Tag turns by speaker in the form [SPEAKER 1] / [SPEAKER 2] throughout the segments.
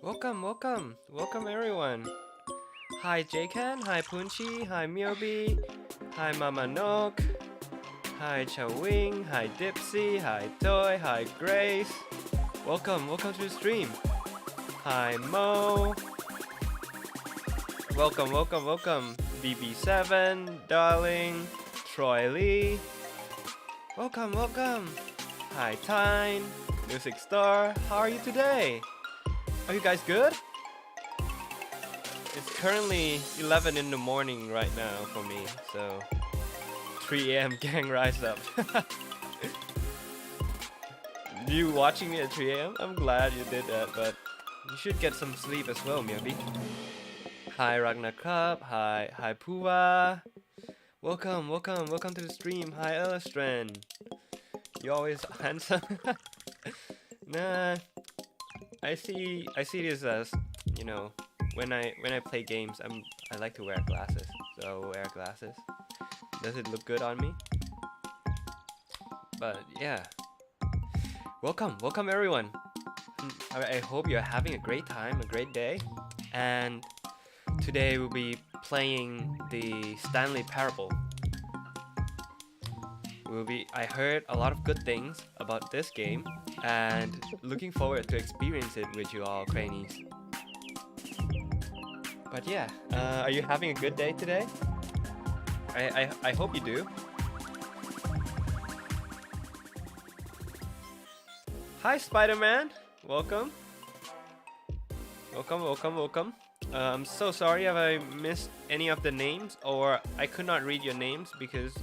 [SPEAKER 1] Welcome everyone. Hi Jkan, hi Punchi, hi Miobi, hi Mama Nok, hi Chawing, hi Dipsy, hi Toy, hi Grace. Welcome to the stream. Hi Mo. Welcome. BB7, Darling, Troy Lee. Welcome. Hi Tyne, Music Star. How are you today? Are you guys good? It's currently 11 in the morning right now for me, so 3 a.m. gang rise up. You watching me at 3 a.m.? I'm glad you did that, but you should get some sleep as well, Miyabi. Hi Ragnar Krab, hi Puva. Welcome to the stream. Hi Elistran. You always handsome. Nah, I see this as, you know, when I play games, I like to wear glasses. So I will wear glasses. Does it look good on me? But yeah. Welcome everyone. I hope you're having a great time, a great day. And today we'll be playing the Stanley Parable. I heard a lot of good things about this game and looking forward to experience it with you all, cranies. But yeah, are you having a good day today? I hope you do. Hi Spider-Man, welcome. I'm so sorry if I missed any of the names or I could not read your names because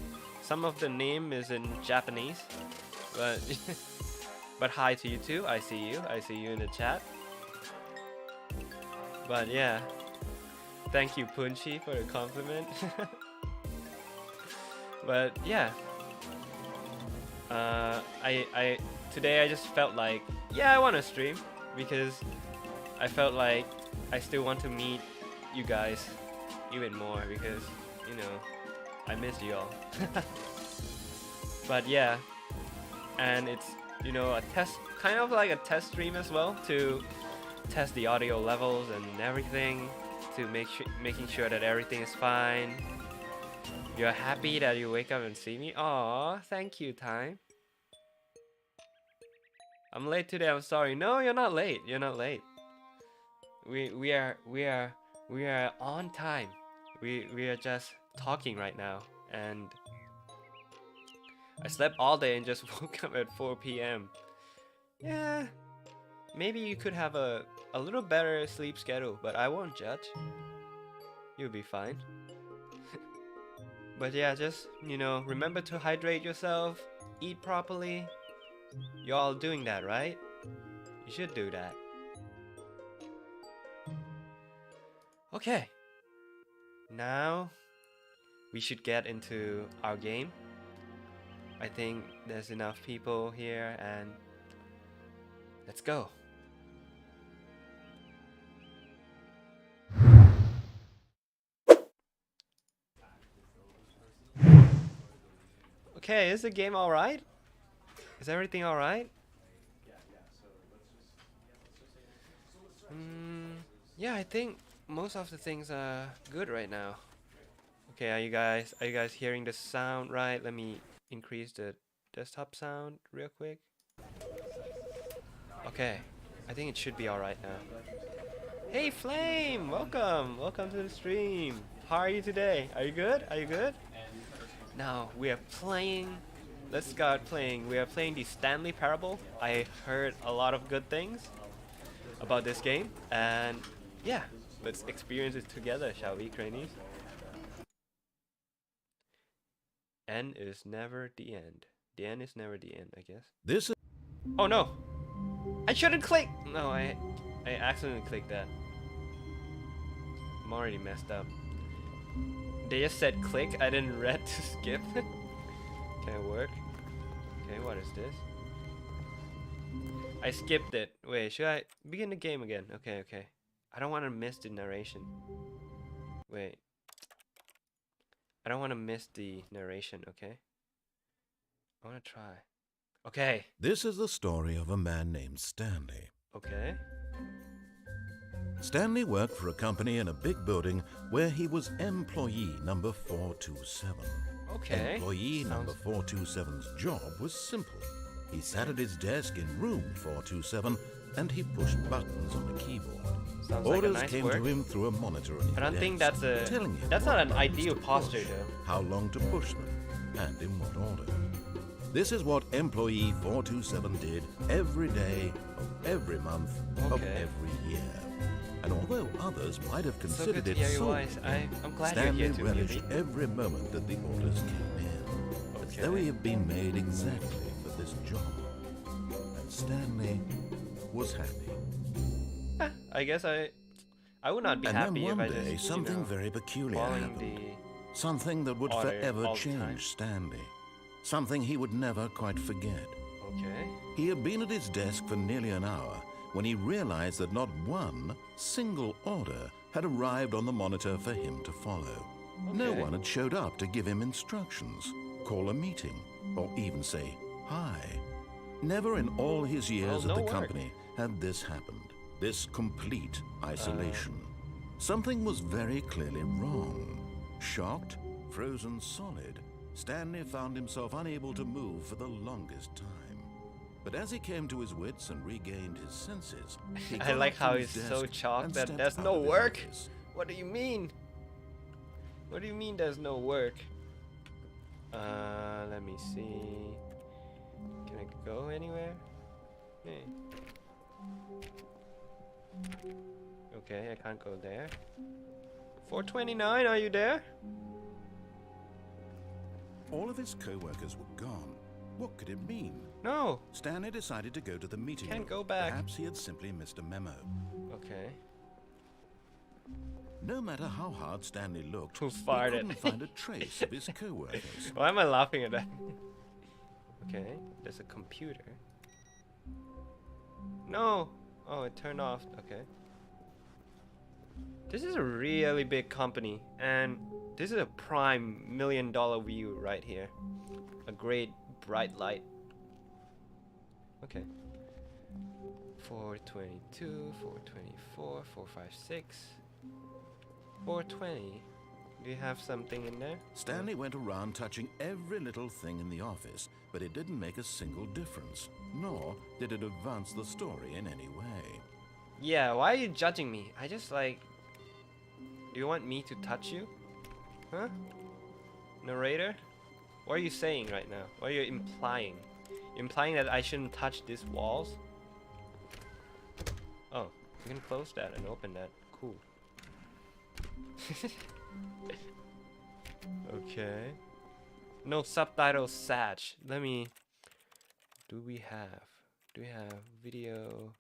[SPEAKER 1] some of the name is in Japanese. But but hi to you too. I see you in the chat. But yeah, thank you Punchi for the compliment. But yeah, today I just felt like, yeah, I want to stream because I felt like I still want to meet you guys even more because, you know, I missed you all. But yeah, and it's, you know, a test, kind of like a test stream as well, to test the audio levels and everything, to making sure that everything is fine. You're happy that you wake up and see me? Aw, thank you, Time. I'm late today, I'm sorry. No, you're not late. We are on time. We are just talking right now, and I slept all day and just woke up at 4 p.m. Yeah, maybe you could have a little better sleep schedule, but I won't judge. You'll be fine. But yeah, just, you know, remember to hydrate yourself, eat properly. You're all doing that, right? You should do that. Okay. Now we should get into our game. I think there's enough people here and let's go. Okay, is the game alright? Is everything alright? Yeah, I think most of the things are good right now. Okay, are you guys hearing the sound right? Let me increase the desktop sound real quick. Okay, I think it should be alright now. Hey Flame, welcome to the stream. How are you today? Are you good? Now we are playing. Let's start playing. We are playing the Stanley Parable. I heard a lot of good things about this game, and yeah, let's experience it together, shall we, cranies? End is never the end. The end is never the end, I guess.
[SPEAKER 2] This is.
[SPEAKER 1] Oh no! I shouldn't click! No, I accidentally clicked that. I'm already messed up. They just said click, I didn't read to skip. Can it work? Okay, what is this? I skipped it. Wait, should I begin the game again? Okay. I don't want to miss the narration. Wait. I don't want to miss the narration, okay? I want to try. Okay.
[SPEAKER 2] This is the story of a man named Stanley.
[SPEAKER 1] Okay.
[SPEAKER 2] Stanley worked for a company in a big building where he was employee number 427.
[SPEAKER 1] Okay.
[SPEAKER 2] Employee number
[SPEAKER 1] Sounds
[SPEAKER 2] 427's job was simple. He sat at his desk in room 427 and he pushed buttons on a keyboard.
[SPEAKER 1] like
[SPEAKER 2] Orders
[SPEAKER 1] a nice
[SPEAKER 2] came
[SPEAKER 1] work.
[SPEAKER 2] to him through a monitor on his
[SPEAKER 1] I don't
[SPEAKER 2] desk,
[SPEAKER 1] think that's
[SPEAKER 2] telling him
[SPEAKER 1] not an
[SPEAKER 2] what
[SPEAKER 1] ideal
[SPEAKER 2] buttons to
[SPEAKER 1] posture
[SPEAKER 2] push,
[SPEAKER 1] though.
[SPEAKER 2] how long to push them, and in what order. This is what employee 427 did every day of every month of
[SPEAKER 1] Okay.
[SPEAKER 2] every year. And although others might have
[SPEAKER 1] So good
[SPEAKER 2] considered
[SPEAKER 1] to
[SPEAKER 2] it
[SPEAKER 1] hear your
[SPEAKER 2] solely,
[SPEAKER 1] voice. I'm glad
[SPEAKER 2] Stanley
[SPEAKER 1] you're here too,
[SPEAKER 2] relished
[SPEAKER 1] Yubi.
[SPEAKER 2] every moment that the orders came in, as though he had been made exactly for this job. And Stanley was happy.
[SPEAKER 1] I guess I would not be
[SPEAKER 2] And
[SPEAKER 1] happy
[SPEAKER 2] then
[SPEAKER 1] if
[SPEAKER 2] one
[SPEAKER 1] I
[SPEAKER 2] day,
[SPEAKER 1] just,
[SPEAKER 2] something
[SPEAKER 1] you know,
[SPEAKER 2] very peculiar
[SPEAKER 1] following
[SPEAKER 2] happened.
[SPEAKER 1] the
[SPEAKER 2] Something that would
[SPEAKER 1] order
[SPEAKER 2] forever
[SPEAKER 1] all the time.
[SPEAKER 2] change Stanley. Something he would never quite forget.
[SPEAKER 1] Okay.
[SPEAKER 2] He had been at his desk for nearly an hour when he realized that not one single order had arrived on the monitor for him to follow. No
[SPEAKER 1] Okay.
[SPEAKER 2] one had showed up to give him instructions, call a meeting, or even say hi. Never in all his years
[SPEAKER 1] no
[SPEAKER 2] at the
[SPEAKER 1] work.
[SPEAKER 2] company had this happened, this complete isolation. Something was very clearly wrong. Shocked, frozen solid, Stanley found himself unable to move for the longest time. But as he came to his wits and regained his senses, he
[SPEAKER 1] I
[SPEAKER 2] got
[SPEAKER 1] like
[SPEAKER 2] up
[SPEAKER 1] how
[SPEAKER 2] from
[SPEAKER 1] he's
[SPEAKER 2] his
[SPEAKER 1] so
[SPEAKER 2] desk
[SPEAKER 1] shocked
[SPEAKER 2] and
[SPEAKER 1] that
[SPEAKER 2] stepped
[SPEAKER 1] there's
[SPEAKER 2] out
[SPEAKER 1] no
[SPEAKER 2] of his
[SPEAKER 1] work.
[SPEAKER 2] office.
[SPEAKER 1] What do you mean? What do you mean there's no work? Let me see. Can I go anywhere? Hey. Okay, I can't go there. 429, are you there?
[SPEAKER 2] All of his co-workers were gone. What could it mean?
[SPEAKER 1] No.
[SPEAKER 2] Stanley decided to go to the meeting
[SPEAKER 1] Can't
[SPEAKER 2] room.
[SPEAKER 1] go back.
[SPEAKER 2] Perhaps he had simply missed a memo.
[SPEAKER 1] Okay.
[SPEAKER 2] No matter how hard Stanley looked,
[SPEAKER 1] Who
[SPEAKER 2] he
[SPEAKER 1] farted?
[SPEAKER 2] couldn't find a trace of his co-workers.
[SPEAKER 1] Why am I laughing at that? Okay, there's a computer. No! Oh, it turned off. Okay. This is a really big company, and this is a prime $1 million view right here. A great bright light. Okay. 422, 424, 456, 420. Do you have something in there?
[SPEAKER 2] Stanley went around touching every little thing in the office, but it didn't make a single difference, nor did it advance the story in any way.
[SPEAKER 1] Yeah, why are you judging me? I just like... Do you want me to touch you? Huh? Narrator? What are you saying right now? What are you implying? Implying that I shouldn't touch these walls? Oh, you can close that and open that. Cool. Okay. No subtitles, Satch. Let me... Do we have video...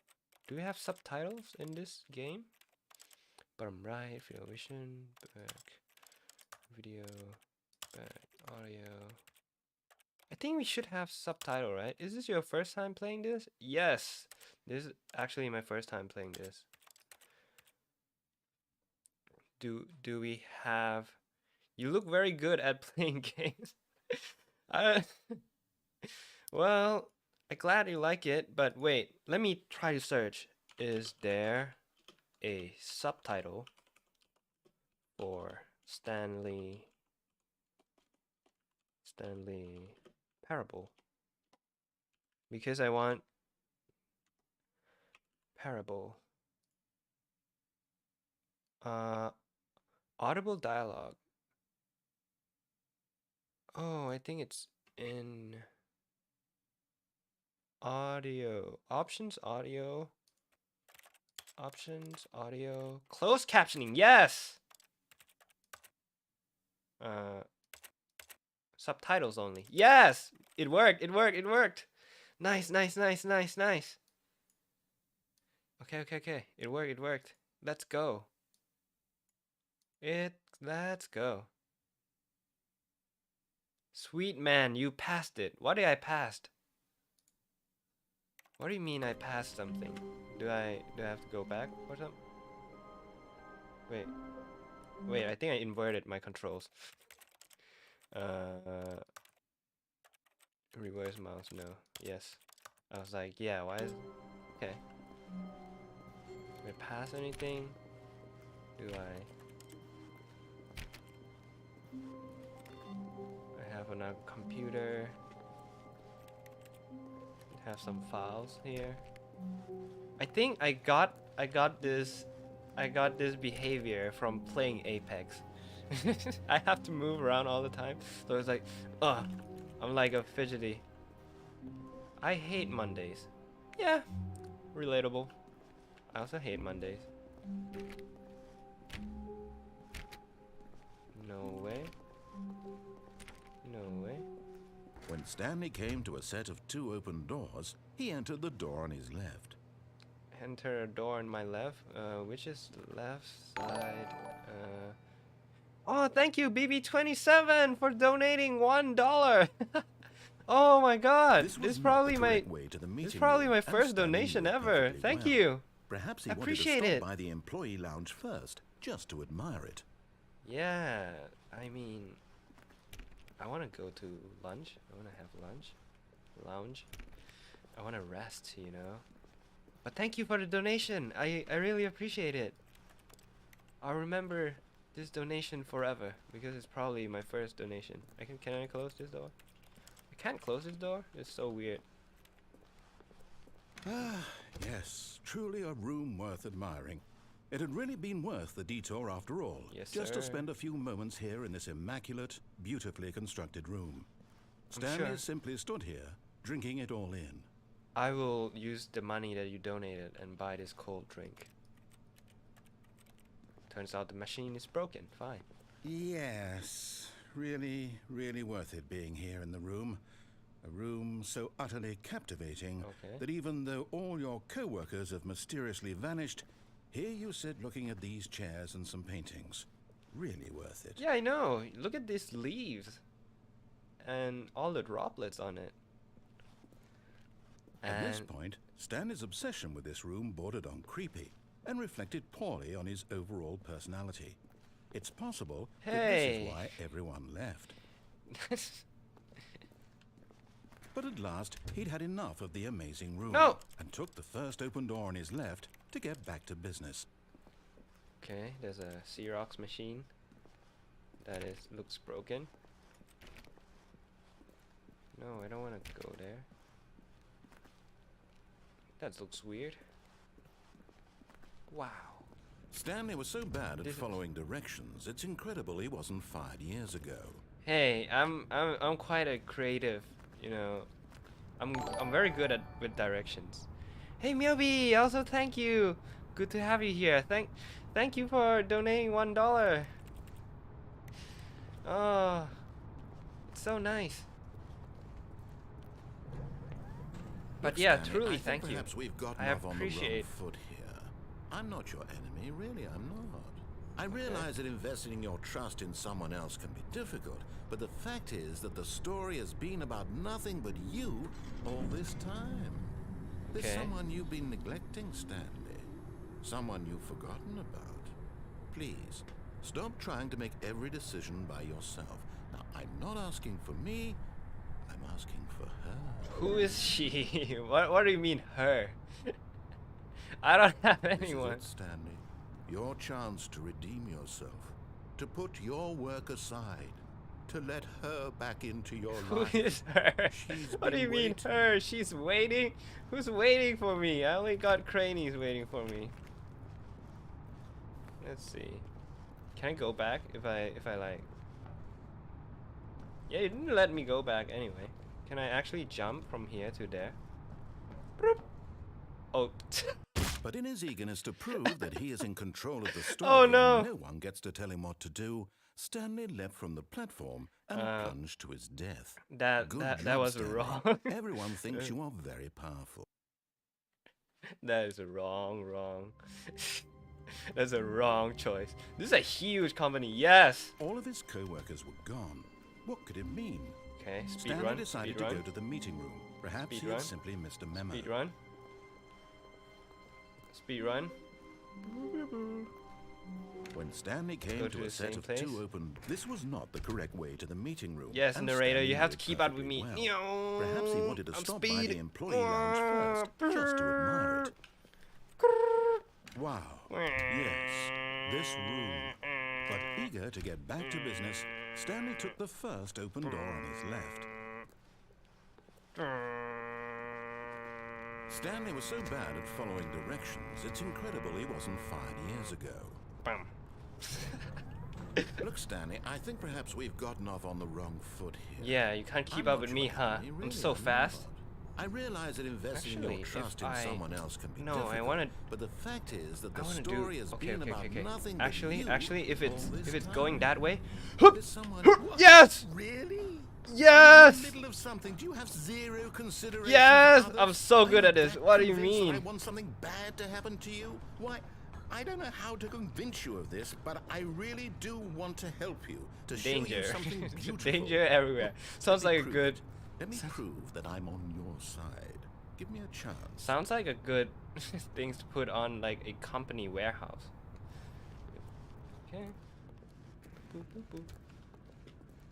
[SPEAKER 1] Do we have subtitles in this game? Bottom right, field vision, back, video, back, audio. I think we should have subtitle, right? Is this your first time playing this? Yes! This is actually my first time playing this. Do we have... You look very good at playing games. Well, I'm glad you like it, but wait, let me try to search. Is there a subtitle for Stanley Parable? Because I want Parable. Audible dialogue. Oh, I think it's in audio. Options, audio. Options, audio. Closed captioning, yes! Subtitles only. Yes! It worked, it worked, it worked! Nice, nice, nice, nice, nice. Okay. It worked, it worked. Let's go. Let's go. Sweet man, you passed it. What did I pass? What do you mean I passed something? Do I have to go back or something? Wait, I think I inverted my controls. Reverse mouse, no. Yes. I was like, yeah, why is... Okay. pass anything? Do I have another computer? Have some files here. I think I got this behavior from playing Apex. I have to move around all the time, so it's like, I'm like a fidgety. I hate Mondays. Yeah, relatable. I also hate Mondays. No way. No way.
[SPEAKER 2] When Stanley came to a set of 2 open doors, he entered the door on his left.
[SPEAKER 1] Enter a door on my left. Which is the left side? Oh, thank you, BB27, for donating $1. Oh my God! This is probably my first donation ever. Thank you.
[SPEAKER 2] Perhaps he
[SPEAKER 1] Appreciate
[SPEAKER 2] wanted to
[SPEAKER 1] it.
[SPEAKER 2] stop by the employee lounge first, just to admire it.
[SPEAKER 1] Yeah, I mean, I want to go to lunch. I want to have lunch, lounge. I want to rest, you know. But thank you for the donation. I really appreciate it. I'll remember this donation forever because it's probably my first donation. Can I close this door? I can't close this door. It's so weird.
[SPEAKER 2] Ah, yes, truly a room worth admiring. It had really been worth the detour after all,
[SPEAKER 1] Yes,
[SPEAKER 2] just to
[SPEAKER 1] sir.
[SPEAKER 2] spend a few moments here in this immaculate, beautifully constructed room.
[SPEAKER 1] I'm
[SPEAKER 2] Stanley
[SPEAKER 1] sure.
[SPEAKER 2] simply stood here, drinking it all in.
[SPEAKER 1] I will use the money that you donated and buy this cold drink. Turns out the machine is broken. Fine.
[SPEAKER 2] Yes, really, really worth it being here in the room. A room so utterly captivating
[SPEAKER 1] Okay.
[SPEAKER 2] that even though all your co-workers have mysteriously vanished, here you sit looking at these chairs and some paintings. Really worth it.
[SPEAKER 1] Yeah, I know. Look at these leaves. And all the droplets on it.
[SPEAKER 2] At this
[SPEAKER 1] And
[SPEAKER 2] point, Stanley's obsession with this room bordered on creepy and reflected poorly on his overall personality. It's possible that this
[SPEAKER 1] Hey.
[SPEAKER 2] is why everyone left. But at last, he'd had enough of the amazing room
[SPEAKER 1] No!
[SPEAKER 2] and took the first open door on his left to get back to business.
[SPEAKER 1] Okay, there's a Xerox machine that looks broken. No, I don't want to go there. That looks weird. Wow.
[SPEAKER 2] Stanley was so bad at
[SPEAKER 1] This-
[SPEAKER 2] following directions, it's incredible he wasn't fired years ago.
[SPEAKER 1] Hey, I'm quite a creative, you know. I'm very good with directions. Hey Miobi, also thank you. Good to have you here. Thank you for donating $1. Oh, it's so nice. But
[SPEAKER 2] Look,
[SPEAKER 1] yeah,
[SPEAKER 2] Stanley,
[SPEAKER 1] truly
[SPEAKER 2] I think
[SPEAKER 1] thank you.
[SPEAKER 2] perhaps we've gotten
[SPEAKER 1] I
[SPEAKER 2] off on the wrong
[SPEAKER 1] appreciate-
[SPEAKER 2] foot here. I'm not your enemy, really, I'm not. I realize that investing your trust in someone else can be difficult, but the fact is that the story has been about nothing but you all this time. There's
[SPEAKER 1] Okay.
[SPEAKER 2] someone you've been neglecting, Stanley. Someone you've forgotten about. Please, stop trying to make every decision by yourself. Now, I'm not asking for me, I'm asking for her.
[SPEAKER 1] Who is she? What do you mean her? I don't have
[SPEAKER 2] This is
[SPEAKER 1] anyone.
[SPEAKER 2] it, Stanley. Your chance to redeem yourself, to put your work aside, to let her back into your
[SPEAKER 1] Who
[SPEAKER 2] life.
[SPEAKER 1] is her?
[SPEAKER 2] She's
[SPEAKER 1] What do you
[SPEAKER 2] been
[SPEAKER 1] mean
[SPEAKER 2] waiting.
[SPEAKER 1] her? She's waiting? Who's waiting for me? I only got Cranies waiting for me. Let's see. Can I go back if I like? Yeah, you didn't let me go back anyway. Can I actually jump from here to there? Broop. Oh.
[SPEAKER 2] But in his eagerness to prove that he is in control of the story,
[SPEAKER 1] Oh, no.
[SPEAKER 2] and no one gets to tell him what to do, Stanley leapt from the platform and plunged to his death.
[SPEAKER 1] that
[SPEAKER 2] Good
[SPEAKER 1] that
[SPEAKER 2] job,
[SPEAKER 1] was
[SPEAKER 2] Stanley.
[SPEAKER 1] wrong.
[SPEAKER 2] Everyone thinks you are very powerful.
[SPEAKER 1] That is a wrong. That's a wrong choice. This is a huge company. Yes.
[SPEAKER 2] All of his co-workers were gone. What could it mean?
[SPEAKER 1] Okay. Speed
[SPEAKER 2] Stanley
[SPEAKER 1] run.
[SPEAKER 2] decided
[SPEAKER 1] Speed
[SPEAKER 2] to
[SPEAKER 1] run.
[SPEAKER 2] go to the meeting room. Perhaps
[SPEAKER 1] Speed
[SPEAKER 2] he had
[SPEAKER 1] run.
[SPEAKER 2] simply missed a memo.
[SPEAKER 1] Speed run. Speed run.
[SPEAKER 2] When Stanley came
[SPEAKER 1] Go
[SPEAKER 2] to
[SPEAKER 1] to
[SPEAKER 2] a
[SPEAKER 1] the
[SPEAKER 2] set
[SPEAKER 1] same
[SPEAKER 2] of
[SPEAKER 1] place.
[SPEAKER 2] 2 open, this was not the correct way to the meeting room.
[SPEAKER 1] Yes,
[SPEAKER 2] and
[SPEAKER 1] narrator,
[SPEAKER 2] Stanley
[SPEAKER 1] you have
[SPEAKER 2] knew
[SPEAKER 1] to
[SPEAKER 2] it
[SPEAKER 1] keep up with
[SPEAKER 2] perfectly
[SPEAKER 1] me.
[SPEAKER 2] well. Perhaps he wanted to
[SPEAKER 1] I'm
[SPEAKER 2] stop by
[SPEAKER 1] speed.
[SPEAKER 2] the employee lounge first, just to admire it. Wow. Yes, this room. But eager to get back to business, Stanley took the first open door on his left. Stanley was so bad at following directions, it's incredible he wasn't fired years ago.
[SPEAKER 1] Bam.
[SPEAKER 2] Look, Stanley, I think perhaps we've gotten off on the wrong foot here.
[SPEAKER 1] Yeah, you can't keep
[SPEAKER 2] I'm
[SPEAKER 1] up with
[SPEAKER 2] not
[SPEAKER 1] me,
[SPEAKER 2] sure
[SPEAKER 1] huh?
[SPEAKER 2] Stanley,
[SPEAKER 1] I'm
[SPEAKER 2] really,
[SPEAKER 1] so
[SPEAKER 2] I'm
[SPEAKER 1] fast.
[SPEAKER 2] not. I realize that investing
[SPEAKER 1] Actually,
[SPEAKER 2] your trust
[SPEAKER 1] if
[SPEAKER 2] in
[SPEAKER 1] I-
[SPEAKER 2] someone else can be
[SPEAKER 1] No,
[SPEAKER 2] difficult,
[SPEAKER 1] I wanna-
[SPEAKER 2] but the fact is that
[SPEAKER 1] I
[SPEAKER 2] the
[SPEAKER 1] want to
[SPEAKER 2] story
[SPEAKER 1] do.
[SPEAKER 2] has
[SPEAKER 1] Okay,
[SPEAKER 2] been
[SPEAKER 1] okay,
[SPEAKER 2] about
[SPEAKER 1] okay.
[SPEAKER 2] nothing but
[SPEAKER 1] Actually,
[SPEAKER 2] you
[SPEAKER 1] if
[SPEAKER 2] all this
[SPEAKER 1] it's
[SPEAKER 2] time.
[SPEAKER 1] going that way,
[SPEAKER 2] There's someone.
[SPEAKER 1] yes,
[SPEAKER 2] Really? In
[SPEAKER 1] yes,
[SPEAKER 2] the middle of something, do you have zero consideration?
[SPEAKER 1] yes.
[SPEAKER 2] For others?
[SPEAKER 1] I'm so
[SPEAKER 2] Are
[SPEAKER 1] good
[SPEAKER 2] you
[SPEAKER 1] at this.
[SPEAKER 2] that
[SPEAKER 1] What do you
[SPEAKER 2] convinced that I
[SPEAKER 1] mean?
[SPEAKER 2] want something bad to happen to you? Why? I don't know how to convince you of this, but I really do want to help you, to show you
[SPEAKER 1] Danger,
[SPEAKER 2] something beautiful.
[SPEAKER 1] danger everywhere. Sounds
[SPEAKER 2] Let me
[SPEAKER 1] like a
[SPEAKER 2] prove
[SPEAKER 1] good.
[SPEAKER 2] it. Let me prove that I'm on your side. Give me a chance.
[SPEAKER 1] Sounds like a good things to put on like a company warehouse. Okay. Boop, boop, boop.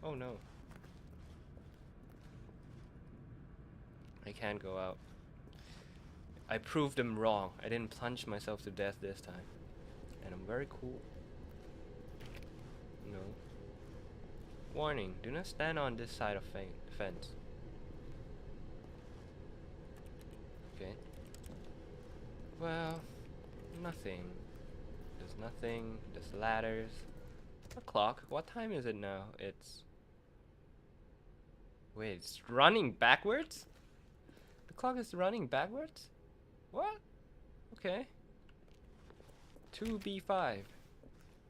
[SPEAKER 1] Oh no. I can't go out. I proved them wrong. I didn't plunge myself to death this time. And I'm very cool. No. Warning, do not stand on this side of fence. Okay. Well, nothing. There's nothing. There's ladders. A clock. What time is it now? It's... Wait, it's running backwards? The clock is running backwards? What? Okay. 2B5.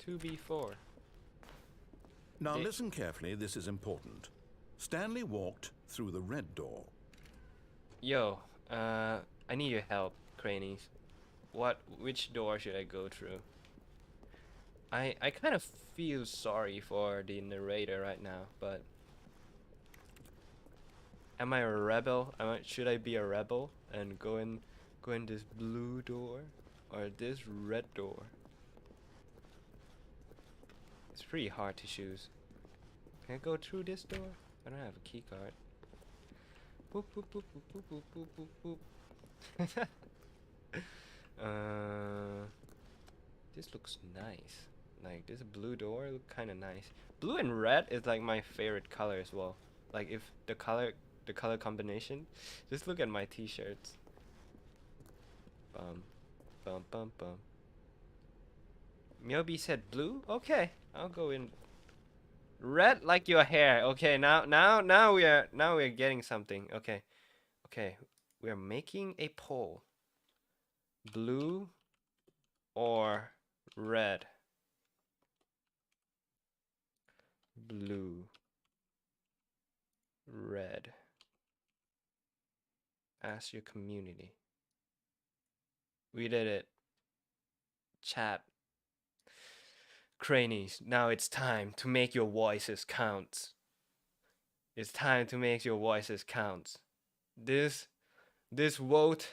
[SPEAKER 1] 2B4.
[SPEAKER 2] Now
[SPEAKER 1] Okay.
[SPEAKER 2] listen carefully, this is important. Stanley walked through the red door.
[SPEAKER 1] Yo, I need your help, Cranies. Which door should I go through? I kind of feel sorry for the narrator right now, but am I a rebel? Should I be a rebel and go in this blue door or this red door? It's pretty hard to choose. Can I go through this door? I don't have a key card. Boop boop boop boop boop boop boop boop boop. This looks nice. Like this blue door look kind of nice. Blue and red is like my favorite color as well. Like if the color combination. Just look at my t-shirts. Bum bum bum bum. Myobi said blue. Okay, I'll go in. Red like your hair. Okay, now we are getting something. Okay, we are making a poll. Blue or red? Blue. Red. Ask your community. We did it. Chat. Cranies, now it's time to make your voices count. It's time to make your voices count. This vote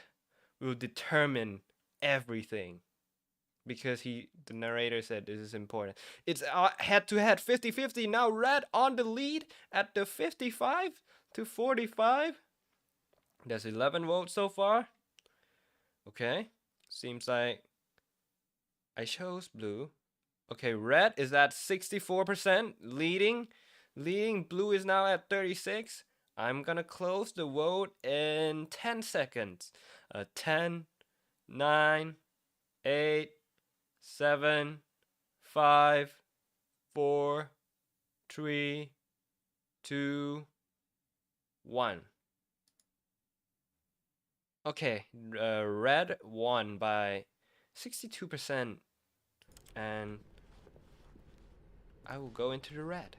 [SPEAKER 1] will determine everything. Because the narrator said this is important. It's head-to-head 50-50. Now red on the lead at the 55 to 45. There's 11 votes so far. Okay. Seems like I chose blue. Okay, red is at 64%, leading. Blue is now at 36. I'm gonna close the vote in 10 seconds. 10, 9, 8, 7, 5, 4, 3, 2, 1. Okay, red won by 62%, and I will go into the red.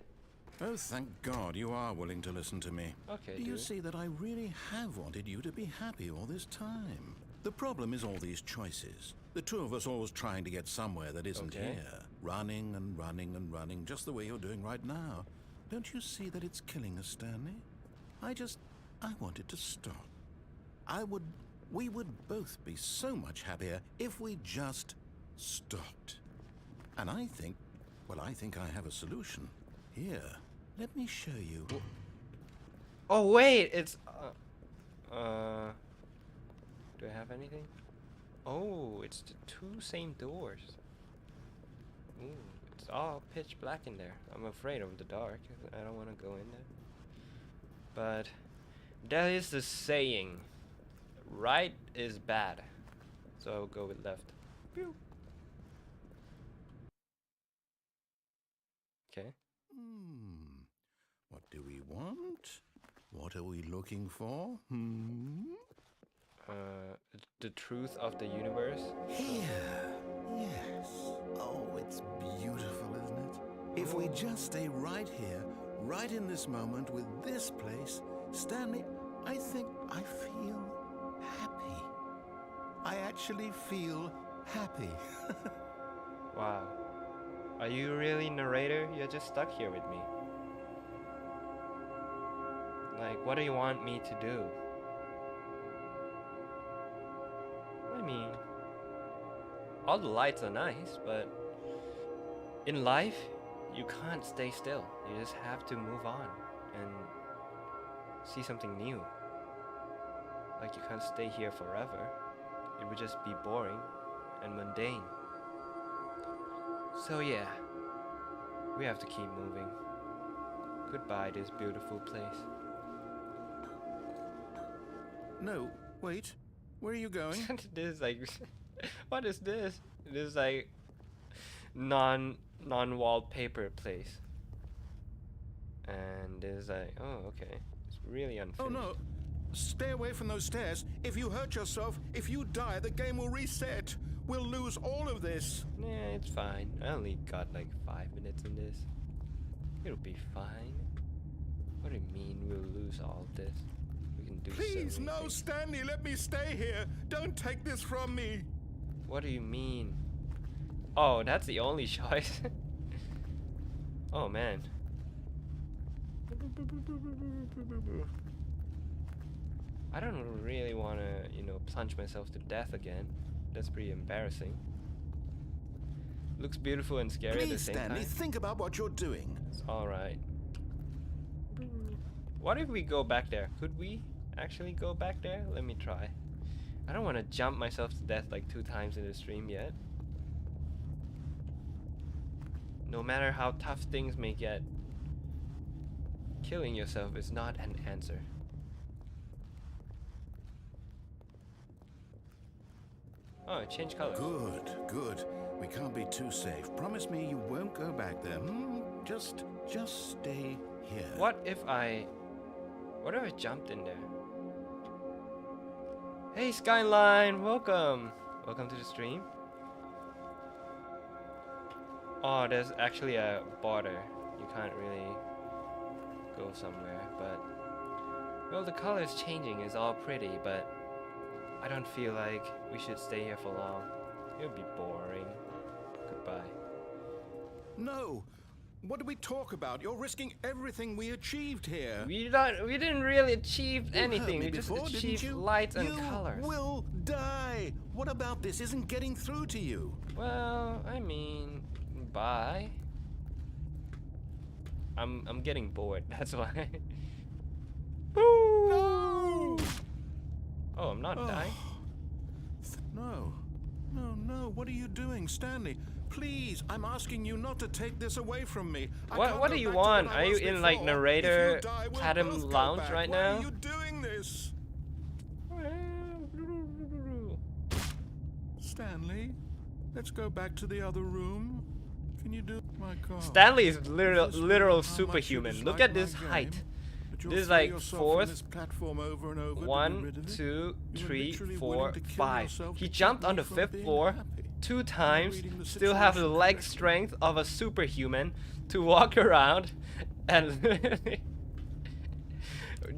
[SPEAKER 2] Oh, thank God you are willing to listen to me.
[SPEAKER 1] Okay,
[SPEAKER 2] Do you
[SPEAKER 1] dude.
[SPEAKER 2] see that I really have wanted you to be happy all this time? The problem is all these choices. The two of us always trying to get somewhere that isn't
[SPEAKER 1] Okay.
[SPEAKER 2] here. Running and running and running, just the way you're doing right now. Don't you see that it's killing us, Stanley? I want it to stop. We would both be so much happier if we just stopped. And I think I have a solution. Here, let me show you.
[SPEAKER 1] Oh wait, it's do I have anything? Oh, it's the two same doors. Ooh, it's all pitch black in there. I'm afraid of the dark. I don't want to go in there. But that is the saying. Right is bad. So I'll go with left. Pew. Okay.
[SPEAKER 2] What do we want? What are we looking for?
[SPEAKER 1] The truth of the universe.
[SPEAKER 2] Here. Yes. Oh, it's beautiful, isn't it? If we just stay right here, right in this moment with this place, Stanley, I think I feel happy. I actually feel happy.
[SPEAKER 1] Wow. Are you really narrator? You're just stuck here with me. Like, what do you want me to do? I mean, all the lights are nice, but in life, you can't stay still. You just have to move on and see something new. Like, you can't stay here forever. It would just be boring and mundane. So yeah, we have to keep moving. Goodbye, this beautiful place.
[SPEAKER 2] No, wait. Where are you going?
[SPEAKER 1] This is like, what is this? This is like non-wallpaper place. And this is like, oh, okay. It's really unfinished.
[SPEAKER 2] Oh no! Stay away from those stairs. If you hurt yourself, if you die, the game will reset. We'll lose all of this.
[SPEAKER 1] Nah, it's fine. I only got like 5 minutes in this. It'll be fine. What do you mean we'll lose all of this? We can do
[SPEAKER 2] Please,
[SPEAKER 1] so many
[SPEAKER 2] no,
[SPEAKER 1] things.
[SPEAKER 2] Stanley, let me stay here. Don't take this from me.
[SPEAKER 1] What do you mean? Oh, that's the only choice. Oh man. I don't really want to, you know, plunge myself to death again. That's pretty embarrassing. Looks beautiful and scary at the
[SPEAKER 2] Please,
[SPEAKER 1] same
[SPEAKER 2] Stanley,
[SPEAKER 1] time.
[SPEAKER 2] think about what you're doing.
[SPEAKER 1] It's alright. What if we go back there? Could we actually go back there? Let me try. I don't want to jump myself to death like 2 times in the stream yet. No matter how tough things may get, killing yourself is not an answer. Oh, it changed colors.
[SPEAKER 2] Good, good. We can't be too safe. Promise me you won't go back there. Just stay here.
[SPEAKER 1] What if I jumped in there? Hey Skyline, welcome. Welcome to the stream. Oh, there's actually a border. You can't really go somewhere, but well, the color is changing. It's all pretty, but I don't feel like we should stay here for long. It would be boring. Goodbye.
[SPEAKER 2] No. What do we talk about? You're risking everything we achieved here.
[SPEAKER 1] We didn't really achieve anything. We just
[SPEAKER 2] Before, didn't
[SPEAKER 1] achieved
[SPEAKER 2] you?
[SPEAKER 1] lights and colors.
[SPEAKER 2] You will die. What about this isn't getting through to you?
[SPEAKER 1] Well, I mean, bye. I'm getting bored. That's why. Woo!
[SPEAKER 2] No!
[SPEAKER 1] Oh, I'm not dying.
[SPEAKER 2] No. No. What are you doing, Stanley? Please, I'm asking you not to take this away from me.
[SPEAKER 1] What do you want? Are you in like narrator Platinum Lounge right now?
[SPEAKER 2] Why are you doing this? Stanley, let's go back to the other room. Can you do my God?
[SPEAKER 1] Stanley is
[SPEAKER 2] Does
[SPEAKER 1] literal
[SPEAKER 2] this mean
[SPEAKER 1] literal
[SPEAKER 2] how much you
[SPEAKER 1] superhuman. Look
[SPEAKER 2] dislike
[SPEAKER 1] at this
[SPEAKER 2] my game?
[SPEAKER 1] height.
[SPEAKER 2] That you'll
[SPEAKER 1] This is
[SPEAKER 2] throw
[SPEAKER 1] like
[SPEAKER 2] yourself from
[SPEAKER 1] fourth.
[SPEAKER 2] this platform over and over to get
[SPEAKER 1] 1,
[SPEAKER 2] rid of it?
[SPEAKER 1] 2,
[SPEAKER 2] You were
[SPEAKER 1] 3,
[SPEAKER 2] literally
[SPEAKER 1] 4,
[SPEAKER 2] willing to kill
[SPEAKER 1] 5.
[SPEAKER 2] yourself
[SPEAKER 1] He
[SPEAKER 2] to
[SPEAKER 1] jumped
[SPEAKER 2] keep
[SPEAKER 1] on
[SPEAKER 2] me
[SPEAKER 1] the
[SPEAKER 2] from
[SPEAKER 1] 5th
[SPEAKER 2] being
[SPEAKER 1] floor
[SPEAKER 2] happy.
[SPEAKER 1] 2 times.
[SPEAKER 2] reading the
[SPEAKER 1] Still have the
[SPEAKER 2] situation
[SPEAKER 1] leg
[SPEAKER 2] correctly.
[SPEAKER 1] strength of a superhuman to walk around and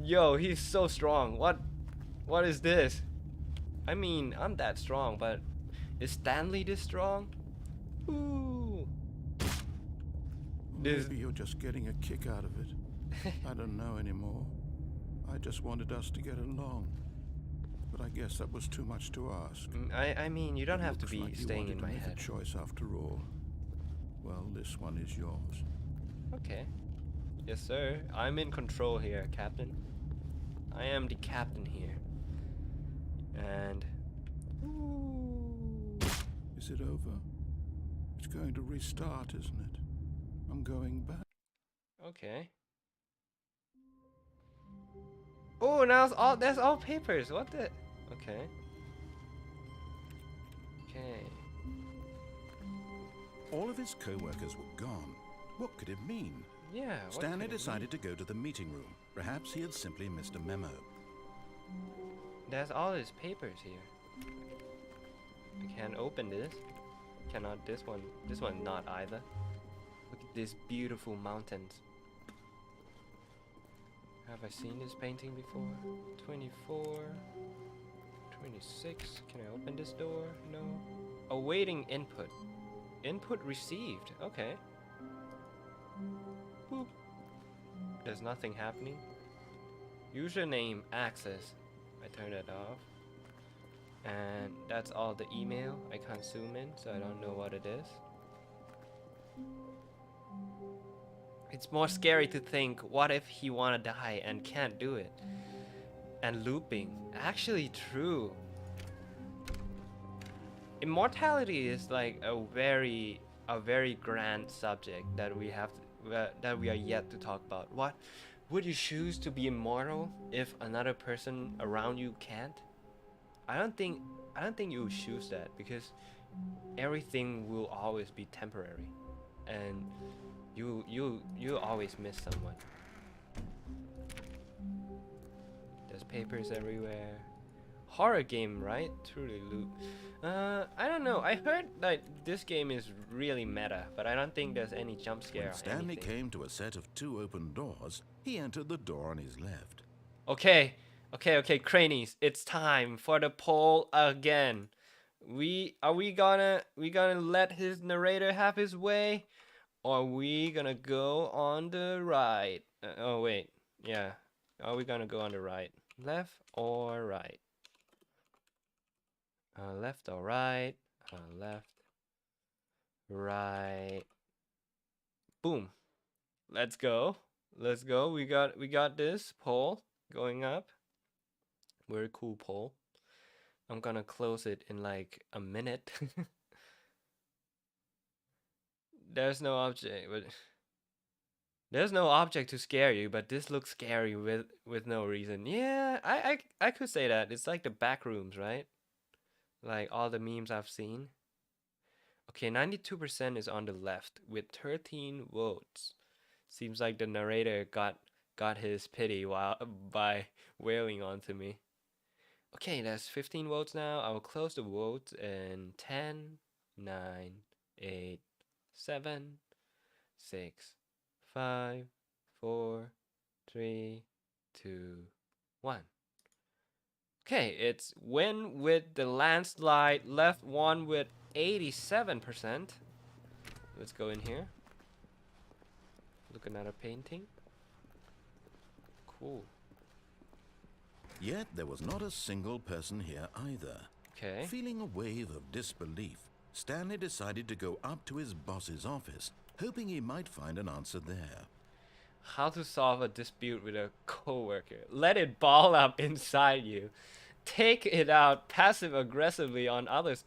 [SPEAKER 1] yo, he's so strong. What is this? I mean, I'm that strong, but is Stanley this strong? Ooh. This
[SPEAKER 2] Maybe you're just getting a kick out of it. I don't know anymore. I just wanted us to get along. But I guess that was too much to ask.
[SPEAKER 1] I mean, you don't have to
[SPEAKER 2] Looks
[SPEAKER 1] be
[SPEAKER 2] like you
[SPEAKER 1] staying
[SPEAKER 2] wanted
[SPEAKER 1] in
[SPEAKER 2] to
[SPEAKER 1] my
[SPEAKER 2] make
[SPEAKER 1] head.
[SPEAKER 2] a choice after all. Well, this one is yours.
[SPEAKER 1] Okay. Yes, sir. I'm in control here, Captain. I am the captain here. And ooh,
[SPEAKER 2] Is it over? It's going to restart, isn't it? I'm going back.
[SPEAKER 1] Okay. Oh, now it's all there's all papers. What the? Okay. Okay.
[SPEAKER 2] All of his co-workers were gone. What could it mean?
[SPEAKER 1] Yeah. What
[SPEAKER 2] Stanley
[SPEAKER 1] could it
[SPEAKER 2] decided to go to the meeting room. Perhaps he had simply missed a memo.
[SPEAKER 1] mean? There's all his papers here. I can't open this. Cannot this one. This one not either. Look at these beautiful mountains. Have I seen this painting before? 24, 26. Can I open this door? No. Awaiting input. Input received. Okay. Boop. There's nothing happening. Username access. I turn it off. And that's all the email I can't zoom in, so I don't know what it is. It's more scary to think, what if he wanna die and can't do it? And looping. Actually true. Immortality is like a very grand subject that we have that we are yet to talk about. What would you choose to be immortal if another person around you can't? I don't think you would choose that, because everything will always be temporary, and you always miss someone. There's papers everywhere. Horror game, right? Truly loot. I don't know. I heard that this game is really meta, but I don't think there's any jump scare.
[SPEAKER 2] When
[SPEAKER 1] or
[SPEAKER 2] Stanley
[SPEAKER 1] anything.
[SPEAKER 2] came to a set of 2 open doors, he entered the door on his left.
[SPEAKER 1] Okay, Cranies, it's time for the poll again. We gonna let his narrator have his way, or are we gonna go on the right? Oh wait, yeah. Are we gonna go on the right? Left or right? Left or right? Left, right. Boom. Let's go. Let's go. We got this poll going up. Very cool poll. I'm gonna close it in like a minute. There's no object, but there's no object to scare you, but this looks scary with no reason. Yeah, I could say that. It's like the back rooms, right? Like all the memes I've seen. Okay, 92% is on the left with 13 votes. Seems like the narrator got his pity while by wailing onto me. Okay, there's 15 votes now. I will close the votes in 10, 9, 8, 7, 6, 5, 4, 3, 2, 1. Okay, it's win with the landslide. Left one with 87%. Let's go in here. Look, another painting. Cool.
[SPEAKER 2] Yet there was not a single person here either.
[SPEAKER 1] Okay.
[SPEAKER 2] Feeling a wave of disbelief, Stanley decided to go up to his boss's office, hoping he might find an answer there.
[SPEAKER 1] How to solve a dispute with a coworker. Let it ball up inside you. Take it out passive aggressively on others.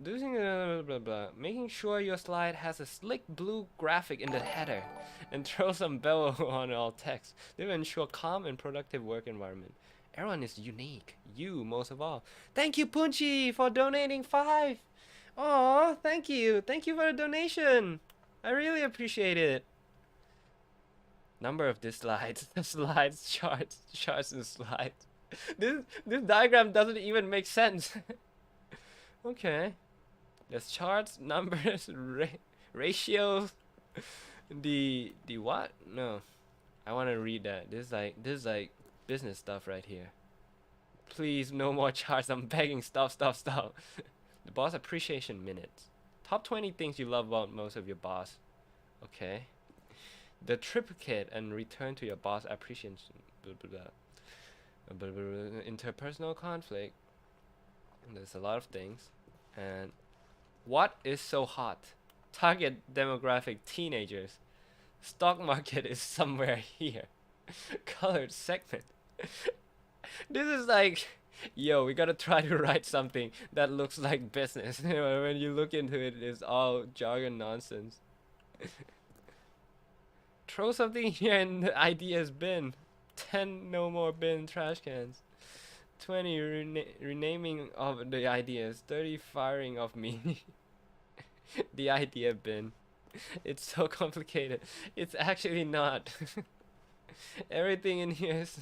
[SPEAKER 1] Losing blah, blah, blah. Making sure your slide has a slick blue graphic in the header, and throw some bellow on all text. They will ensure calm and productive work environment. Everyone is unique. You most of all. Thank you, Punchy, for donating 5. Aw, thank you. Thank you for the donation. I really appreciate it. Number of dislikes. Slides, charts, and slides. This diagram doesn't even make sense. Okay. There's charts, numbers, ratios. The what? No. I want to read that. This is like business stuff right here. Please, no more charts. I'm begging. Stop. The boss appreciation minutes. Top 20 things you love about most of your boss. Okay. The triplicate and return to your boss appreciation. Blah, blah, blah. Interpersonal conflict. There's a lot of things. And what is so hot? Target demographic teenagers. Stock market is somewhere here. Colored segment. This is like Yo, we gotta try to write something that looks like business. When you look into it, it's all jargon nonsense. Throw something here in the ideas bin. 10 no more bin trash cans. 20 renaming of the ideas. 30 firing of me. The idea bin. It's so complicated. It's actually not. Everything in here is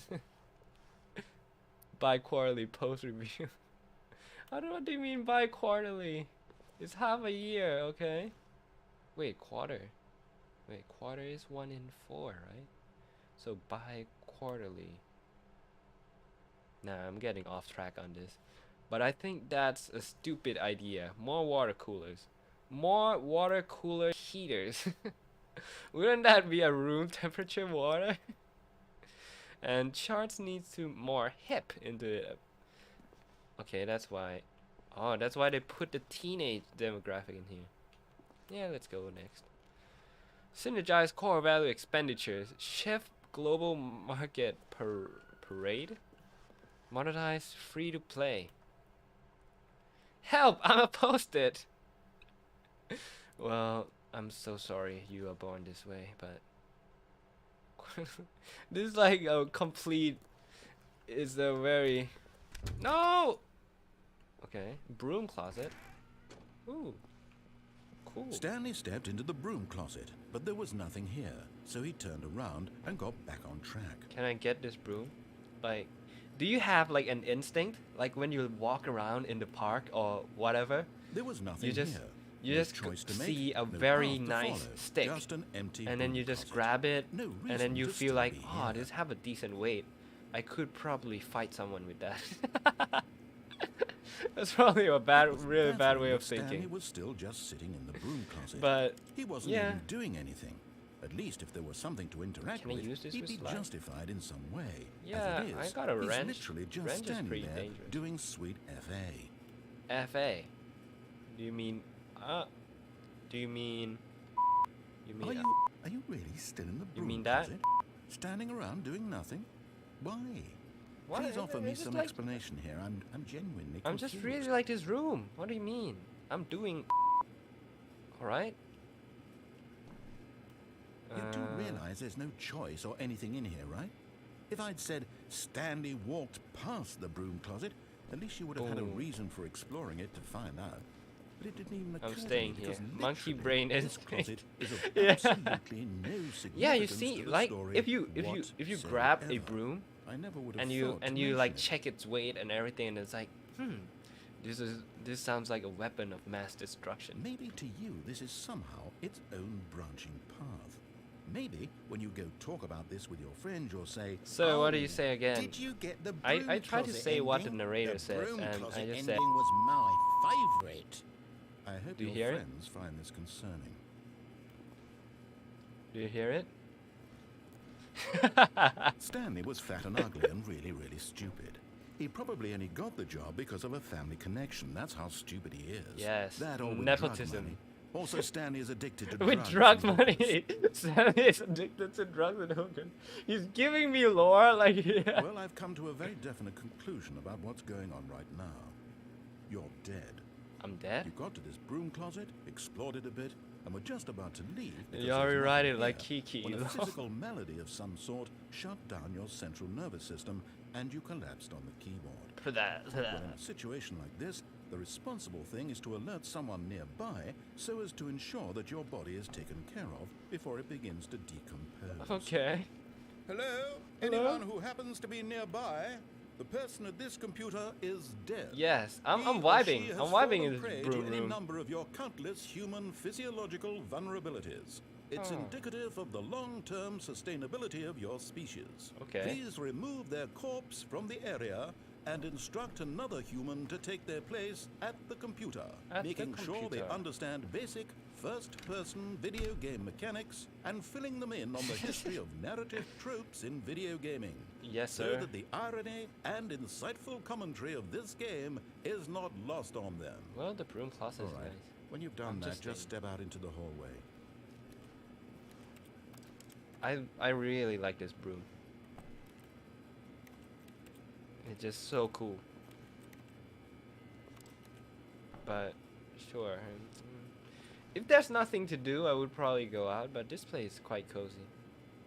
[SPEAKER 1] bi-quarterly post review. What do you mean bi-quarterly? It's half a year, okay? Wait, quarter. Wait, quarter is 1 in 4, right? So bi-quarterly. Nah, I'm getting off track on this. But I think that's a stupid idea. More water coolers. More water cooler heaters. Wouldn't that be a room temperature water? And charts needs to more hip into it. Okay, that's why. Oh, that's why they put the teenage demographic in here. Yeah, let's go next. Synergize core value expenditures. Shift global market parade. Monetize free to play. Help! I'm opposed it. Well, I'm so sorry you are born this way, but this is like a complete. Is a very no. Okay, broom closet. Ooh, cool.
[SPEAKER 2] Stanley stepped into the broom closet, but there was nothing here, so he turned around and got back on track.
[SPEAKER 1] Can I get this broom? Like, do you have like an instinct, like when you walk around in the park or whatever?
[SPEAKER 2] There was nothing
[SPEAKER 1] You just
[SPEAKER 2] here.
[SPEAKER 1] you
[SPEAKER 2] No
[SPEAKER 1] just
[SPEAKER 2] choice to
[SPEAKER 1] see
[SPEAKER 2] make,
[SPEAKER 1] a
[SPEAKER 2] no
[SPEAKER 1] very
[SPEAKER 2] path to
[SPEAKER 1] nice
[SPEAKER 2] follow,
[SPEAKER 1] stick,
[SPEAKER 2] just an empty
[SPEAKER 1] and then
[SPEAKER 2] broom
[SPEAKER 1] you just
[SPEAKER 2] closet.
[SPEAKER 1] grab it,
[SPEAKER 2] No
[SPEAKER 1] and
[SPEAKER 2] reason
[SPEAKER 1] then you
[SPEAKER 2] to
[SPEAKER 1] feel
[SPEAKER 2] still
[SPEAKER 1] like,
[SPEAKER 2] be
[SPEAKER 1] oh,
[SPEAKER 2] here.
[SPEAKER 1] this have a decent weight. I could probably fight someone with that. That's probably a really bad way of
[SPEAKER 2] Stanley
[SPEAKER 1] thinking.
[SPEAKER 2] was still just sitting in the broom closet.
[SPEAKER 1] But
[SPEAKER 2] he wasn't
[SPEAKER 1] yeah.
[SPEAKER 2] even doing anything. At least if there was something to interact
[SPEAKER 1] Can I
[SPEAKER 2] with,
[SPEAKER 1] use this
[SPEAKER 2] he'd
[SPEAKER 1] with
[SPEAKER 2] be
[SPEAKER 1] slide?
[SPEAKER 2] justified in some way.
[SPEAKER 1] Yeah,
[SPEAKER 2] As it
[SPEAKER 1] I
[SPEAKER 2] is,
[SPEAKER 1] got a
[SPEAKER 2] he's
[SPEAKER 1] wrench.
[SPEAKER 2] literally just
[SPEAKER 1] Wrench is
[SPEAKER 2] standing
[SPEAKER 1] pretty
[SPEAKER 2] there
[SPEAKER 1] dangerous.
[SPEAKER 2] doing sweet FA.
[SPEAKER 1] FA. Do you mean do you mean
[SPEAKER 2] Are you really still in the broom
[SPEAKER 1] mean that?
[SPEAKER 2] closet? Standing around doing nothing? Why?
[SPEAKER 1] What?
[SPEAKER 2] Please offer me
[SPEAKER 1] It's just
[SPEAKER 2] some
[SPEAKER 1] like-
[SPEAKER 2] explanation here. I'm genuinely
[SPEAKER 1] I'm
[SPEAKER 2] confused.
[SPEAKER 1] just really like this room. What do you mean? I'm doing alright?
[SPEAKER 2] You do realize there's no choice or anything in here, right? If I'd said Stanley walked past the broom closet, at least you would have had a
[SPEAKER 1] Boom.
[SPEAKER 2] reason for exploring it to find out. But it didn't even occur
[SPEAKER 1] I'm
[SPEAKER 2] to
[SPEAKER 1] staying
[SPEAKER 2] me
[SPEAKER 1] here.
[SPEAKER 2] because
[SPEAKER 1] Monkey
[SPEAKER 2] literally
[SPEAKER 1] brain
[SPEAKER 2] this
[SPEAKER 1] instinct.
[SPEAKER 2] closet is of
[SPEAKER 1] Yeah.
[SPEAKER 2] absolutely no significance
[SPEAKER 1] Yeah, you
[SPEAKER 2] to
[SPEAKER 1] see,
[SPEAKER 2] the
[SPEAKER 1] like
[SPEAKER 2] story.
[SPEAKER 1] if you
[SPEAKER 2] whatsoever.
[SPEAKER 1] grab a broom
[SPEAKER 2] I never would have
[SPEAKER 1] and you
[SPEAKER 2] thought to
[SPEAKER 1] like
[SPEAKER 2] mention it.
[SPEAKER 1] check its weight and everything, and it's like, this sounds like a weapon of mass destruction.
[SPEAKER 2] Maybe to you this is somehow its own branching path. Maybe when you go talk about this with your friend, you'll say,
[SPEAKER 1] So what do
[SPEAKER 2] "Oh,
[SPEAKER 1] you say again?
[SPEAKER 2] Did you get the
[SPEAKER 1] I
[SPEAKER 2] broom
[SPEAKER 1] tried to
[SPEAKER 2] closet
[SPEAKER 1] say what the
[SPEAKER 2] ending?
[SPEAKER 1] narrator
[SPEAKER 2] The
[SPEAKER 1] says,
[SPEAKER 2] broom
[SPEAKER 1] and
[SPEAKER 2] closet
[SPEAKER 1] I just
[SPEAKER 2] ending
[SPEAKER 1] said,
[SPEAKER 2] was my favorite. I hope
[SPEAKER 1] Do you
[SPEAKER 2] your
[SPEAKER 1] hear it?
[SPEAKER 2] friends find this concerning.
[SPEAKER 1] do you hear it?
[SPEAKER 2] Stanley was fat and ugly and really, really stupid. He probably only got the job because of a family connection. That's how stupid he is.
[SPEAKER 1] Yes,
[SPEAKER 2] That or with
[SPEAKER 1] nepotism.
[SPEAKER 2] drug money. Also, Stanley is addicted to
[SPEAKER 1] With
[SPEAKER 2] drugs
[SPEAKER 1] drug
[SPEAKER 2] and
[SPEAKER 1] money, Stanley is addicted to drugs and hookers. He's giving me lore, like yeah.
[SPEAKER 2] Well, I've come to a very definite conclusion about what's going on right now. You're dead.
[SPEAKER 1] I'm dead.
[SPEAKER 2] You got to this broom closet, explored it a bit, and were just about to leave. because
[SPEAKER 1] You already
[SPEAKER 2] there's
[SPEAKER 1] write
[SPEAKER 2] nothing
[SPEAKER 1] it like
[SPEAKER 2] here,
[SPEAKER 1] Kiki.
[SPEAKER 2] when a
[SPEAKER 1] lol.
[SPEAKER 2] physical malady of some sort shut down your central nervous system, and you collapsed on the keyboard.
[SPEAKER 1] For that.
[SPEAKER 2] Well, in a situation like this, the responsible thing is to alert someone nearby so as to ensure that your body is taken care of before it begins to decompose.
[SPEAKER 1] Okay.
[SPEAKER 2] Hello?
[SPEAKER 1] Hello?
[SPEAKER 2] Anyone who happens to be nearby? The person at this computer is dead.
[SPEAKER 1] Yes,
[SPEAKER 2] He
[SPEAKER 1] I'm
[SPEAKER 2] or
[SPEAKER 1] vibing.
[SPEAKER 2] she has
[SPEAKER 1] I'm vibing
[SPEAKER 2] fallen
[SPEAKER 1] in
[SPEAKER 2] prey
[SPEAKER 1] this
[SPEAKER 2] to
[SPEAKER 1] broom
[SPEAKER 2] any
[SPEAKER 1] room.
[SPEAKER 2] number of your countless human physiological vulnerabilities. It's
[SPEAKER 1] Oh.
[SPEAKER 2] indicative of the long-term sustainability of your species.
[SPEAKER 1] Okay.
[SPEAKER 2] Please remove their corpse from the area and instruct another human to take their place at the computer,
[SPEAKER 1] At the
[SPEAKER 2] making sure they
[SPEAKER 1] computer.
[SPEAKER 2] understand basic first-person video game mechanics and filling them in on the history of narrative tropes in video gaming.
[SPEAKER 1] Yes,
[SPEAKER 2] So
[SPEAKER 1] sir.
[SPEAKER 2] that the irony and insightful commentary of this game is not lost on them.
[SPEAKER 1] Well, the broom closet
[SPEAKER 2] All
[SPEAKER 1] is
[SPEAKER 2] right.
[SPEAKER 1] nice.
[SPEAKER 2] When you've done
[SPEAKER 1] I'm
[SPEAKER 2] that,
[SPEAKER 1] just
[SPEAKER 2] just step out into the hallway.
[SPEAKER 1] I really like this broom. It's just so cool. but sure. If there's nothing to do, I would probably go out, but this place is quite cozy.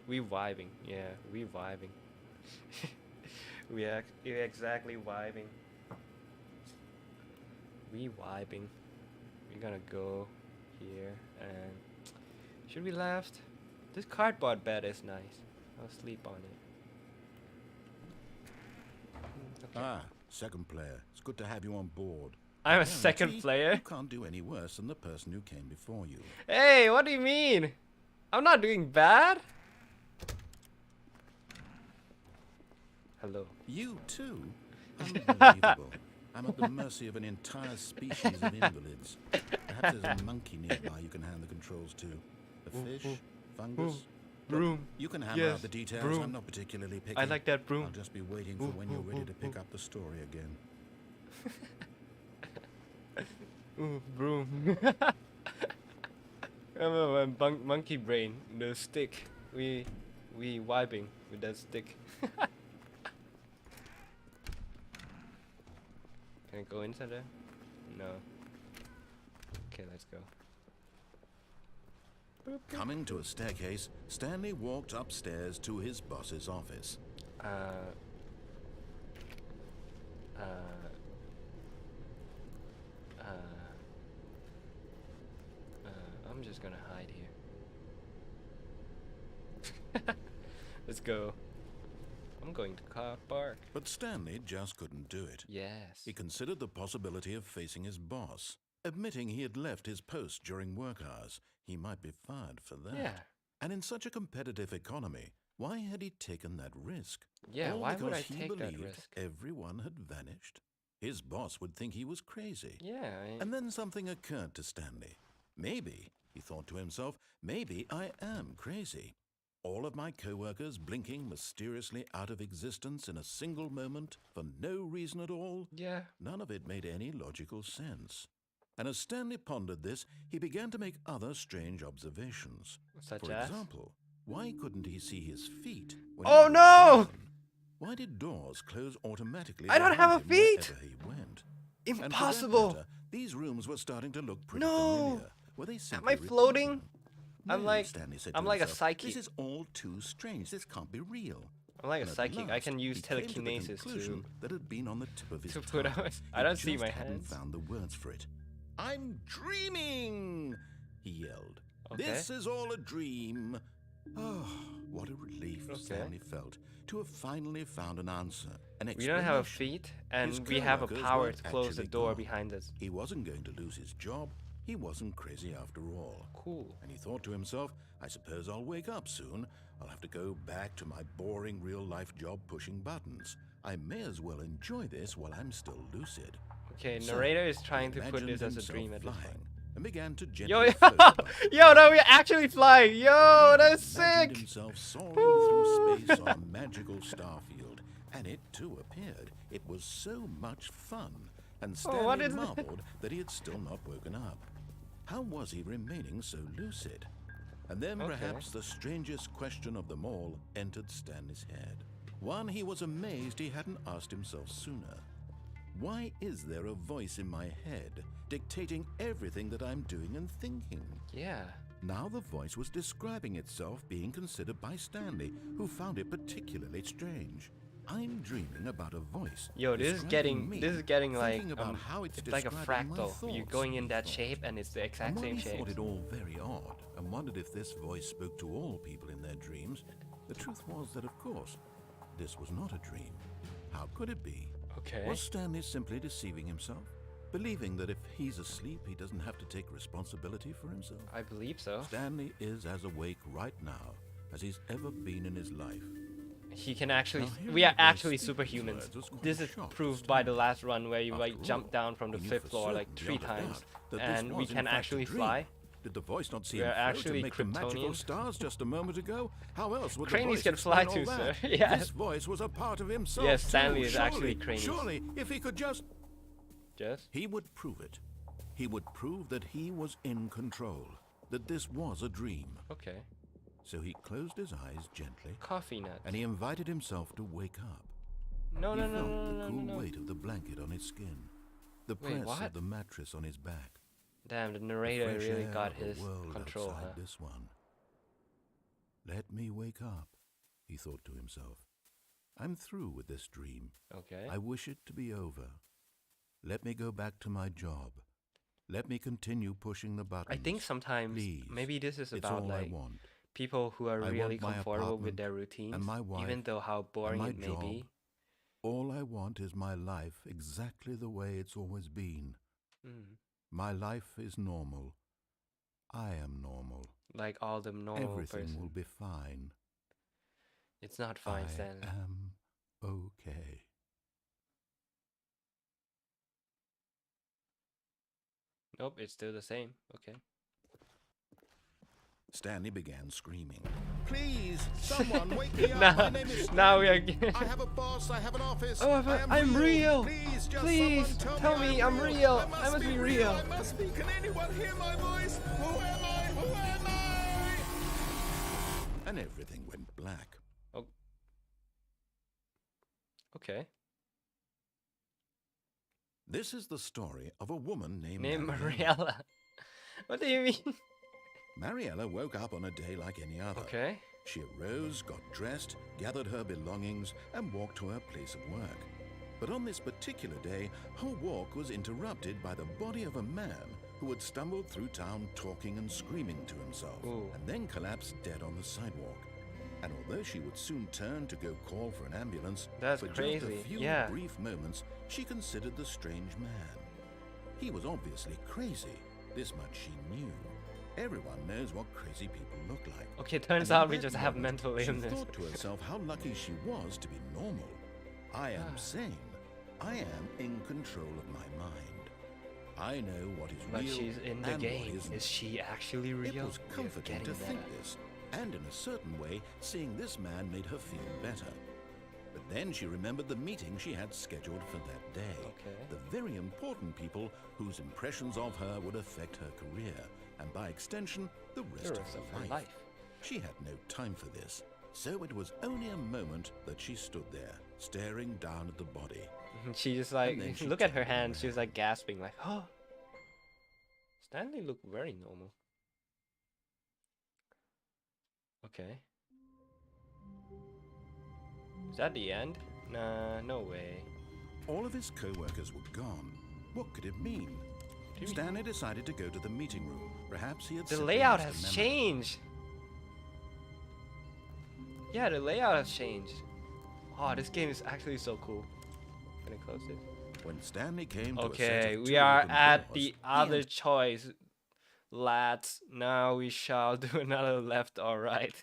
[SPEAKER 1] We vibing, yeah, we vibing. We're exactly vibing. We vibing. We're gonna go here and should we left? This cardboard bed is nice. I'll sleep on it. Okay.
[SPEAKER 2] Ah, second player. It's good to have you on board.
[SPEAKER 1] I'm a
[SPEAKER 2] Guarantee
[SPEAKER 1] second player.
[SPEAKER 2] You can't do any worse than the person who came before you.
[SPEAKER 1] Hey, what do you mean? I'm not doing bad. Hello.
[SPEAKER 2] You too? Unbelievable. I'm at the mercy of an entire species of invalids. Perhaps there's a monkey nearby you can hand the controls to. A fish? Fungus?
[SPEAKER 1] Broom.
[SPEAKER 2] You can hammer out the details.
[SPEAKER 1] broom.
[SPEAKER 2] I'm not particularly picky.
[SPEAKER 1] I like that broom.
[SPEAKER 2] I'll just be waiting for when you're ready to pick up the story again.
[SPEAKER 1] Ooh, broom. I'm a monkey brain. The stick. We vibing with that stick. Can I go inside there? No. Okay, let's go.
[SPEAKER 2] Coming to a staircase, Stanley walked upstairs to his boss's office.
[SPEAKER 1] I'm just gonna hide here. Let's go. I'm going to car park.
[SPEAKER 2] But Stanley just couldn't do it.
[SPEAKER 1] Yes.
[SPEAKER 2] He considered the possibility of facing his boss. Admitting he had left his post during work hours, he might be fired for that.
[SPEAKER 1] Yeah.
[SPEAKER 2] And in such a competitive economy, why had he taken that risk?
[SPEAKER 1] Yeah,
[SPEAKER 2] All
[SPEAKER 1] why would
[SPEAKER 2] because
[SPEAKER 1] I
[SPEAKER 2] he
[SPEAKER 1] take that
[SPEAKER 2] believed
[SPEAKER 1] risk?
[SPEAKER 2] everyone had vanished. His boss would think he was crazy.
[SPEAKER 1] Yeah.
[SPEAKER 2] And then something occurred to Stanley. Maybe, he thought to himself, maybe I am crazy. All of my co-workers blinking mysteriously out of existence in a single moment for no reason at all.
[SPEAKER 1] Yeah.
[SPEAKER 2] None of it made any logical sense. And as Stanley pondered this, he began to make other strange observations.
[SPEAKER 1] Such
[SPEAKER 2] For
[SPEAKER 1] as?
[SPEAKER 2] example, why couldn't he see his feet? When
[SPEAKER 1] Oh,
[SPEAKER 2] he was
[SPEAKER 1] no!
[SPEAKER 2] down? Why did doors close automatically?
[SPEAKER 1] I don't
[SPEAKER 2] behind
[SPEAKER 1] have a
[SPEAKER 2] him
[SPEAKER 1] feet!
[SPEAKER 2] wherever he went? And for that
[SPEAKER 1] Impossible.
[SPEAKER 2] matter, these rooms were starting to look pretty
[SPEAKER 1] No!
[SPEAKER 2] familiar. Were they
[SPEAKER 1] Am
[SPEAKER 2] simply
[SPEAKER 1] I floating?
[SPEAKER 2] repeating?
[SPEAKER 1] I'm
[SPEAKER 2] No,
[SPEAKER 1] like
[SPEAKER 2] Stanley said
[SPEAKER 1] I'm
[SPEAKER 2] to
[SPEAKER 1] like a
[SPEAKER 2] himself,
[SPEAKER 1] psychic.
[SPEAKER 2] This is all too strange. This can't be real.
[SPEAKER 1] I'm like
[SPEAKER 2] And
[SPEAKER 1] a
[SPEAKER 2] at
[SPEAKER 1] psychic. I
[SPEAKER 2] last,
[SPEAKER 1] can use
[SPEAKER 2] he came to the
[SPEAKER 1] telekinesis
[SPEAKER 2] conclusion that had been on the tip of his
[SPEAKER 1] to put
[SPEAKER 2] tongue.
[SPEAKER 1] out. I
[SPEAKER 2] He
[SPEAKER 1] don't see
[SPEAKER 2] just
[SPEAKER 1] my
[SPEAKER 2] hadn't
[SPEAKER 1] hands.
[SPEAKER 2] found the words for it. I'm dreaming, he yelled.
[SPEAKER 1] Okay.
[SPEAKER 2] This is all a dream. Oh, what a relief
[SPEAKER 1] Okay.
[SPEAKER 2] Stanley felt to have finally found an answer.
[SPEAKER 1] We don't have a
[SPEAKER 2] explanation.
[SPEAKER 1] feet, and
[SPEAKER 2] His
[SPEAKER 1] we have a
[SPEAKER 2] co-workers
[SPEAKER 1] power
[SPEAKER 2] weren't
[SPEAKER 1] to close the
[SPEAKER 2] actually
[SPEAKER 1] door
[SPEAKER 2] gone.
[SPEAKER 1] behind us.
[SPEAKER 2] He wasn't going to lose his job. He wasn't crazy after all.
[SPEAKER 1] Cool.
[SPEAKER 2] And he thought to himself, I suppose I'll wake up soon. I'll have to go back to my boring real-life job pushing buttons. I may as well enjoy this while I'm still lucid.
[SPEAKER 1] Okay,
[SPEAKER 2] So,
[SPEAKER 1] narrator is
[SPEAKER 2] he
[SPEAKER 1] trying to put
[SPEAKER 2] imagined
[SPEAKER 1] this as a
[SPEAKER 2] himself
[SPEAKER 1] dream at this
[SPEAKER 2] flying
[SPEAKER 1] point.
[SPEAKER 2] and began to
[SPEAKER 1] Yo,
[SPEAKER 2] gently
[SPEAKER 1] yo,
[SPEAKER 2] float above.
[SPEAKER 1] yo, no, we're actually flying. Yo, that's
[SPEAKER 2] Imagined
[SPEAKER 1] sick.
[SPEAKER 2] himself soaring through space on a magical star field, and it too appeared. It was so much fun, and
[SPEAKER 1] Oh, what
[SPEAKER 2] Stanley
[SPEAKER 1] is it?
[SPEAKER 2] marveled that he had still not woken up. How was he remaining so lucid? And then
[SPEAKER 1] Okay.
[SPEAKER 2] perhaps the strangest question of them all entered Stanley's head. One he was amazed he hadn't asked himself sooner. Why is there a voice in my head dictating everything that I'm doing and thinking?
[SPEAKER 1] Yeah.
[SPEAKER 2] Now the voice was describing itself being considered by Stanley, who found it particularly strange. I'm dreaming about a voice.
[SPEAKER 1] Yo, this is
[SPEAKER 2] describing me,
[SPEAKER 1] getting like
[SPEAKER 2] thinking about how it's
[SPEAKER 1] like a
[SPEAKER 2] describing my
[SPEAKER 1] fractal. You're
[SPEAKER 2] thoughts,
[SPEAKER 1] going in
[SPEAKER 2] he
[SPEAKER 1] that
[SPEAKER 2] thought.
[SPEAKER 1] shape, and it's the exact
[SPEAKER 2] And while
[SPEAKER 1] same
[SPEAKER 2] he
[SPEAKER 1] shape.
[SPEAKER 2] thought it all very odd and wondered if this voice spoke to all people in their dreams, the truth was that, of course, this was not a dream. How could it be?
[SPEAKER 1] Okay.
[SPEAKER 2] Was Stanley simply deceiving himself? Believing that if he's asleep, he doesn't have to take responsibility for himself?
[SPEAKER 1] I believe so.
[SPEAKER 2] Stanley is as awake right now as he's ever been in his life.
[SPEAKER 1] He can actually.
[SPEAKER 2] Now, hearing
[SPEAKER 1] We are
[SPEAKER 2] the voice
[SPEAKER 1] actually
[SPEAKER 2] speak these
[SPEAKER 1] superhumans.
[SPEAKER 2] words was quite
[SPEAKER 1] This is
[SPEAKER 2] shocked to
[SPEAKER 1] proved by the
[SPEAKER 2] Stanley.
[SPEAKER 1] last run where you
[SPEAKER 2] After
[SPEAKER 1] like jump
[SPEAKER 2] all,
[SPEAKER 1] down from the
[SPEAKER 2] he knew
[SPEAKER 1] 5th
[SPEAKER 2] for
[SPEAKER 1] floor like
[SPEAKER 2] certain,
[SPEAKER 1] 3
[SPEAKER 2] beyond a
[SPEAKER 1] times,
[SPEAKER 2] doubt, that this
[SPEAKER 1] and we
[SPEAKER 2] was in
[SPEAKER 1] can
[SPEAKER 2] fact a
[SPEAKER 1] actually
[SPEAKER 2] dream.
[SPEAKER 1] fly.
[SPEAKER 2] Did the voice not see
[SPEAKER 1] We're
[SPEAKER 2] him float
[SPEAKER 1] actually
[SPEAKER 2] and make the magical
[SPEAKER 1] Kryptonians.
[SPEAKER 2] stars just a moment ago? How else would the
[SPEAKER 1] Cranies
[SPEAKER 2] voice
[SPEAKER 1] can fly
[SPEAKER 2] explain
[SPEAKER 1] too,
[SPEAKER 2] all
[SPEAKER 1] sir.
[SPEAKER 2] that?
[SPEAKER 1] Yeah.
[SPEAKER 2] This voice was a part of himself.
[SPEAKER 1] Yes, Stanley
[SPEAKER 2] too.
[SPEAKER 1] is actually
[SPEAKER 2] Surely,
[SPEAKER 1] Cranies.
[SPEAKER 2] Surely, if he could just...
[SPEAKER 1] Just.
[SPEAKER 2] He would prove it. He would prove that he was in control, that this was a dream.
[SPEAKER 1] Okay.
[SPEAKER 2] So he closed his eyes gently,
[SPEAKER 1] Coffee nut.
[SPEAKER 2] and he invited himself to wake up.
[SPEAKER 1] No,
[SPEAKER 2] He
[SPEAKER 1] no, no,
[SPEAKER 2] felt
[SPEAKER 1] no,
[SPEAKER 2] the
[SPEAKER 1] no,
[SPEAKER 2] cool
[SPEAKER 1] no, no.
[SPEAKER 2] weight of the blanket on his skin. the
[SPEAKER 1] Wait,
[SPEAKER 2] press
[SPEAKER 1] what?
[SPEAKER 2] of the mattress on his back.
[SPEAKER 1] Damn, the
[SPEAKER 2] The
[SPEAKER 1] narrator
[SPEAKER 2] fresh
[SPEAKER 1] really
[SPEAKER 2] air
[SPEAKER 1] got
[SPEAKER 2] of the
[SPEAKER 1] his
[SPEAKER 2] world
[SPEAKER 1] control,
[SPEAKER 2] outside
[SPEAKER 1] huh?
[SPEAKER 2] this one. Let me wake up, he thought to himself. I'm through with this dream.
[SPEAKER 1] Okay.
[SPEAKER 2] I wish it to be over. Let me go back to my job. Let me continue pushing the buttons.
[SPEAKER 1] I think sometimes
[SPEAKER 2] Please.
[SPEAKER 1] maybe this is
[SPEAKER 2] It's
[SPEAKER 1] about
[SPEAKER 2] all
[SPEAKER 1] like
[SPEAKER 2] I want.
[SPEAKER 1] people who are
[SPEAKER 2] I
[SPEAKER 1] really
[SPEAKER 2] want my
[SPEAKER 1] comfortable with
[SPEAKER 2] apartment
[SPEAKER 1] their routines,
[SPEAKER 2] and my wife
[SPEAKER 1] even though how boring
[SPEAKER 2] my
[SPEAKER 1] it may
[SPEAKER 2] job.
[SPEAKER 1] be.
[SPEAKER 2] All I want is my life exactly the way it's always been.
[SPEAKER 1] Mm.
[SPEAKER 2] My life is normal. I am normal.
[SPEAKER 1] Like all the normal
[SPEAKER 2] Everything
[SPEAKER 1] person.
[SPEAKER 2] will be fine.
[SPEAKER 1] It's not fine, Stanley.
[SPEAKER 2] I am okay.
[SPEAKER 1] Nope, it's still the same. Okay.
[SPEAKER 2] Stanley began screaming. Please, someone wake me up.
[SPEAKER 1] now,
[SPEAKER 2] My name is
[SPEAKER 1] now we are.
[SPEAKER 2] I have a boss. I have an office.
[SPEAKER 1] Oh, I'm real.
[SPEAKER 2] Please, just
[SPEAKER 1] Please tell me I'm real. I must be real.
[SPEAKER 2] I must be. Can anyone hear my voice? Who am I? Who am I? And everything went black.
[SPEAKER 1] Oh. Okay.
[SPEAKER 2] This is the story of a woman named
[SPEAKER 1] Mariella. What do you mean?
[SPEAKER 2] Mariella woke up on a day like any other.
[SPEAKER 1] Okay.
[SPEAKER 2] She arose, got dressed, gathered her belongings, and walked to her place of work. But on this particular day, her walk was interrupted by the body of a man who had stumbled through town talking and screaming to himself,
[SPEAKER 1] Ooh.
[SPEAKER 2] and then collapsed dead on the sidewalk. And although she would soon turn to go call for an ambulance,
[SPEAKER 1] That's
[SPEAKER 2] for
[SPEAKER 1] crazy.
[SPEAKER 2] just a few
[SPEAKER 1] Yeah.
[SPEAKER 2] brief moments, she considered the strange man. He was obviously crazy. This much she knew. Everyone knows what crazy people look like.
[SPEAKER 1] Okay, turns
[SPEAKER 2] And in
[SPEAKER 1] out we
[SPEAKER 2] that
[SPEAKER 1] just have
[SPEAKER 2] moment,
[SPEAKER 1] mental
[SPEAKER 2] she
[SPEAKER 1] illness.
[SPEAKER 2] thought to herself how lucky she was to be normal. I am sane. I am in control of my mind. I know what is
[SPEAKER 1] But
[SPEAKER 2] real
[SPEAKER 1] she's in the
[SPEAKER 2] and
[SPEAKER 1] game.
[SPEAKER 2] what isn't.
[SPEAKER 1] Is she actually real?
[SPEAKER 2] It was
[SPEAKER 1] We are
[SPEAKER 2] comforting
[SPEAKER 1] getting
[SPEAKER 2] to
[SPEAKER 1] that.
[SPEAKER 2] think this, and in a certain way, seeing this man made her feel better. But then she remembered the meeting she had scheduled for that day.
[SPEAKER 1] Okay.
[SPEAKER 2] The very important people whose impressions of her would affect her career, and by extension, the rest of her life. She had no time for this, so it was only a moment that she stood there, staring down at the body.
[SPEAKER 1] She just like,
[SPEAKER 2] And then she
[SPEAKER 1] look at her
[SPEAKER 2] turned
[SPEAKER 1] hand, she was
[SPEAKER 2] around.
[SPEAKER 1] like gasping like, oh. Stanley looked very normal. Okay. Is that the end? Nah, no way.
[SPEAKER 2] All of his co-workers were gone. What could it mean?
[SPEAKER 1] Do you-
[SPEAKER 2] Stanley decided to go to the meeting room. Perhaps he had
[SPEAKER 1] The
[SPEAKER 2] simply
[SPEAKER 1] layout
[SPEAKER 2] missed a
[SPEAKER 1] has
[SPEAKER 2] memo.
[SPEAKER 1] changed. Yeah, the layout has changed. Oh, this game is actually so cool. Gonna close this.
[SPEAKER 2] When Stanley came to a set
[SPEAKER 1] Okay,
[SPEAKER 2] of
[SPEAKER 1] we
[SPEAKER 2] two
[SPEAKER 1] are
[SPEAKER 2] open
[SPEAKER 1] at
[SPEAKER 2] doors,
[SPEAKER 1] the
[SPEAKER 2] he
[SPEAKER 1] other
[SPEAKER 2] entered.
[SPEAKER 1] choice. Lads, now we shall do another left or right.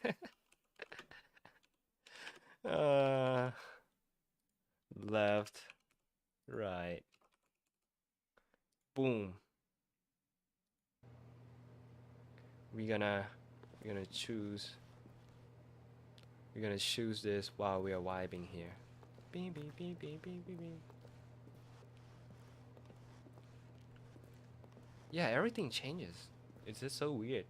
[SPEAKER 1] Left, right. Boom. We're gonna choose. We're gonna choose this while we are vibing here. Beep, beep, beep, beep, beep, beep, beep. Yeah, everything changes. It's just so weird.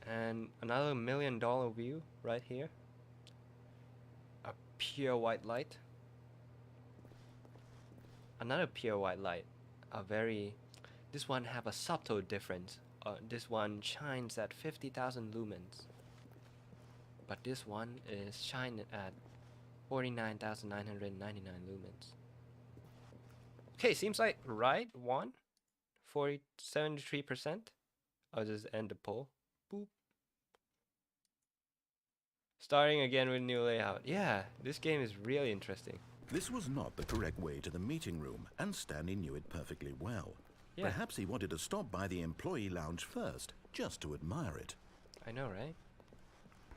[SPEAKER 1] And another $1 million view right here. A pure white light. Another pure white light. A very... This one have a subtle difference. This one shines at 50,000 lumens. But this one is shining at 49,999 lumens. Okay, seems like right one. 73%. I'll just end the poll. Boop. Starting again with new layout. Yeah, this game is really interesting.
[SPEAKER 2] This was not the correct way to the meeting room, and Stanley knew it perfectly well.
[SPEAKER 1] Yeah.
[SPEAKER 2] Perhaps he wanted to stop by the employee lounge first, just to admire it.
[SPEAKER 1] I know, right?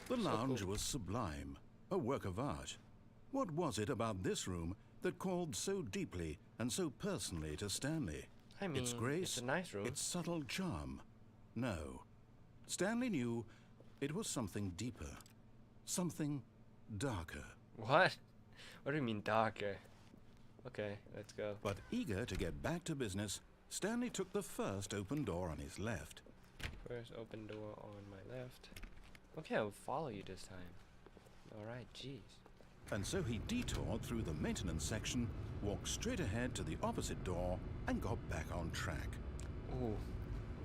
[SPEAKER 2] The
[SPEAKER 1] So
[SPEAKER 2] lounge
[SPEAKER 1] cool.
[SPEAKER 2] was sublime, a work of art. What was it about this room that called so deeply and so personally to Stanley?
[SPEAKER 1] I mean,
[SPEAKER 2] Its grace,
[SPEAKER 1] it's a nice room.
[SPEAKER 2] its subtle charm. No. Stanley knew it was something deeper, something darker.
[SPEAKER 1] What? What do you mean darker? Okay, let's go.
[SPEAKER 2] But eager to get back to business, Stanley took the first open door on his left.
[SPEAKER 1] First open door on my left. Okay, I'll follow you this time. Alright, jeez.
[SPEAKER 2] And so he detoured through the maintenance section, walked straight ahead to the opposite door, and got back on track.
[SPEAKER 1] Ooh.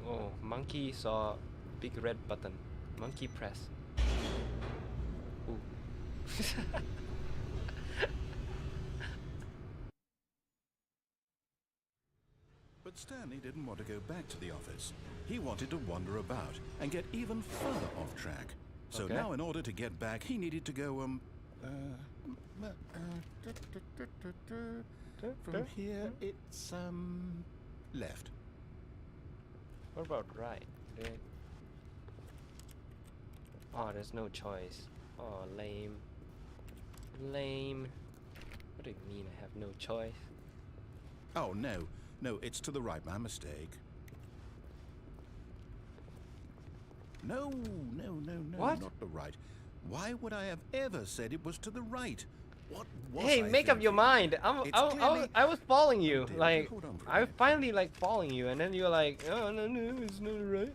[SPEAKER 1] Oh, monkey saw big red button. Monkey press. Ooh.
[SPEAKER 2] But Stanley didn't want to go back to the office. He wanted to wander about and get even further off track. So
[SPEAKER 1] Okay.
[SPEAKER 2] now in order to get back, he needed to go, from here, it's, left.
[SPEAKER 1] What about right? Oh, there's no choice. Oh, lame. Lame. What do you mean I have no choice?
[SPEAKER 2] Oh, no. No, it's to the right. My mistake. No,
[SPEAKER 1] What?
[SPEAKER 2] not the right. Why would I have ever said it was to the right? What was
[SPEAKER 1] Hey,
[SPEAKER 2] I
[SPEAKER 1] make up your
[SPEAKER 2] thinking?
[SPEAKER 1] mind.
[SPEAKER 2] It's
[SPEAKER 1] I was following you.
[SPEAKER 2] David,
[SPEAKER 1] Like,
[SPEAKER 2] hold on for a
[SPEAKER 1] I
[SPEAKER 2] minute.
[SPEAKER 1] finally like following you, and then you're like, oh no, it's not right.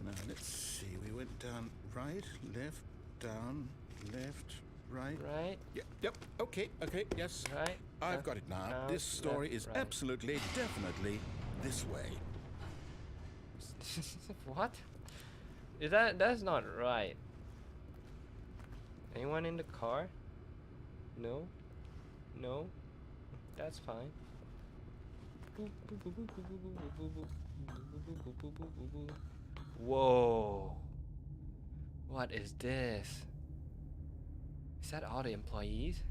[SPEAKER 2] Now, let's see. We went down right, left, down, left, right.
[SPEAKER 1] Right,
[SPEAKER 2] Yep. Okay, yes.
[SPEAKER 1] right.
[SPEAKER 2] I've got it now.
[SPEAKER 1] down,
[SPEAKER 2] This story
[SPEAKER 1] left,
[SPEAKER 2] is
[SPEAKER 1] right.
[SPEAKER 2] absolutely, definitely this way.
[SPEAKER 1] What? Is that's not right. Anyone in the car? No? No? That's fine. Whoa. What is this? Is that all the employees?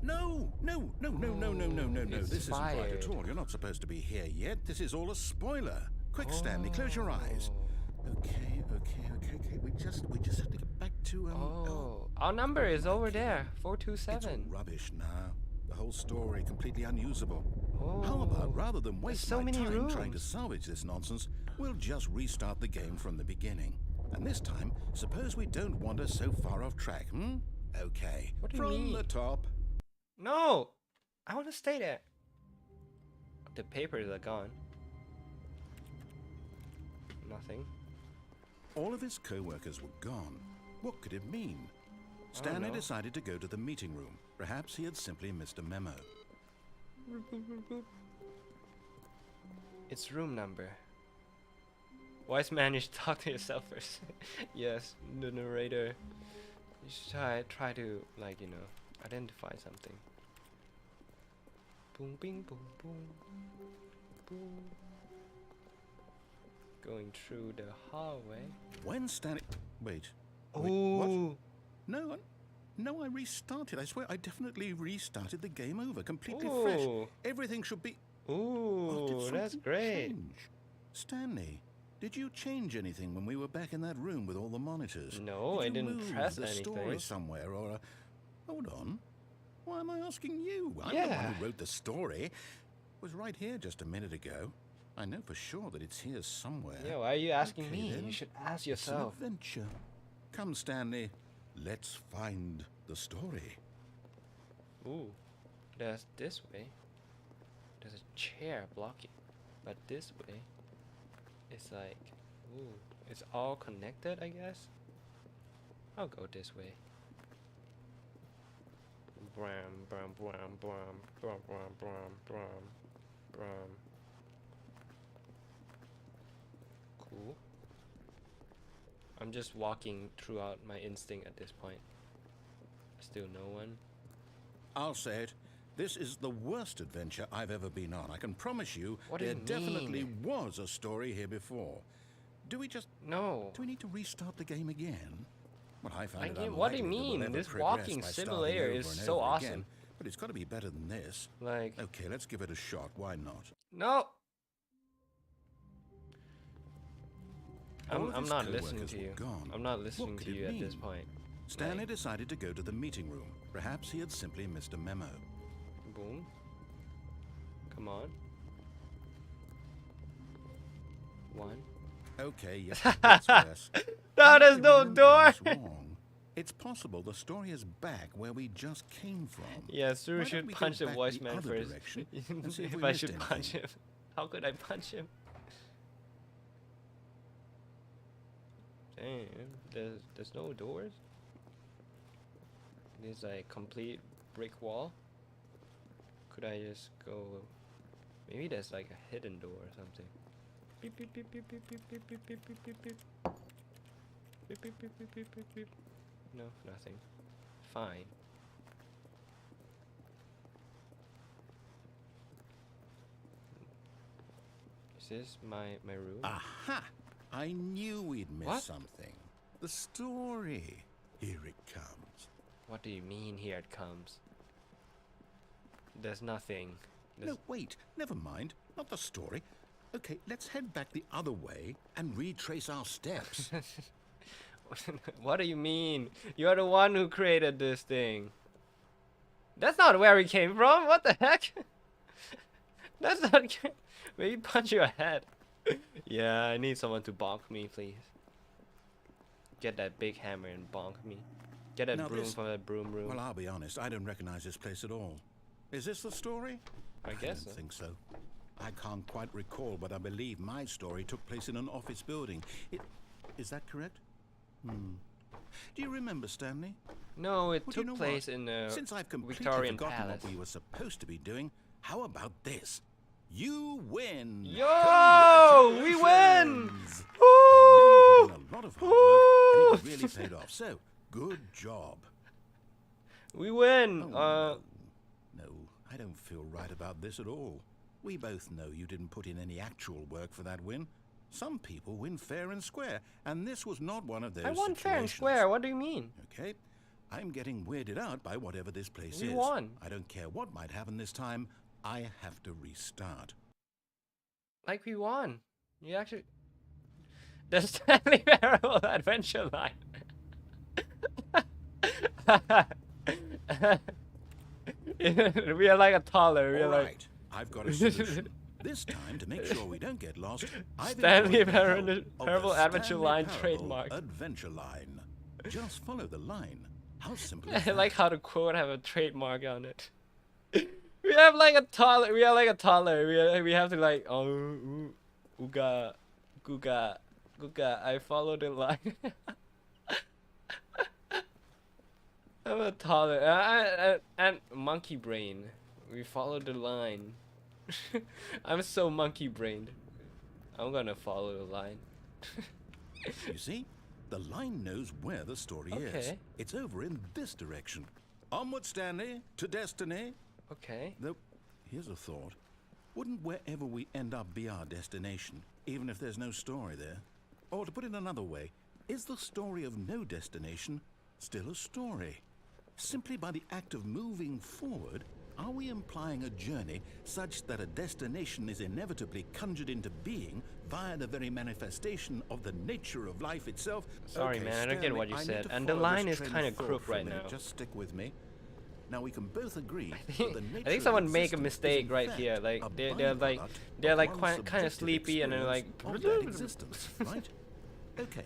[SPEAKER 2] No.
[SPEAKER 1] It's
[SPEAKER 2] This isn't right
[SPEAKER 1] fired.
[SPEAKER 2] at all. You're not supposed to be here yet. This is all a spoiler. Quick, Stanley, close your eyes. Okay. We just have to get back to
[SPEAKER 1] Our number is over there.
[SPEAKER 2] It's
[SPEAKER 1] 427.
[SPEAKER 2] rubbish now. The whole story completely unusable.
[SPEAKER 1] Oh.
[SPEAKER 2] How about rather than waste
[SPEAKER 1] so
[SPEAKER 2] my
[SPEAKER 1] many
[SPEAKER 2] time trying to
[SPEAKER 1] rooms.
[SPEAKER 2] salvage this nonsense, we'll just restart the game from the beginning. And this time, suppose we don't wander so far off track, Okay.
[SPEAKER 1] What do you
[SPEAKER 2] from
[SPEAKER 1] mean?
[SPEAKER 2] the top.
[SPEAKER 1] No! I want to stay there. The papers are gone. Nothing.
[SPEAKER 2] All of his co-workers were gone. What could it mean? Stanley
[SPEAKER 1] know.
[SPEAKER 2] decided to go to the meeting room. Perhaps he had simply missed a memo.
[SPEAKER 1] It's room number. Wise man, you should talk to yourself first. Yes, the narrator. You should try to, like, identify something. Boom, bing, boom, boom, boom. Going through the hallway.
[SPEAKER 2] When Stanley... Wait, what?
[SPEAKER 1] Ooh.
[SPEAKER 2] No, I restarted. I swear, I definitely restarted the game over, completely fresh.
[SPEAKER 1] Ooh.
[SPEAKER 2] Everything should be...
[SPEAKER 1] Ooh,
[SPEAKER 2] did
[SPEAKER 1] that's
[SPEAKER 2] something
[SPEAKER 1] great.
[SPEAKER 2] change? Stanley, did you change anything when we were back in that room with all the monitors?
[SPEAKER 1] No,
[SPEAKER 2] Did
[SPEAKER 1] I
[SPEAKER 2] you
[SPEAKER 1] didn't
[SPEAKER 2] move
[SPEAKER 1] press
[SPEAKER 2] the story
[SPEAKER 1] anything.
[SPEAKER 2] somewhere, or... Hold on. Why am I asking you? I'm the one
[SPEAKER 1] Yeah.
[SPEAKER 2] who wrote the story. It was right here just a minute ago. I know for sure that it's here somewhere.
[SPEAKER 1] Yeah, why are you asking
[SPEAKER 2] Okay,
[SPEAKER 1] me?
[SPEAKER 2] then.
[SPEAKER 1] You should ask
[SPEAKER 2] It's an
[SPEAKER 1] yourself.
[SPEAKER 2] adventure. Come, Stanley. Let's find the story.
[SPEAKER 1] Ooh, there's this way. There's a chair blocking, but this way, it's like, ooh, it's all connected, I guess. I'll go this way. Bram, bram, bram, bram, bram, bram, bram, bram, bram. Cool. I'm just walking throughout my instinct at this point. Still no one.
[SPEAKER 2] I'll say it. This is the worst adventure I've ever been on. I can promise you
[SPEAKER 1] What do
[SPEAKER 2] there
[SPEAKER 1] you
[SPEAKER 2] definitely
[SPEAKER 1] mean?
[SPEAKER 2] was a story here before. Do we
[SPEAKER 1] No.
[SPEAKER 2] need to restart the game again? Well, I find it
[SPEAKER 1] Again, what do you
[SPEAKER 2] unlikely that we'll
[SPEAKER 1] mean?
[SPEAKER 2] ever
[SPEAKER 1] This
[SPEAKER 2] progress
[SPEAKER 1] walking
[SPEAKER 2] by starting
[SPEAKER 1] simulator
[SPEAKER 2] over
[SPEAKER 1] is
[SPEAKER 2] and
[SPEAKER 1] so
[SPEAKER 2] over
[SPEAKER 1] awesome.
[SPEAKER 2] again, but it's got to be better than this.
[SPEAKER 1] Like,
[SPEAKER 2] Okay, let's give it a shot. Why not?
[SPEAKER 1] no.
[SPEAKER 2] All of
[SPEAKER 1] I'm
[SPEAKER 2] his
[SPEAKER 1] not
[SPEAKER 2] co-workers
[SPEAKER 1] listening to
[SPEAKER 2] were
[SPEAKER 1] you.
[SPEAKER 2] gone.
[SPEAKER 1] I'm not
[SPEAKER 2] What
[SPEAKER 1] listening
[SPEAKER 2] could
[SPEAKER 1] to
[SPEAKER 2] it
[SPEAKER 1] you at this
[SPEAKER 2] mean?
[SPEAKER 1] point.
[SPEAKER 2] Stanley
[SPEAKER 1] Like,
[SPEAKER 2] decided to go to the meeting room. Perhaps he had simply missed a memo.
[SPEAKER 1] boom. Come on. One.
[SPEAKER 2] Okay, yes, that's best.
[SPEAKER 1] No, there's
[SPEAKER 2] I'm
[SPEAKER 1] no
[SPEAKER 2] remembering
[SPEAKER 1] door.
[SPEAKER 2] this wrong. It's possible the story is back where we just came from.
[SPEAKER 1] Yeah,
[SPEAKER 2] Why
[SPEAKER 1] Suru
[SPEAKER 2] don't
[SPEAKER 1] should
[SPEAKER 2] we go
[SPEAKER 1] punch the
[SPEAKER 2] back
[SPEAKER 1] voice
[SPEAKER 2] the
[SPEAKER 1] man
[SPEAKER 2] other
[SPEAKER 1] first.
[SPEAKER 2] direction and see if
[SPEAKER 1] If
[SPEAKER 2] we
[SPEAKER 1] I
[SPEAKER 2] missed
[SPEAKER 1] should punch
[SPEAKER 2] anything.
[SPEAKER 1] him. How could I punch him? Damn, there's no doors? This like complete brick wall. Could I just go? Maybe there's like a hidden door or something. Beep beep beep beep beep beep beep beep beep beep beep beep. Beep beep beep beep beep beep beep. No, nothing. Fine. Is this my room?
[SPEAKER 2] Aha! I knew we'd miss
[SPEAKER 1] What?
[SPEAKER 2] something. The story. Here it comes.
[SPEAKER 1] What do you mean here it comes? There's nothing.
[SPEAKER 2] No, wait. Never mind. Not the story. Okay, let's head back the other way and retrace our steps.
[SPEAKER 1] What do you mean? You're the one who created this thing. That's not where we came from. What the heck? That's not. Maybe punch your head. Yeah, I need someone to bonk me, please. Get that big hammer and bonk me. Get that
[SPEAKER 2] Now
[SPEAKER 1] broom
[SPEAKER 2] this-
[SPEAKER 1] from that broom room.
[SPEAKER 2] Well, I'll be honest. I don't recognize this place at all. Is this the story?
[SPEAKER 1] I guess
[SPEAKER 2] don't
[SPEAKER 1] so.
[SPEAKER 2] think so. I can't quite recall, but I believe my story took place in an office building. Is that correct? Do you remember, Stanley?
[SPEAKER 1] No, it
[SPEAKER 2] Well, do you
[SPEAKER 1] took
[SPEAKER 2] know
[SPEAKER 1] place
[SPEAKER 2] what?
[SPEAKER 1] in the
[SPEAKER 2] Since I've completely
[SPEAKER 1] Victorian
[SPEAKER 2] forgotten
[SPEAKER 1] Palace.
[SPEAKER 2] what we were supposed to be doing, how about this? You win!
[SPEAKER 1] Yo, we win!
[SPEAKER 2] Congratulations!
[SPEAKER 1] Woo!
[SPEAKER 2] I know you put in a lot of hard work, and it really paid off. So, good job.
[SPEAKER 1] We win.
[SPEAKER 2] No, I don't feel right about this at all. We both know you didn't put in any actual work for that win. Some people win fair and square, and this was not one of those
[SPEAKER 1] I won fair and
[SPEAKER 2] situations.
[SPEAKER 1] square. What do you mean?
[SPEAKER 2] Okay, I'm getting weirded out by whatever this place
[SPEAKER 1] We
[SPEAKER 2] is.
[SPEAKER 1] won.
[SPEAKER 2] I don't care what might happen this time. I have to restart.
[SPEAKER 1] Like we won. You actually. The Stanley Parable Adventure Line. We are like a toddler. We are
[SPEAKER 2] All
[SPEAKER 1] like
[SPEAKER 2] right, I've got a solution. This time, to make sure we don't get lost, I've
[SPEAKER 1] Stanley
[SPEAKER 2] employed the help
[SPEAKER 1] Parable
[SPEAKER 2] of the
[SPEAKER 1] Adventure
[SPEAKER 2] Stanley
[SPEAKER 1] Line
[SPEAKER 2] Parable
[SPEAKER 1] trademark.
[SPEAKER 2] Adventure Line. Just follow the line. How simple
[SPEAKER 1] I
[SPEAKER 2] is that?
[SPEAKER 1] like how the quote have a trademark on it. We have like a toddler. We are like a toddler. We have to like ooga, googa, googa. I follow the line. I'm a toddler. And monkey brain. We follow the line. I'm so monkey brained. I'm gonna follow the line.
[SPEAKER 2] You see? The line knows where the story is.
[SPEAKER 1] Okay.
[SPEAKER 2] It's over in this direction. Onward, Stanley, to destiny.
[SPEAKER 1] Okay.
[SPEAKER 2] Though, here's a thought. Wouldn't wherever we end up be our destination, even if there's no story there? Or to put it another way, is the story of no destination still a story? Simply by the act of moving forward, are we implying a journey such that a destination is inevitably conjured into being via the very manifestation of the nature of life itself?
[SPEAKER 1] Sorry,
[SPEAKER 2] Okay,
[SPEAKER 1] man, I don't get
[SPEAKER 2] Stanley,
[SPEAKER 1] what you
[SPEAKER 2] I need
[SPEAKER 1] said.
[SPEAKER 2] to
[SPEAKER 1] And the
[SPEAKER 2] follow
[SPEAKER 1] line
[SPEAKER 2] this
[SPEAKER 1] is
[SPEAKER 2] train
[SPEAKER 1] kind
[SPEAKER 2] of
[SPEAKER 1] of
[SPEAKER 2] thought
[SPEAKER 1] crook
[SPEAKER 2] for a
[SPEAKER 1] right
[SPEAKER 2] minute.
[SPEAKER 1] now.
[SPEAKER 2] Just stick with me. Now we can both agree
[SPEAKER 1] I
[SPEAKER 2] that
[SPEAKER 1] think,
[SPEAKER 2] the
[SPEAKER 1] I
[SPEAKER 2] nature
[SPEAKER 1] think
[SPEAKER 2] of
[SPEAKER 1] someone make a
[SPEAKER 2] existence is
[SPEAKER 1] mistake
[SPEAKER 2] in
[SPEAKER 1] right
[SPEAKER 2] fact
[SPEAKER 1] here. Like
[SPEAKER 2] a
[SPEAKER 1] they're like
[SPEAKER 2] byproduct of
[SPEAKER 1] kind
[SPEAKER 2] one's
[SPEAKER 1] of
[SPEAKER 2] subjective
[SPEAKER 1] sleepy and they're like.
[SPEAKER 2] experience of that existence, right? Okay.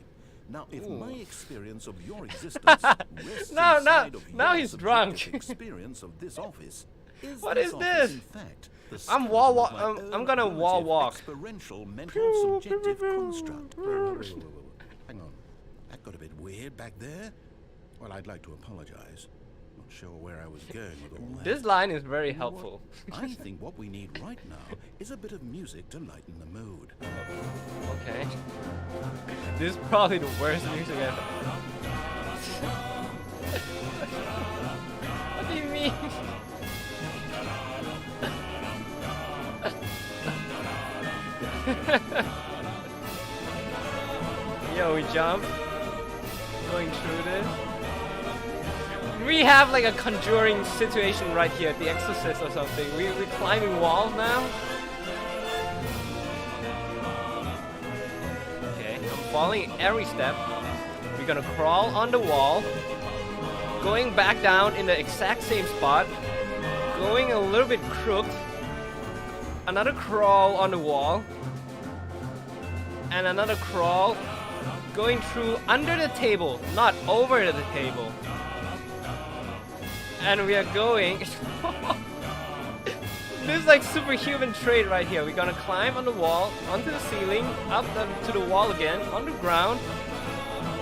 [SPEAKER 2] Now, if my
[SPEAKER 1] Ooh.
[SPEAKER 2] experience of your existence rests
[SPEAKER 1] No,
[SPEAKER 2] inside of
[SPEAKER 1] now
[SPEAKER 2] your
[SPEAKER 1] he's
[SPEAKER 2] subjective
[SPEAKER 1] drunk.
[SPEAKER 2] experience of this office, is
[SPEAKER 1] What
[SPEAKER 2] this
[SPEAKER 1] is
[SPEAKER 2] office,
[SPEAKER 1] this?
[SPEAKER 2] in fact, the
[SPEAKER 1] I'm
[SPEAKER 2] skeleton
[SPEAKER 1] wall
[SPEAKER 2] of
[SPEAKER 1] walk-
[SPEAKER 2] my
[SPEAKER 1] I'm
[SPEAKER 2] own
[SPEAKER 1] gonna wall
[SPEAKER 2] relative
[SPEAKER 1] walk.
[SPEAKER 2] experiential mental subjective construct? Whoa. Hang on. That got a bit weird back there. Well, I'd like to apologize. Not sure where I was going with all that.
[SPEAKER 1] This line is very
[SPEAKER 2] You know what?
[SPEAKER 1] helpful.
[SPEAKER 2] I think what we need right now is a bit of music to lighten the mood.
[SPEAKER 1] Okay. This is probably the worst music ever. What do you mean? Yo, we jump. Going through this. We have like a conjuring situation right here, the exorcist or something. We're climbing walls now. Okay, I'm following every step. We're gonna crawl on the wall. Going back down in the exact same spot. Going a little bit crooked. Another crawl on the wall. And another crawl. Going through under the table, not over the table. And we are going. This is like superhuman trait right here. We're gonna climb on the wall, onto the ceiling, up to the wall again, on the ground.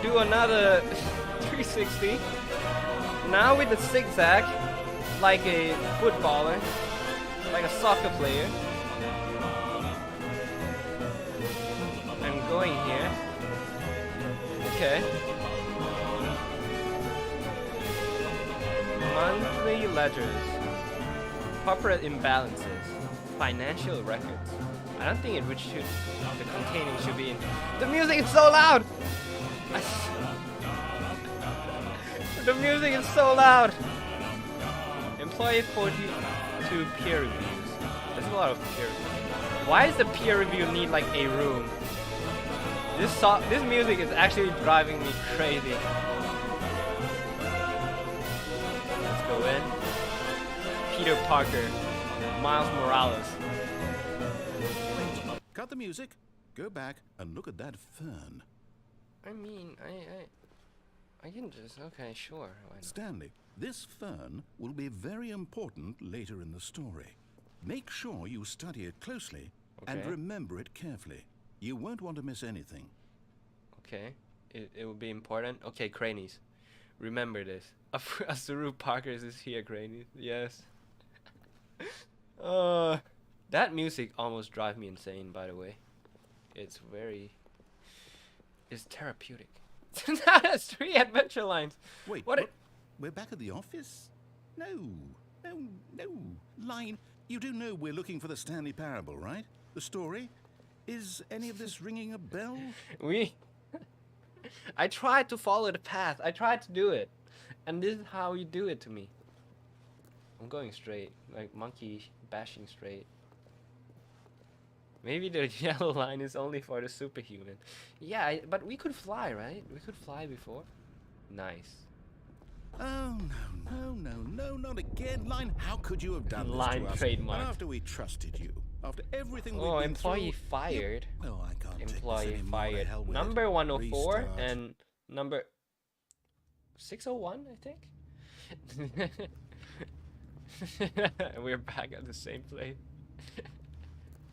[SPEAKER 1] Do another 360. Now with the zigzag, like a footballer, like a soccer player. I'm going here. Okay. Monthly ledgers. Corporate imbalances. Financial records. I don't think the containing should be in. The music is so loud! The music is so loud! Employee 42 peer reviews. There's a lot of peer reviews. Why does the peer review need like a room? This music is actually driving me crazy. Let's go in. Peter Parker. Miles Morales.
[SPEAKER 2] Cut the music, go back and look at that fern.
[SPEAKER 1] I mean, I can just, okay, sure. Why not?
[SPEAKER 2] Stanley, this fern will be very important later in the story. Make sure you study it closely and remember it carefully. You won't want to miss anything.
[SPEAKER 1] Okay, it will be important. Okay, Cranies, remember this. Azuru Parker is here, Cranies. Yes. That music almost drives me insane, by the way. It's therapeutic. That's 3 adventure lines.
[SPEAKER 2] Wait,
[SPEAKER 1] what?
[SPEAKER 2] We're back at the office? No. Line, you do know we're looking for the Stanley Parable, right? The story? Is any of this ringing a bell?
[SPEAKER 1] I tried to follow the path. I tried to do it. And this is how you do it to me. I'm going straight, like monkey bashing straight. Maybe the yellow line is only for the superhuman. Yeah, but we could fly, right? We could fly before. Nice.
[SPEAKER 2] Oh, no, not again. Line, how could you have done this
[SPEAKER 1] Line
[SPEAKER 2] to us?
[SPEAKER 1] trademark.
[SPEAKER 2] After we trusted you. After everything we've
[SPEAKER 1] Oh,
[SPEAKER 2] been
[SPEAKER 1] employee
[SPEAKER 2] through,
[SPEAKER 1] fired.
[SPEAKER 2] Oh, I can't
[SPEAKER 1] Employee
[SPEAKER 2] take this anymore.
[SPEAKER 1] fired.
[SPEAKER 2] The hell with
[SPEAKER 1] Number
[SPEAKER 2] it.
[SPEAKER 1] 104
[SPEAKER 2] Restart.
[SPEAKER 1] and number 601, I think. We're back at the same place.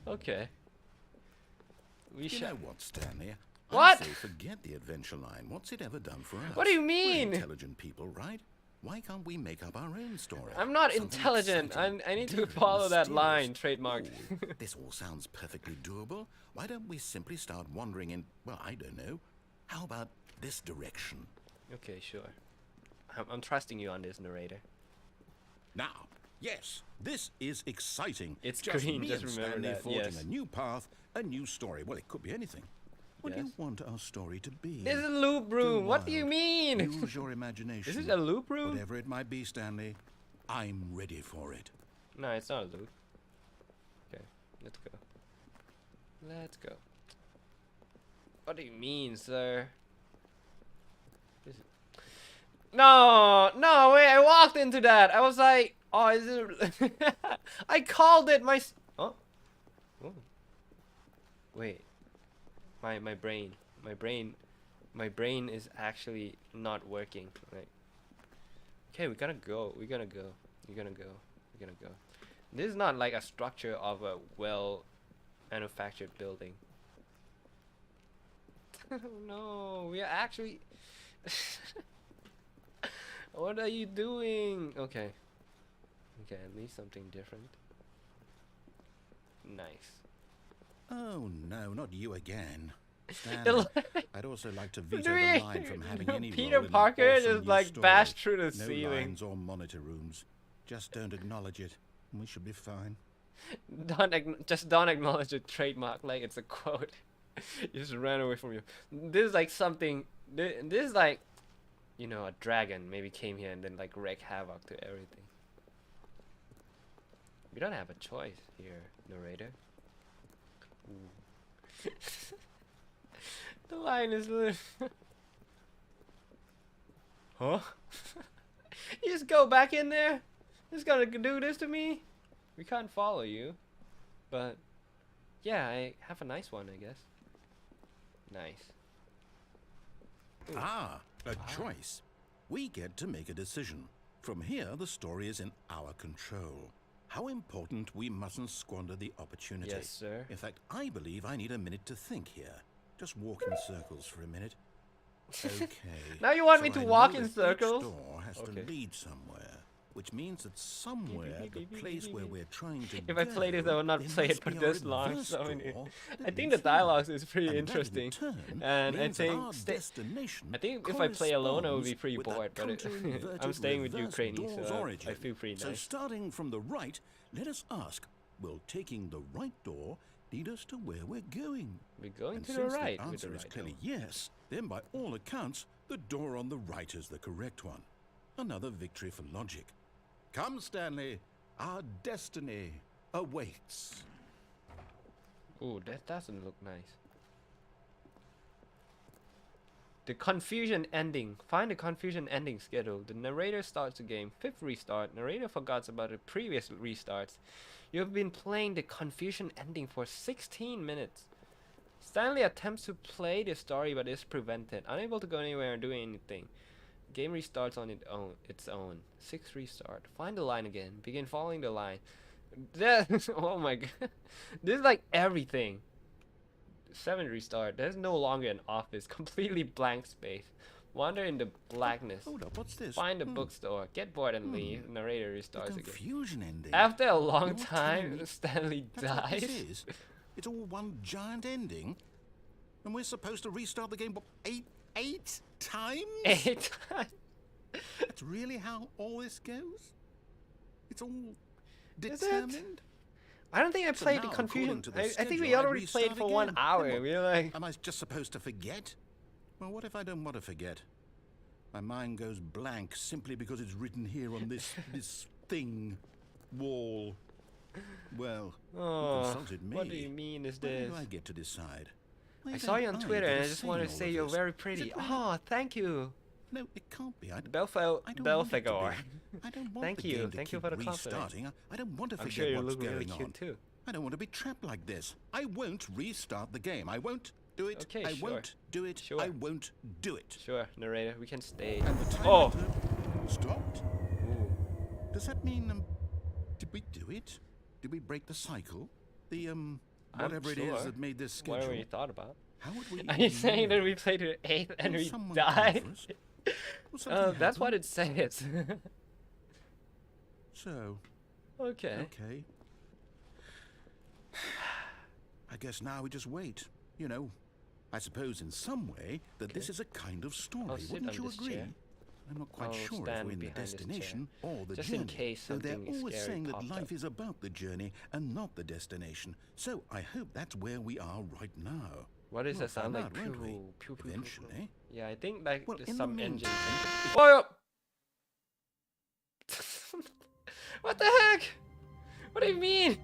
[SPEAKER 1] Okay.
[SPEAKER 2] You know what, Stanley?
[SPEAKER 1] What?
[SPEAKER 2] I say forget the adventure line. What's it ever done for us?
[SPEAKER 1] What do you
[SPEAKER 2] We're
[SPEAKER 1] mean?
[SPEAKER 2] intelligent people, right? Why can't we make up our own story?
[SPEAKER 1] I'm not
[SPEAKER 2] Something
[SPEAKER 1] intelligent.
[SPEAKER 2] exciting,
[SPEAKER 1] I need to
[SPEAKER 2] daring,
[SPEAKER 1] follow that
[SPEAKER 2] mysterious.
[SPEAKER 1] line, trademarked.
[SPEAKER 2] Oh, this all sounds perfectly doable. Why don't we simply start wandering in, well, I don't know. How about this direction?
[SPEAKER 1] Okay, sure. I'm trusting you on this, narrator.
[SPEAKER 2] Now, yes, this is exciting.
[SPEAKER 1] It's
[SPEAKER 2] just
[SPEAKER 1] green,
[SPEAKER 2] me
[SPEAKER 1] just
[SPEAKER 2] and
[SPEAKER 1] remember
[SPEAKER 2] Stanley
[SPEAKER 1] that,
[SPEAKER 2] forging
[SPEAKER 1] yes.
[SPEAKER 2] a new path, a new story. Well, it could be anything. What do
[SPEAKER 1] Yes.
[SPEAKER 2] you want our story to be?
[SPEAKER 1] This is a loop room. What do you
[SPEAKER 2] wild.
[SPEAKER 1] mean?
[SPEAKER 2] Use your imagination.
[SPEAKER 1] This is a loop room?
[SPEAKER 2] Whatever it might be, Stanley, I'm ready for it.
[SPEAKER 1] No, it's not a loop. Okay, let's go. Let's go. What do you mean, sir? No, wait, I walked into that. I was like, oh, is it? I called it my. Oh. Wait. My brain is actually not working. Like, okay, we're gonna go. This is not like a structure of a well manufactured building. No, we are actually. What are you doing? Okay, at least something different. Nice.
[SPEAKER 2] Oh no, not you again. Stanley, I'd also like to veto the line from having any
[SPEAKER 1] Peter
[SPEAKER 2] role in
[SPEAKER 1] Parker
[SPEAKER 2] the awesome
[SPEAKER 1] just
[SPEAKER 2] new
[SPEAKER 1] like
[SPEAKER 2] story.
[SPEAKER 1] bashed through the
[SPEAKER 2] No
[SPEAKER 1] ceiling.
[SPEAKER 2] lines or monitor rooms. Just don't acknowledge it, and we should be fine.
[SPEAKER 1] Just don't acknowledge the trademark like it's a quote. You just ran away from you. This is like something. This is like, you know, a dragon maybe came here and then like wreak havoc to everything. We don't have a choice here, narrator. Ooh. The line is huh? You just go back in there? Just gonna do this to me? We can't follow you. But yeah, I have a nice one, I guess. Nice. Ooh.
[SPEAKER 2] Ah, a choice. We get to make a decision. From here, the story is in our control. How important we mustn't squander the opportunity.
[SPEAKER 1] Yes, sir.
[SPEAKER 2] In fact, I believe I need a minute to think here. Just walk in circles for a minute. Okay.
[SPEAKER 1] Now you want
[SPEAKER 2] so
[SPEAKER 1] me to
[SPEAKER 2] I
[SPEAKER 1] walk
[SPEAKER 2] know
[SPEAKER 1] in
[SPEAKER 2] that each
[SPEAKER 1] circles?
[SPEAKER 2] door has
[SPEAKER 1] Okay.
[SPEAKER 2] to lead somewhere, which means that somewhere, the place where we're trying to
[SPEAKER 1] If
[SPEAKER 2] go,
[SPEAKER 1] I play this, I will not
[SPEAKER 2] there
[SPEAKER 1] play it
[SPEAKER 2] must
[SPEAKER 1] for
[SPEAKER 2] be our
[SPEAKER 1] this long.
[SPEAKER 2] reverse
[SPEAKER 1] So
[SPEAKER 2] door that
[SPEAKER 1] I think the
[SPEAKER 2] leads here.
[SPEAKER 1] dialogue is pretty
[SPEAKER 2] And that, in
[SPEAKER 1] interesting,
[SPEAKER 2] turn,
[SPEAKER 1] and I
[SPEAKER 2] means that
[SPEAKER 1] think
[SPEAKER 2] our destination
[SPEAKER 1] I think if I play alone, I would be pretty
[SPEAKER 2] corresponds
[SPEAKER 1] bored. But
[SPEAKER 2] with that counter-inverted
[SPEAKER 1] I'm staying with you,
[SPEAKER 2] reverse
[SPEAKER 1] Cranie,
[SPEAKER 2] door's
[SPEAKER 1] so I
[SPEAKER 2] origin.
[SPEAKER 1] feel pretty
[SPEAKER 2] So
[SPEAKER 1] nice.
[SPEAKER 2] starting from the right, let us ask, will taking the right door lead us to where we're going?
[SPEAKER 1] We're going
[SPEAKER 2] And
[SPEAKER 1] to the
[SPEAKER 2] since
[SPEAKER 1] right.
[SPEAKER 2] the
[SPEAKER 1] with
[SPEAKER 2] answer
[SPEAKER 1] the
[SPEAKER 2] is
[SPEAKER 1] right
[SPEAKER 2] clearly
[SPEAKER 1] door.
[SPEAKER 2] yes, then by all accounts, the door on the right is the correct one. Another victory for logic. Come, Stanley, our destiny awaits.
[SPEAKER 1] Ooh, that doesn't look nice. The confusion ending. Find the confusion ending schedule. The narrator starts the game. 5th restart. Narrator forgets about the previous restarts. You have been playing the confusion ending for 16 minutes. Stanley attempts to play the story but is prevented. Unable to go anywhere or do anything. Game restarts on its own. 6th restart. Find the line again. Begin following the line. Oh my god. This is like everything. 7th restart. There's no longer an office. Completely blank space. Wander in the blackness.
[SPEAKER 2] Hold up, what's this?
[SPEAKER 1] Find a bookstore. Get bored and leave. Narrator
[SPEAKER 2] The
[SPEAKER 1] restarts again.
[SPEAKER 2] confusion ending.
[SPEAKER 1] After a long
[SPEAKER 2] You're telling
[SPEAKER 1] time,
[SPEAKER 2] me
[SPEAKER 1] Stanley
[SPEAKER 2] That's what
[SPEAKER 1] dies.
[SPEAKER 2] this is? It's all one giant ending? And we're supposed to restart the game, what, eight times?
[SPEAKER 1] 8 times.
[SPEAKER 2] That's really how all this goes? It's all
[SPEAKER 1] Is it?
[SPEAKER 2] determined?
[SPEAKER 1] I don't think I
[SPEAKER 2] So
[SPEAKER 1] played the
[SPEAKER 2] now,
[SPEAKER 1] confusion.
[SPEAKER 2] according to the
[SPEAKER 1] I think we
[SPEAKER 2] schedule, I
[SPEAKER 1] already played
[SPEAKER 2] restart
[SPEAKER 1] for 1
[SPEAKER 2] again.
[SPEAKER 1] hour.
[SPEAKER 2] Then what?
[SPEAKER 1] We're like,
[SPEAKER 2] Am I just supposed to forget? Well, what if I don't want to forget? My mind goes blank simply because it's written here on this thing, wall. Well, you
[SPEAKER 1] oh,
[SPEAKER 2] consulted me.
[SPEAKER 1] what do you mean is
[SPEAKER 2] Why
[SPEAKER 1] this?
[SPEAKER 2] do I get to decide? Why
[SPEAKER 1] I saw you on
[SPEAKER 2] don't
[SPEAKER 1] Twitter
[SPEAKER 2] get
[SPEAKER 1] and
[SPEAKER 2] a
[SPEAKER 1] I just
[SPEAKER 2] say
[SPEAKER 1] want
[SPEAKER 2] in
[SPEAKER 1] to
[SPEAKER 2] all
[SPEAKER 1] say
[SPEAKER 2] of
[SPEAKER 1] you're
[SPEAKER 2] this?
[SPEAKER 1] very
[SPEAKER 2] Is
[SPEAKER 1] pretty.
[SPEAKER 2] it really?
[SPEAKER 1] Oh, thank you.
[SPEAKER 2] No, it can't be. I don't
[SPEAKER 1] Belfegor.
[SPEAKER 2] want it to be. I don't want
[SPEAKER 1] Thank
[SPEAKER 2] the
[SPEAKER 1] you.
[SPEAKER 2] game to
[SPEAKER 1] Thank you
[SPEAKER 2] keep
[SPEAKER 1] for the compliment.
[SPEAKER 2] restarting. I don't want to
[SPEAKER 1] I'm
[SPEAKER 2] forget
[SPEAKER 1] sure you
[SPEAKER 2] what's
[SPEAKER 1] look really
[SPEAKER 2] going
[SPEAKER 1] cute
[SPEAKER 2] on.
[SPEAKER 1] too.
[SPEAKER 2] I don't want to be trapped like this. I won't restart the game. I won't do it.
[SPEAKER 1] Okay,
[SPEAKER 2] I
[SPEAKER 1] sure.
[SPEAKER 2] won't do it.
[SPEAKER 1] Sure.
[SPEAKER 2] I won't do it.
[SPEAKER 1] Sure, narrator, we can stay.
[SPEAKER 2] And the
[SPEAKER 1] Oh!
[SPEAKER 2] timer stopped.
[SPEAKER 1] Ooh.
[SPEAKER 2] Does that mean did we do it? Did we break the cycle? The whatever it
[SPEAKER 1] sure.
[SPEAKER 2] is that made this schedule.
[SPEAKER 1] Whatever you thought about.
[SPEAKER 2] How would we?
[SPEAKER 1] Are you
[SPEAKER 2] even
[SPEAKER 1] saying that
[SPEAKER 2] know?
[SPEAKER 1] we played to 8th and
[SPEAKER 2] Will
[SPEAKER 1] we
[SPEAKER 2] someone
[SPEAKER 1] died?
[SPEAKER 2] come for us? Will something
[SPEAKER 1] That's what
[SPEAKER 2] happen?
[SPEAKER 1] it says.
[SPEAKER 2] So,
[SPEAKER 1] Okay.
[SPEAKER 2] okay. I guess now we just wait. You know, I suppose in some way that this is a kind of story.
[SPEAKER 1] sit
[SPEAKER 2] Wouldn't
[SPEAKER 1] on
[SPEAKER 2] you
[SPEAKER 1] this
[SPEAKER 2] agree?
[SPEAKER 1] chair.
[SPEAKER 2] I'm not quite
[SPEAKER 1] I'll
[SPEAKER 2] sure if
[SPEAKER 1] stand
[SPEAKER 2] we're in the
[SPEAKER 1] behind this chair.
[SPEAKER 2] destination or the
[SPEAKER 1] Just
[SPEAKER 2] journey.
[SPEAKER 1] in case
[SPEAKER 2] though they're
[SPEAKER 1] something
[SPEAKER 2] always
[SPEAKER 1] scary
[SPEAKER 2] saying that
[SPEAKER 1] popped
[SPEAKER 2] life
[SPEAKER 1] up.
[SPEAKER 2] is about the journey and not the destination. So I hope that's where we are right now.
[SPEAKER 1] What does
[SPEAKER 2] We'll
[SPEAKER 1] that sound
[SPEAKER 2] find
[SPEAKER 1] like?
[SPEAKER 2] out, won't we?
[SPEAKER 1] Pew, pew, pew, pew, pew.
[SPEAKER 2] Eventually.
[SPEAKER 1] Yeah, I think like
[SPEAKER 2] Well,
[SPEAKER 1] there's
[SPEAKER 2] in the
[SPEAKER 1] some engine.
[SPEAKER 2] meantime,
[SPEAKER 1] Whoa! What the heck? What do you mean?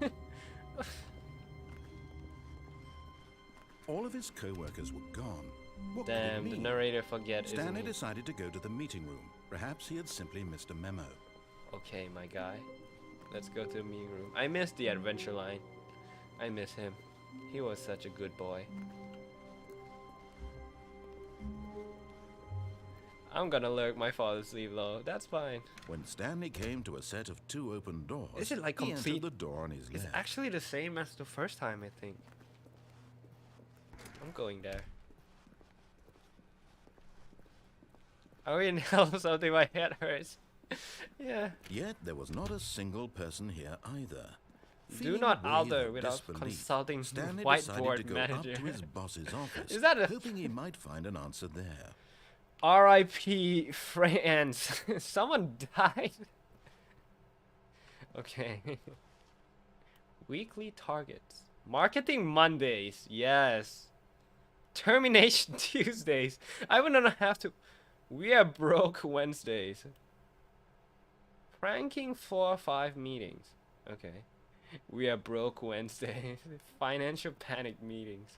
[SPEAKER 2] all of his co-workers were gone. What
[SPEAKER 1] Damn,
[SPEAKER 2] could it
[SPEAKER 1] the
[SPEAKER 2] mean?
[SPEAKER 1] narrator forget, isn't
[SPEAKER 2] Stanley
[SPEAKER 1] he?
[SPEAKER 2] decided to go to the meeting room. Perhaps he had simply missed a memo.
[SPEAKER 1] Okay, my guy. Let's go to the meeting room. I miss the adventure line. I miss him. He was such a good boy. I'm gonna lurk my father's sleeve though. That's fine.
[SPEAKER 2] When Stanley came to a set of 2 open doors,
[SPEAKER 1] Is it like
[SPEAKER 2] he
[SPEAKER 1] complete?
[SPEAKER 2] entered the door on his
[SPEAKER 1] It's
[SPEAKER 2] left.
[SPEAKER 1] actually the same as the first time, I think. I'm going there. I mean, hell, something my head hurts. Yeah.
[SPEAKER 2] Yet there was not a single person here either.
[SPEAKER 1] Do
[SPEAKER 2] Feeling
[SPEAKER 1] not
[SPEAKER 2] a wave
[SPEAKER 1] alter
[SPEAKER 2] of
[SPEAKER 1] without
[SPEAKER 2] disbelief,
[SPEAKER 1] consulting
[SPEAKER 2] Stanley decided to
[SPEAKER 1] whiteboard
[SPEAKER 2] go
[SPEAKER 1] manager.
[SPEAKER 2] up to his boss's office,
[SPEAKER 1] Is that a
[SPEAKER 2] hoping he might find an answer there.
[SPEAKER 1] R.I.P. France? Someone died. Okay. Weekly targets. Marketing Mondays. Yes. Termination Tuesdays. I would not have to. We are broke Wednesdays. Pranking 4 or 5 meetings. Okay. We are broke Wednesdays. Financial panic meetings.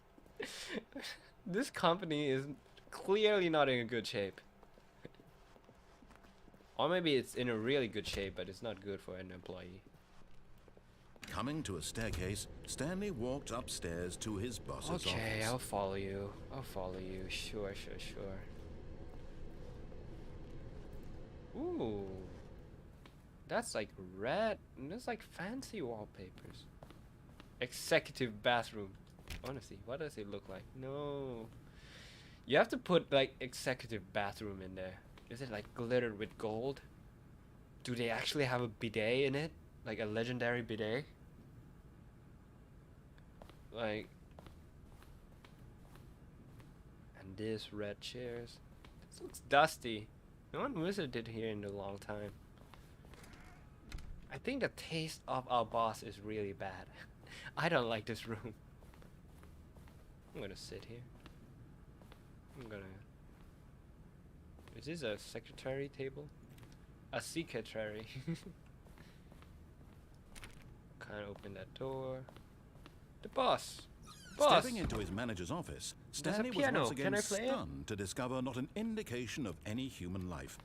[SPEAKER 1] This company is clearly not in a good shape. Or maybe it's in a really good shape, but it's not good for an employee.
[SPEAKER 2] Coming to a staircase, Stanley walked upstairs to his boss's
[SPEAKER 1] Okay,
[SPEAKER 2] office.
[SPEAKER 1] I'll follow you. I'll follow you. Sure, sure, sure. Ooh. That's like red. That's like fancy wallpapers. Executive bathroom. Honestly, what does it look like? No. You have to put like executive bathroom in there. Is it like glittered with gold? Do they actually have a bidet in it? Like a legendary bidet? Like, and this red chairs. This looks dusty. No one visited here in a long time. I think the taste of our boss is really bad. I don't like this room. I'm gonna sit here. I'm gonna... Is this a secretary table? A secretary. Can't open that door. The boss! Boss!
[SPEAKER 2] Stepping into his manager's office,
[SPEAKER 1] There's a
[SPEAKER 2] Stanley was
[SPEAKER 1] piano.
[SPEAKER 2] once again
[SPEAKER 1] Can I play it?
[SPEAKER 2] stunned to discover not an indication of any human life.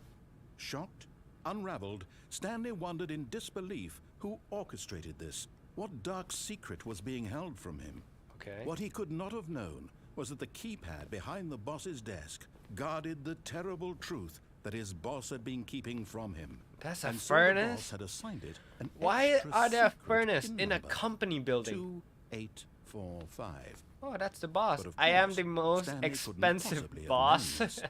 [SPEAKER 2] Shocked, unraveled, Stanley wondered in disbelief who orchestrated this. What dark secret was being held from him?
[SPEAKER 1] Okay.
[SPEAKER 2] What he could not have known was that the keypad behind the boss's desk guarded the terrible truth that his boss had been keeping from him.
[SPEAKER 1] That's a
[SPEAKER 2] And so the
[SPEAKER 1] furnace?
[SPEAKER 2] boss had assigned it an
[SPEAKER 1] Why
[SPEAKER 2] extra
[SPEAKER 1] are there
[SPEAKER 2] secret
[SPEAKER 1] furnace in a
[SPEAKER 2] number,
[SPEAKER 1] company building?
[SPEAKER 2] 2845.
[SPEAKER 1] Oh, that's the boss.
[SPEAKER 2] But of
[SPEAKER 1] I am
[SPEAKER 2] course,
[SPEAKER 1] the most
[SPEAKER 2] Stanley couldn't
[SPEAKER 1] expensive
[SPEAKER 2] possibly have
[SPEAKER 1] boss.
[SPEAKER 2] known this.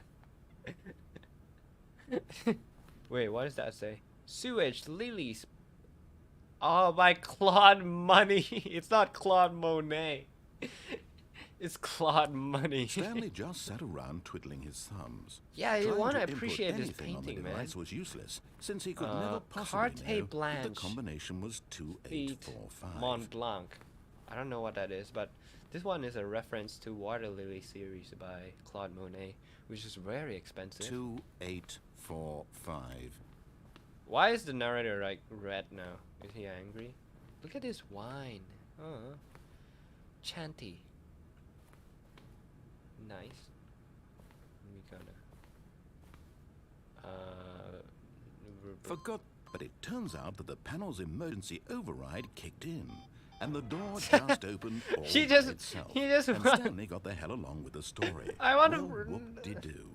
[SPEAKER 1] Wait, what does that say? Sewage lilies. Oh, by Claude Money. It's not Claude Monet. It's Claude Money.
[SPEAKER 2] Stanley just sat around twiddling his thumbs.
[SPEAKER 1] Yeah, you
[SPEAKER 2] Trying
[SPEAKER 1] want to
[SPEAKER 2] input
[SPEAKER 1] appreciate this
[SPEAKER 2] anything on the
[SPEAKER 1] painting, man.
[SPEAKER 2] device was useless, since he could never
[SPEAKER 1] Carte
[SPEAKER 2] possibly know that the
[SPEAKER 1] Blanche.
[SPEAKER 2] combination was
[SPEAKER 1] Feet
[SPEAKER 2] 2845.
[SPEAKER 1] Mont Blanc. I don't know what that is, but this one is a reference to Water Lily series by Claude Monet, which is very expensive.
[SPEAKER 2] 2845.
[SPEAKER 1] Why is the narrator like red now? Is he angry? Look at this wine. Oh, Chanty. Nice. We gonna.
[SPEAKER 2] Forgot, but it turns out that the panel's emergency override kicked in, and the door just opened all
[SPEAKER 1] He
[SPEAKER 2] by
[SPEAKER 1] just-
[SPEAKER 2] itself.
[SPEAKER 1] he just
[SPEAKER 2] and
[SPEAKER 1] wa-
[SPEAKER 2] Stanley got the hell along with the story.
[SPEAKER 1] I want
[SPEAKER 2] well,
[SPEAKER 1] to.
[SPEAKER 2] whoop-de-doo.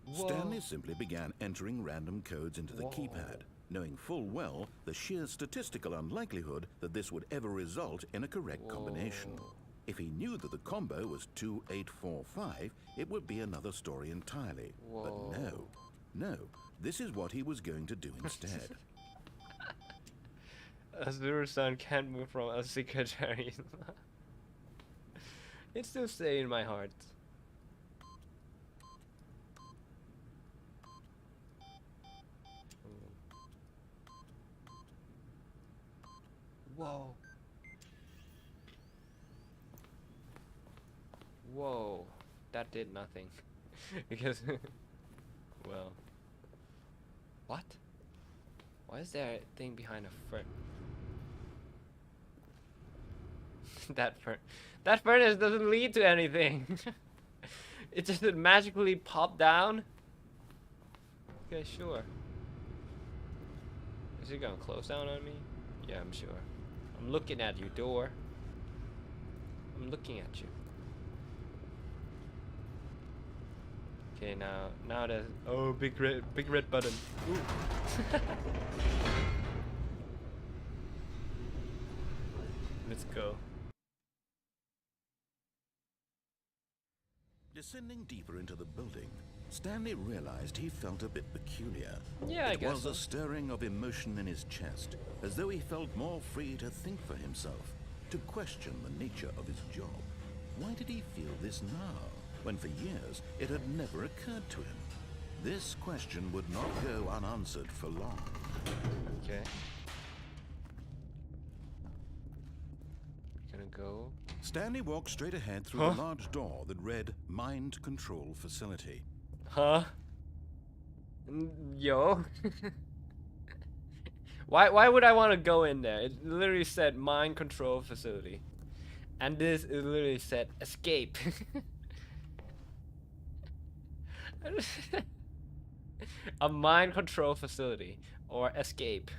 [SPEAKER 1] Whoa.
[SPEAKER 2] Stanley simply began entering random codes into the
[SPEAKER 1] Whoa.
[SPEAKER 2] keypad, knowing full well the sheer statistical unlikelihood that this would ever result in a correct combination.
[SPEAKER 1] Whoa.
[SPEAKER 2] If he knew that the combo was 2845, it would be another story entirely.
[SPEAKER 1] Whoa.
[SPEAKER 2] But no, this is what he was going to do instead.
[SPEAKER 1] Azuru-san can't move from a secretary. It still stays in my heart. Whoa. Whoa. That did nothing. Because, well. What? Why is there a thing behind a that furnace doesn't lead to anything. It just magically popped down. Okay, sure. Is it gonna close down on me? Yeah, I'm sure. I'm looking at you, door. I'm looking at you. Okay, now there's big red button. Ooh. Let's go.
[SPEAKER 2] Descending deeper into the building, Stanley realized he felt a bit peculiar.
[SPEAKER 1] Yeah, I
[SPEAKER 2] it
[SPEAKER 1] guess
[SPEAKER 2] was
[SPEAKER 1] so.
[SPEAKER 2] a stirring of emotion in his chest, as though he felt more free to think for himself, to question the nature of his job. Why did he feel this now, when for years it had never occurred to him? This question would not go unanswered for long.
[SPEAKER 1] Okay. Gonna go.
[SPEAKER 2] Stanley walked straight ahead through
[SPEAKER 1] Huh?
[SPEAKER 2] the large door that read Mind Control Facility.
[SPEAKER 1] Huh? Yo. Why would I want to go in there? It literally said mind control facility. And this it literally said escape. A mind control facility or escape.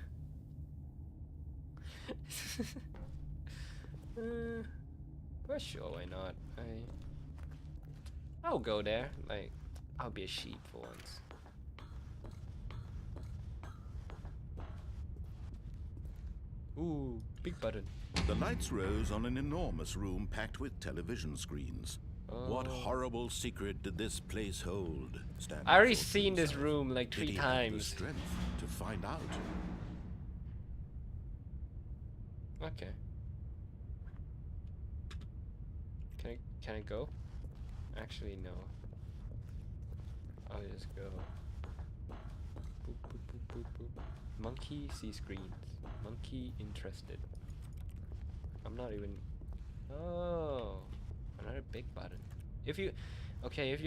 [SPEAKER 1] Well, sure, why not? I'll go there. Like, I'll be a sheep for once. Ooh, big button.
[SPEAKER 2] The lights rose on an enormous room packed with television screens. What horrible secret did this place hold? Stanley
[SPEAKER 1] I already
[SPEAKER 2] thought to
[SPEAKER 1] seen this
[SPEAKER 2] himself.
[SPEAKER 1] room like
[SPEAKER 2] Did
[SPEAKER 1] 3
[SPEAKER 2] he have the
[SPEAKER 1] times.
[SPEAKER 2] strength to find out?
[SPEAKER 1] Okay. Can I go? Actually, no. I'll just go. Boop, boop, boop, boop, boop. Monkey see screens. Monkey interested. I'm not even. Oh, another big button. If you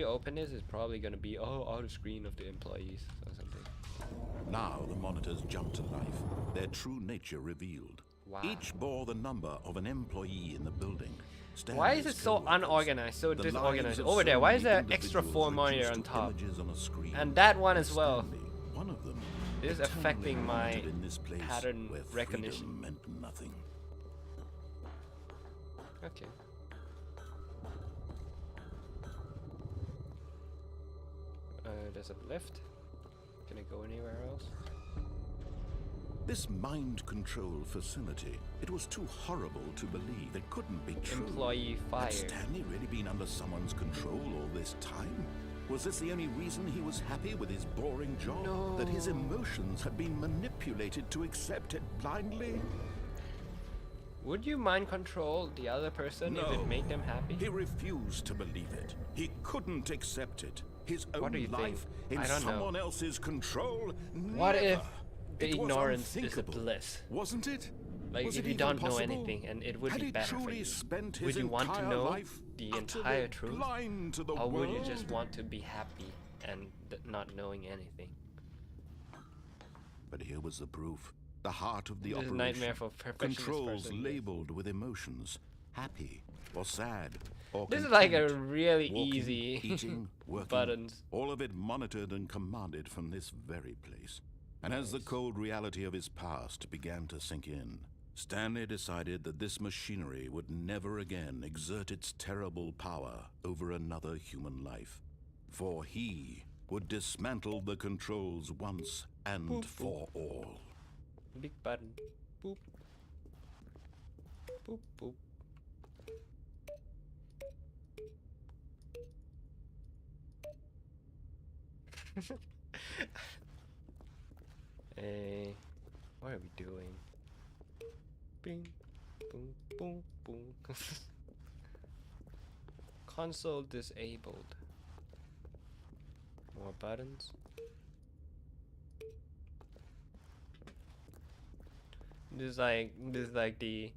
[SPEAKER 1] open this, it's probably gonna be out of screen of the employees or something.
[SPEAKER 2] Now the monitors jumped to life, their true nature revealed.
[SPEAKER 1] Wow.
[SPEAKER 2] Each bore the number of an employee in the building.
[SPEAKER 1] Why is it so unorganized, so disorganized? Over there, why is there extra 4 monitor on top? And that one as well.
[SPEAKER 2] One of them
[SPEAKER 1] This is affecting my
[SPEAKER 2] in this place
[SPEAKER 1] pattern
[SPEAKER 2] where
[SPEAKER 1] recognition.
[SPEAKER 2] freedom meant nothing.
[SPEAKER 1] Okay. There's a lift. Can I go anywhere else?
[SPEAKER 2] This mind control facility, it was too horrible to believe. It couldn't be true.
[SPEAKER 1] Employee
[SPEAKER 2] Had
[SPEAKER 1] fired.
[SPEAKER 2] Stanley really been under someone's control all this time? Was this the only reason he was happy with his boring job?
[SPEAKER 1] No.
[SPEAKER 2] That his emotions had been manipulated to accept it blindly?
[SPEAKER 1] Would you mind control the other person if it made them happy?
[SPEAKER 2] He refused to believe it. He couldn't accept it. His
[SPEAKER 1] What
[SPEAKER 2] own
[SPEAKER 1] do you
[SPEAKER 2] life
[SPEAKER 1] think?
[SPEAKER 2] in
[SPEAKER 1] I don't know.
[SPEAKER 2] someone else's control?
[SPEAKER 1] What
[SPEAKER 2] Never.
[SPEAKER 1] if the
[SPEAKER 2] It was
[SPEAKER 1] ignorance is a
[SPEAKER 2] unthinkable.
[SPEAKER 1] bliss?
[SPEAKER 2] Wasn't it?
[SPEAKER 1] Like
[SPEAKER 2] Was
[SPEAKER 1] if
[SPEAKER 2] it
[SPEAKER 1] you
[SPEAKER 2] even
[SPEAKER 1] don't know
[SPEAKER 2] possible?
[SPEAKER 1] anything and it would
[SPEAKER 2] Had
[SPEAKER 1] be
[SPEAKER 2] he
[SPEAKER 1] better for
[SPEAKER 2] truly
[SPEAKER 1] you.
[SPEAKER 2] spent his
[SPEAKER 1] Would you want to
[SPEAKER 2] entire
[SPEAKER 1] know
[SPEAKER 2] life
[SPEAKER 1] the
[SPEAKER 2] utterly
[SPEAKER 1] entire truth?
[SPEAKER 2] blind to the
[SPEAKER 1] Or would you
[SPEAKER 2] world?
[SPEAKER 1] just want to be happy and not knowing anything?
[SPEAKER 2] But here was the proof. The heart of the
[SPEAKER 1] This is a
[SPEAKER 2] operation.
[SPEAKER 1] nightmare for perfectionist
[SPEAKER 2] Controls
[SPEAKER 1] person.
[SPEAKER 2] labeled with emotions. Happy or sad or
[SPEAKER 1] This is like a
[SPEAKER 2] content.
[SPEAKER 1] really
[SPEAKER 2] Walking,
[SPEAKER 1] easy
[SPEAKER 2] eating, working,
[SPEAKER 1] buttons.
[SPEAKER 2] all of it monitored and commanded from this very place. And as the cold reality of his past began to sink in, Stanley decided that this machinery would never again exert its terrible power over another human life. For he would dismantle the controls once and
[SPEAKER 1] Boop, boop.
[SPEAKER 2] for all.
[SPEAKER 1] Big button. Boop. Boop, boop. Hey, what are we doing? Bing, boom, boom, boom. Console disabled. More buttons. This is like the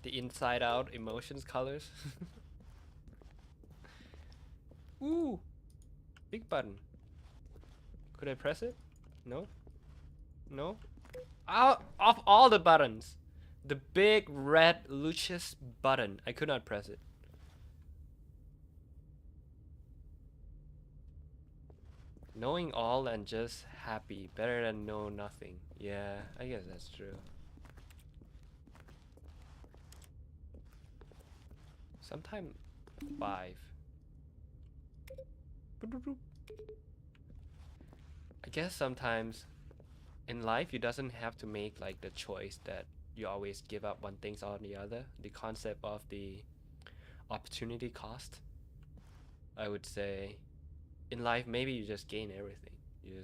[SPEAKER 1] inside out emotions colors. Ooh, big button. Could I press it? No. No. Out of all the buttons, the big red Lucius button. I could not press it. Knowing all and just happy, better than know nothing. Yeah, I guess that's true. Sometime 5. I guess sometimes in life you doesn't have to make like the choice that you always give up one thing or the other. The concept of the opportunity cost. I would say in life maybe you just gain everything. You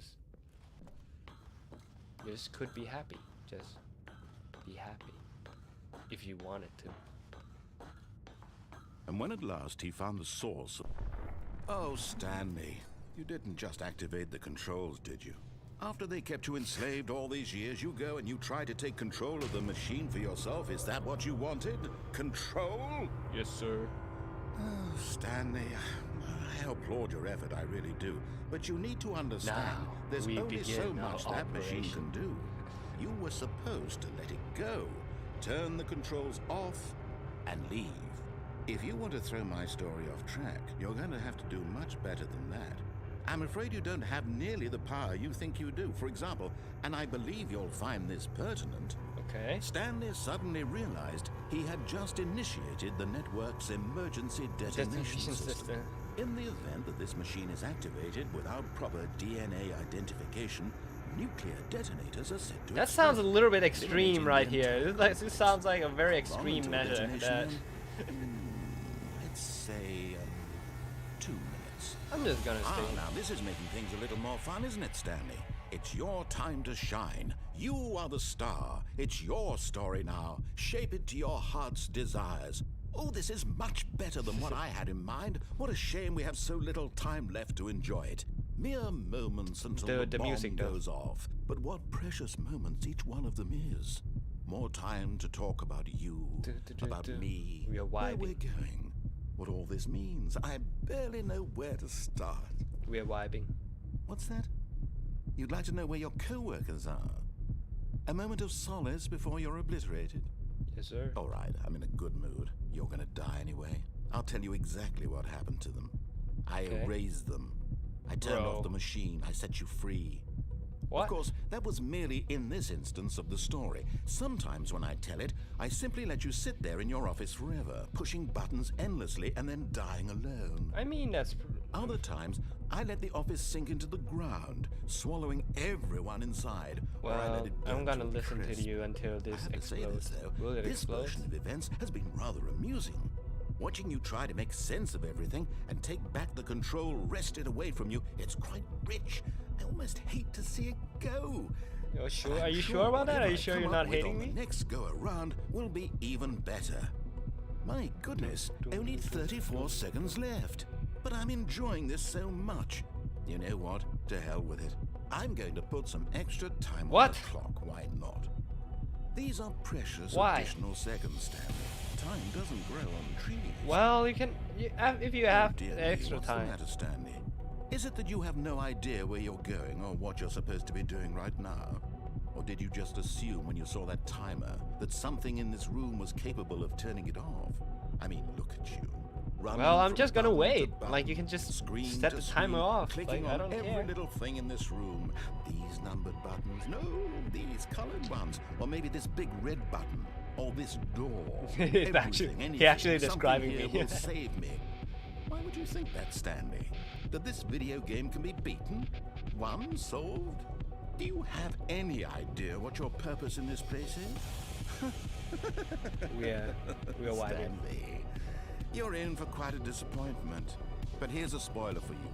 [SPEAKER 1] just could be happy. Just be happy if you wanted to.
[SPEAKER 2] And when at last he found the source of... Oh, Stanley, you didn't just activate the controls, did you? After they kept you enslaved all these years, you go and you try to take control of the machine for yourself? Is that what you wanted? Control?
[SPEAKER 1] Yes, sir.
[SPEAKER 2] Oh, Stanley, I applaud your effort, I really do. But you need to understand,
[SPEAKER 1] Now
[SPEAKER 2] there's
[SPEAKER 1] we
[SPEAKER 2] only so
[SPEAKER 1] begin our
[SPEAKER 2] much that machine
[SPEAKER 1] operation.
[SPEAKER 2] can do. You were supposed to let it go, turn the controls off, and leave. If you want to throw my story off track, you're going to have to do much better than that. I'm afraid you don't have nearly the power you think you do. For example, and I believe you'll find this pertinent,
[SPEAKER 1] Okay.
[SPEAKER 2] Stanley suddenly realized he had just initiated the network's emergency detonation system. In the event that this machine is activated without proper DNA identification, nuclear detonators are said to
[SPEAKER 1] That sounds a
[SPEAKER 2] explode,
[SPEAKER 1] little bit extreme
[SPEAKER 2] eliminating
[SPEAKER 1] right
[SPEAKER 2] the
[SPEAKER 1] here.
[SPEAKER 2] entire
[SPEAKER 1] This sounds like a very
[SPEAKER 2] Voluntary
[SPEAKER 1] extreme measure.
[SPEAKER 2] detonation,
[SPEAKER 1] That
[SPEAKER 2] let's say 2 minutes.
[SPEAKER 1] I'm just gonna
[SPEAKER 2] Ah,
[SPEAKER 1] stay.
[SPEAKER 2] now this is making things a little more fun, isn't it, Stanley? It's your time to shine. You are the star. It's your story now. Shape it to your heart's desires. Oh, this is much better than what I had in mind. What a shame we have so little time left to enjoy it. Mere moments until the bomb
[SPEAKER 1] music, though.
[SPEAKER 2] goes off. But what precious moments each one of them is. More time to talk about you, about me,
[SPEAKER 1] We are
[SPEAKER 2] where
[SPEAKER 1] vibing.
[SPEAKER 2] we're going, what all this means. I barely know where to start.
[SPEAKER 1] We are vibing.
[SPEAKER 2] What's that? You'd like to know where your co-workers are? A moment of solace before you're obliterated?
[SPEAKER 1] Yes, sir.
[SPEAKER 2] All right, I'm in a good mood. You're gonna die anyway. I'll tell you exactly what happened to them. I
[SPEAKER 1] Okay.
[SPEAKER 2] erased them. I turned
[SPEAKER 1] Bro.
[SPEAKER 2] off the machine. I set you free.
[SPEAKER 1] What?
[SPEAKER 2] Of course, that was merely in this instance of the story. Sometimes when I tell it, I simply let you sit there in your office forever, pushing buttons endlessly and then dying alone.
[SPEAKER 1] I mean, that's.
[SPEAKER 2] Other times, I let the office sink into the ground, swallowing everyone inside. Or I let
[SPEAKER 1] Well,
[SPEAKER 2] it burn
[SPEAKER 1] I'm gonna
[SPEAKER 2] to a
[SPEAKER 1] listen to
[SPEAKER 2] crisp.
[SPEAKER 1] you until
[SPEAKER 2] I
[SPEAKER 1] this
[SPEAKER 2] have to say
[SPEAKER 1] explodes.
[SPEAKER 2] this, though.
[SPEAKER 1] Will it
[SPEAKER 2] This
[SPEAKER 1] explode?
[SPEAKER 2] version of events has been rather amusing. Watching you try to make sense of everything and take back the control wrested away from you, it's quite rich. I almost hate to see it go.
[SPEAKER 1] Oh, sure.
[SPEAKER 2] I'm
[SPEAKER 1] Are you sure about that?
[SPEAKER 2] whatever
[SPEAKER 1] Are you
[SPEAKER 2] I
[SPEAKER 1] sure
[SPEAKER 2] come
[SPEAKER 1] you're
[SPEAKER 2] up
[SPEAKER 1] not
[SPEAKER 2] with
[SPEAKER 1] hating
[SPEAKER 2] on
[SPEAKER 1] me?
[SPEAKER 2] The next go around will be even better. My goodness, only 34 seconds left. But I'm enjoying this so much. You know what? To hell with it. I'm going to put some extra time on
[SPEAKER 1] What?
[SPEAKER 2] the clock. Why not? These are precious
[SPEAKER 1] Why?
[SPEAKER 2] additional seconds, Stanley. Time doesn't grow on trees.
[SPEAKER 1] Well, you can. If you have
[SPEAKER 2] Dear me,
[SPEAKER 1] extra
[SPEAKER 2] what's
[SPEAKER 1] time.
[SPEAKER 2] the matter, Stanley? Is it that you have no idea where you're going or what you're supposed to be doing right now? Or did you just assume when you saw that timer that something in this room was capable of turning it off? I mean, look at you. Running
[SPEAKER 1] Well, I'm
[SPEAKER 2] from
[SPEAKER 1] just gonna
[SPEAKER 2] button to
[SPEAKER 1] wait.
[SPEAKER 2] button,
[SPEAKER 1] Like, you can just
[SPEAKER 2] screen
[SPEAKER 1] set
[SPEAKER 2] to
[SPEAKER 1] the timer
[SPEAKER 2] screen,
[SPEAKER 1] off.
[SPEAKER 2] clicking
[SPEAKER 1] Like, I
[SPEAKER 2] on
[SPEAKER 1] don't
[SPEAKER 2] every
[SPEAKER 1] care.
[SPEAKER 2] little thing in this room. These numbered buttons. No, these colored ones. Or maybe this big red button. Or this door.
[SPEAKER 1] It's actually-
[SPEAKER 2] Everything,
[SPEAKER 1] he actually
[SPEAKER 2] anything,
[SPEAKER 1] describing
[SPEAKER 2] something
[SPEAKER 1] me.
[SPEAKER 2] here will save me. Why would you think that, Stanley? That this video game can be beaten? Won? Solved? Do you have any idea what your purpose in this place is?
[SPEAKER 1] We are vibing.
[SPEAKER 2] Stanley, you're in for quite a disappointment. But here's a spoiler for you.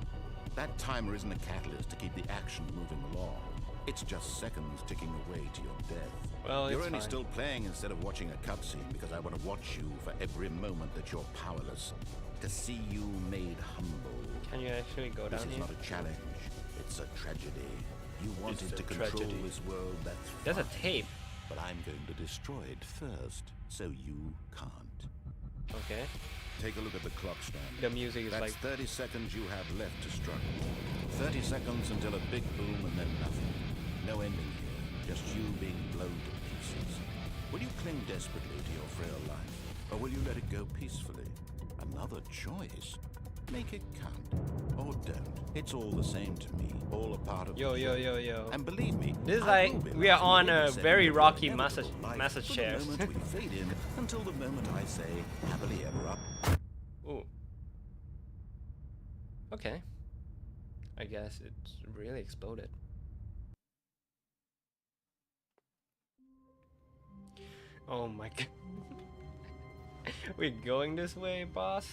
[SPEAKER 2] That timer isn't a catalyst to keep the action moving along. It's just seconds ticking away to your death.
[SPEAKER 1] Well,
[SPEAKER 2] You're
[SPEAKER 1] it's
[SPEAKER 2] only
[SPEAKER 1] fine.
[SPEAKER 2] still playing instead of watching a cutscene because I want to watch you for every moment that you're powerless. To see you made humble.
[SPEAKER 1] Can you actually go
[SPEAKER 2] This
[SPEAKER 1] down
[SPEAKER 2] is
[SPEAKER 1] here?
[SPEAKER 2] not a challenge. It's a tragedy. You wanted
[SPEAKER 1] a
[SPEAKER 2] to control
[SPEAKER 1] tragedy.
[SPEAKER 2] this world, that's
[SPEAKER 1] There's a
[SPEAKER 2] fine.
[SPEAKER 1] tape.
[SPEAKER 2] But I'm going to destroy it first, so you can't.
[SPEAKER 1] Okay.
[SPEAKER 2] Take a look at the clock, Stanley.
[SPEAKER 1] The music is
[SPEAKER 2] That's
[SPEAKER 1] like.
[SPEAKER 2] 30 seconds you have left to struggle. 30 seconds until a big boom and then nothing. No ending here, just you being blown to pieces. Will you cling desperately to your frail life, or will you let it go peacefully? Another choice. Make it count, or don't. It's all the same to me. All a part of
[SPEAKER 1] Yo,
[SPEAKER 2] the
[SPEAKER 1] yo,
[SPEAKER 2] game.
[SPEAKER 1] yo, yo.
[SPEAKER 2] And believe me,
[SPEAKER 1] This is
[SPEAKER 2] I
[SPEAKER 1] like
[SPEAKER 2] will be
[SPEAKER 1] we are
[SPEAKER 2] lasting
[SPEAKER 1] on a
[SPEAKER 2] 87
[SPEAKER 1] very
[SPEAKER 2] of your
[SPEAKER 1] rocky
[SPEAKER 2] inevitable life
[SPEAKER 1] massage
[SPEAKER 2] from
[SPEAKER 1] chairs.
[SPEAKER 2] the moment we fade in until the moment I say happily ever up.
[SPEAKER 1] Ooh. Okay. I guess it's really exploded. Oh my god. We're going this way, boss?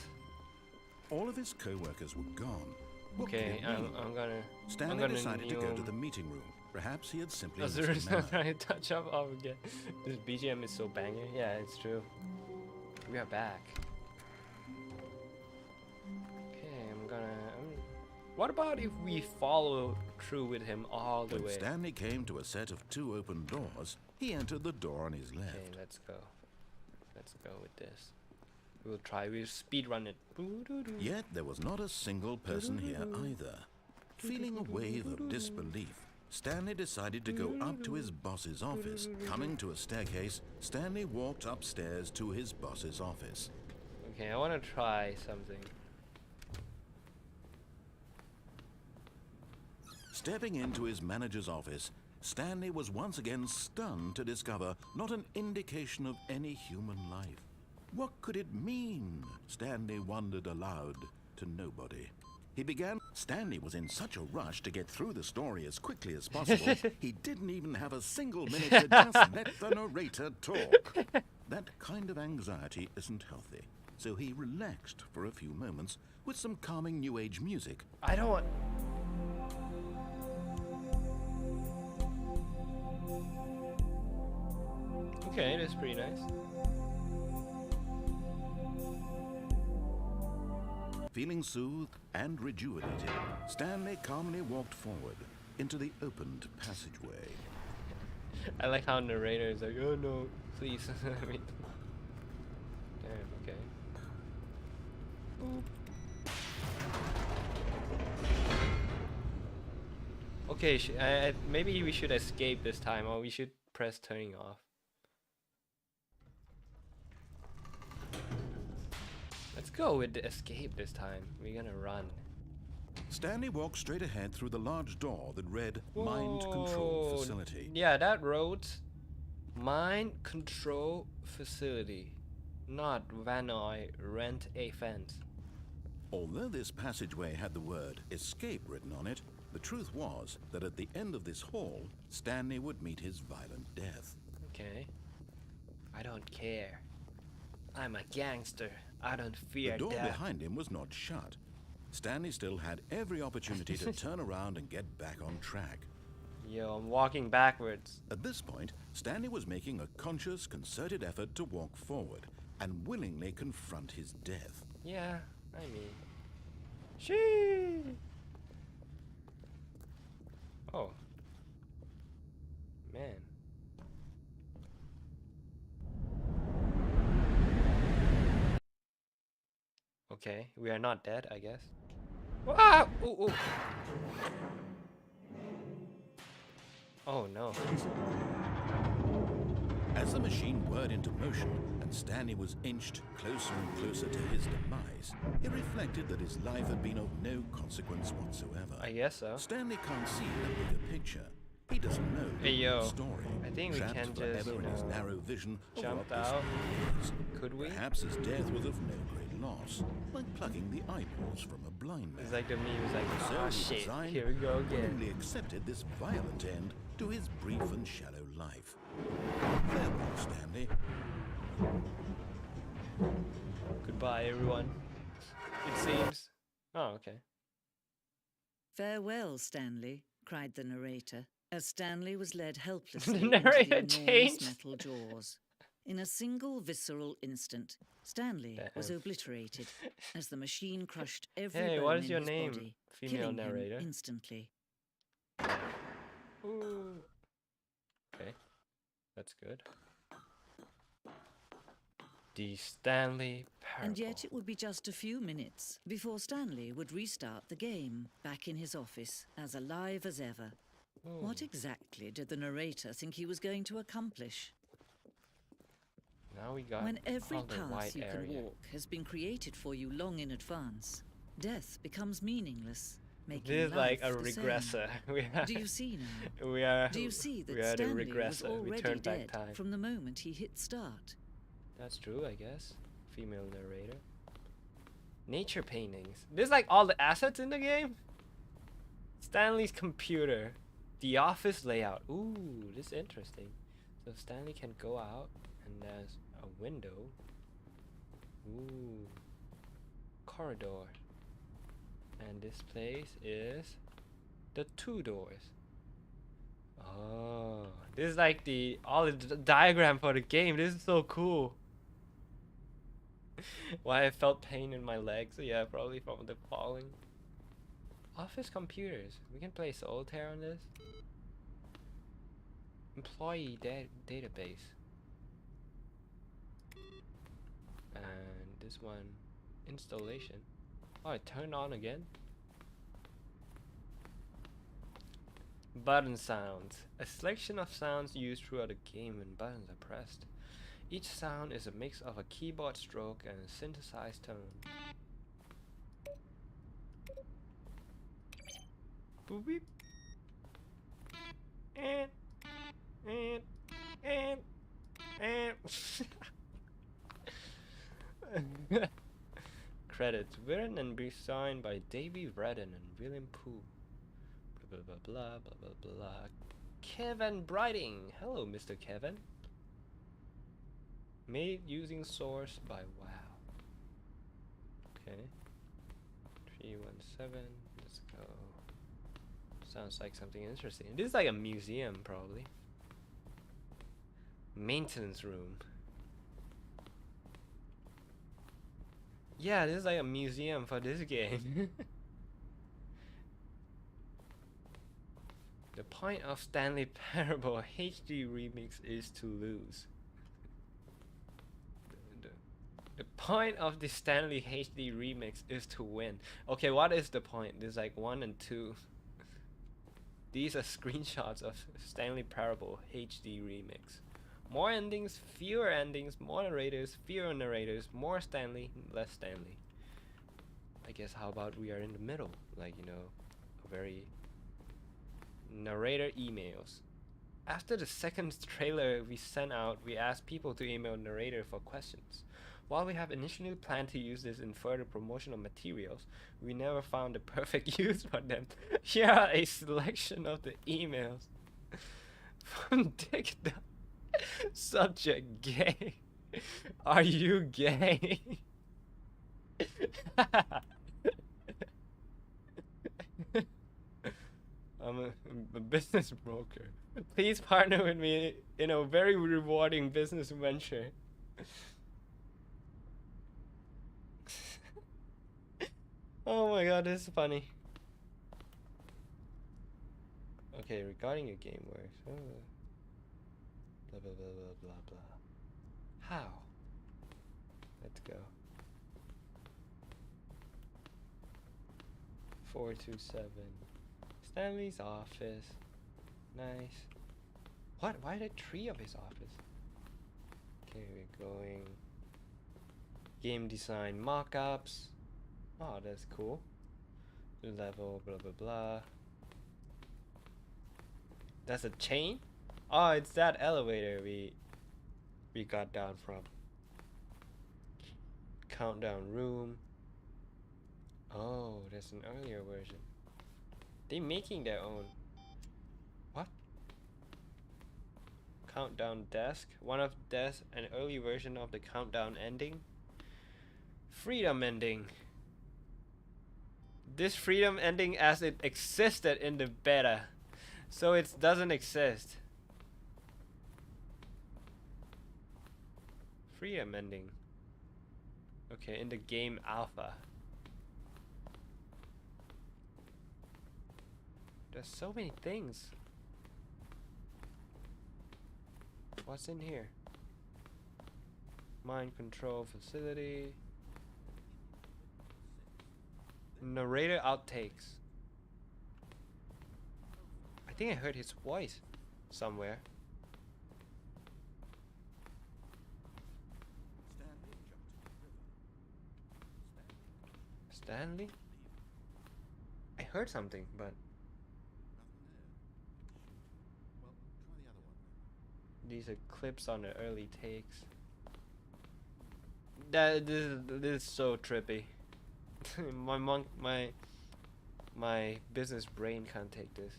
[SPEAKER 2] All of his co-workers were gone. What could
[SPEAKER 1] Okay,
[SPEAKER 2] it
[SPEAKER 1] I'm
[SPEAKER 2] mean?
[SPEAKER 1] gonna.
[SPEAKER 2] Stanley
[SPEAKER 1] gonna
[SPEAKER 2] decided to go to
[SPEAKER 1] kneel.
[SPEAKER 2] the meeting room. Perhaps he had simply missed
[SPEAKER 1] Azuru's
[SPEAKER 2] the memo.
[SPEAKER 1] not trying to touch up. Oh, again. This BGM is so banger. Yeah, it's true. We are back. Okay, what about if we follow through with him all the
[SPEAKER 2] When
[SPEAKER 1] way?
[SPEAKER 2] Stanley came to a set of 2 open doors, he entered the door on his
[SPEAKER 1] Okay,
[SPEAKER 2] left.
[SPEAKER 1] let's go. Let's go with this. We'll try. We'll speed run it. Boo-doo-doo.
[SPEAKER 2] Yet there was not a single person here either. Feeling a wave of disbelief, Stanley decided to go up to his boss's office. Coming to a staircase, Stanley walked upstairs to his boss's office.
[SPEAKER 1] Okay, I want to try something.
[SPEAKER 2] Stepping into his manager's office, Stanley was once again stunned to discover not an indication of any human life. What could it mean? Stanley wondered aloud to nobody. He began. Stanley was in such a rush to get through the story as quickly as possible, he didn't even have a single minute to just let the narrator talk. That kind of anxiety isn't healthy, so he relaxed for a few moments with some calming New Age music.
[SPEAKER 1] I don't want... Okay, that's pretty nice.
[SPEAKER 2] Feeling soothed and rejuvenated, Stanley calmly walked forward into the opened passageway.
[SPEAKER 1] I like how narrator is like, oh no, please. I mean, damn, okay. Okay, maybe we should escape this time, or we should press turning off. Let's go with the escape this time. We're gonna run.
[SPEAKER 2] Stanley walked straight ahead through the large door that read Mind Control Facility.
[SPEAKER 1] Yeah, that wrote Mind Control Facility, not Vanoy Rent a Fence.
[SPEAKER 2] Although this passageway had the word escape written on it, the truth was that at the end of this hall, Stanley would meet his violent death.
[SPEAKER 1] Okay. I don't care. I'm a gangster. I don't fear
[SPEAKER 2] The door
[SPEAKER 1] death.
[SPEAKER 2] behind him was not shut. Stanley still had every opportunity to turn around and get back on track.
[SPEAKER 1] Yo, I'm walking backwards.
[SPEAKER 2] At this point, Stanley was making a conscious, concerted effort to walk forward and willingly confront his death.
[SPEAKER 1] Yeah, I mean... Shee! Oh. Man. Okay, we are not dead, I guess. Wow! Ooh, ooh. Oh no.
[SPEAKER 2] As the machine whirred into motion and Stanley was inched closer and closer to his demise, he reflected that his life had been of no consequence whatsoever.
[SPEAKER 1] I guess so.
[SPEAKER 2] Stanley can't see the bigger picture. He doesn't know
[SPEAKER 1] Hey, yo.
[SPEAKER 2] the story.
[SPEAKER 1] I think we
[SPEAKER 2] Trapped
[SPEAKER 1] can
[SPEAKER 2] forever
[SPEAKER 1] just,
[SPEAKER 2] in his narrow vision of
[SPEAKER 1] jump
[SPEAKER 2] what this
[SPEAKER 1] out.
[SPEAKER 2] is.
[SPEAKER 1] Could we?
[SPEAKER 2] Perhaps his death was of no great loss, like plucking the eyeballs from a blind man.
[SPEAKER 1] It's like the meme is like,
[SPEAKER 2] So
[SPEAKER 1] oh
[SPEAKER 2] he
[SPEAKER 1] shit,
[SPEAKER 2] resigned,
[SPEAKER 1] here we go again.
[SPEAKER 2] willingly accepted this violent end to his brief and shallow life. Farewell, Stanley.
[SPEAKER 1] Goodbye, everyone. It seems. Oh, okay.
[SPEAKER 3] Farewell, Stanley, cried the narrator, as Stanley was led helplessly
[SPEAKER 1] The
[SPEAKER 3] into
[SPEAKER 1] narrator
[SPEAKER 3] the enormous
[SPEAKER 1] changed.
[SPEAKER 3] metal jaws. In a single visceral instant, Stanley was
[SPEAKER 1] Damn.
[SPEAKER 3] obliterated as the machine crushed every
[SPEAKER 1] Hey,
[SPEAKER 3] bone
[SPEAKER 1] what is
[SPEAKER 3] in
[SPEAKER 1] your
[SPEAKER 3] his
[SPEAKER 1] name,
[SPEAKER 3] body,
[SPEAKER 1] female
[SPEAKER 3] killing
[SPEAKER 1] narrator?
[SPEAKER 3] him instantly.
[SPEAKER 1] Ooh. Okay, that's good. The Stanley Parable.
[SPEAKER 3] And yet it would be just a few minutes before Stanley would restart the game, back in his office, as alive as ever.
[SPEAKER 1] Ooh.
[SPEAKER 3] What exactly did the narrator think he was going to accomplish?
[SPEAKER 1] Now we got
[SPEAKER 3] When every
[SPEAKER 1] all the
[SPEAKER 3] path
[SPEAKER 1] white
[SPEAKER 3] you
[SPEAKER 1] area.
[SPEAKER 3] can walk has been created for you long in advance, death becomes meaningless, making
[SPEAKER 1] This is like a
[SPEAKER 3] life the same.
[SPEAKER 1] regressor. We are,
[SPEAKER 3] Do you see now?
[SPEAKER 1] we are.
[SPEAKER 3] Do you see
[SPEAKER 1] we
[SPEAKER 3] that
[SPEAKER 1] are the
[SPEAKER 3] Stanley was
[SPEAKER 1] regressor. We
[SPEAKER 3] already
[SPEAKER 1] turned back
[SPEAKER 3] dead
[SPEAKER 1] time.
[SPEAKER 3] from the moment he hit start?
[SPEAKER 1] That's true, I guess. Female narrator. Nature paintings. There's like all the assets in the game. Stanley's computer. The office layout. Ooh, this is interesting. So Stanley can go out and there's a window. Ooh. Corridor. And this place is the 2 doors. Oh, this is like all the diagram for the game. This is so cool. Why I felt pain in my legs? Yeah, probably from the falling. Office computers. We can play solitaire on this. Employee database. And this one, installation. Oh, it turned on again. Button sounds. A selection of sounds used throughout the game when buttons are pressed. Each sound is a mix of a keyboard stroke and a synthesized tone. Boop beep. And credits. Written and designed by Davey Redden and William Pooh. Blah blah blah blah blah blah blah. Kevin Brighting. Hello, Mr. Kevin. Made using source by WoW. Okay. 317. Let's go. Sounds like something interesting. This is like a museum, probably. Maintenance room. Yeah, this is like a museum for this game. The point of Stanley Parable HD remix is to lose. The point of the Stanley HD remix is to win. Okay, what is the point? There's like 1 and 2. These are screenshots of Stanley Parable HD remix. More endings, fewer endings, more narrators, fewer narrators, more Stanley, less Stanley. I guess how about we are in the middle? Like, you know, a very narrator emails. After the second trailer we sent out, we asked people to email narrator for questions. While we have initially planned to use this in further promotional materials, we never found the perfect use for them. Here are a selection of the emails. From Dick the subject: gay. Are you gay? I'm a business broker. Please partner with me in a very rewarding business venture. Oh my god, this is funny. Okay, regarding your game works. Blah blah blah blah blah blah. How? Let's go. 427. Stanley's office. Nice. What? Why are there 3 of his office? Okay, we're going. Game design mockups. Oh, that's cool. Level, blah blah blah. That's a chain? Oh, it's that elevator we got down from. Countdown room. Oh, there's an earlier version. They making their own. What? Countdown desk. One of the desks, an early version of the countdown ending. Freedom ending. This freedom ending as it existed in the beta. So it doesn't exist. Freedom ending. Okay, in the game alpha. There's so many things. What's in here? Mind control facility. Narrator outtakes. I think I heard his voice somewhere. Stanley? I heard something, but these are clips on the early takes. This is so trippy. my business brain can't take this.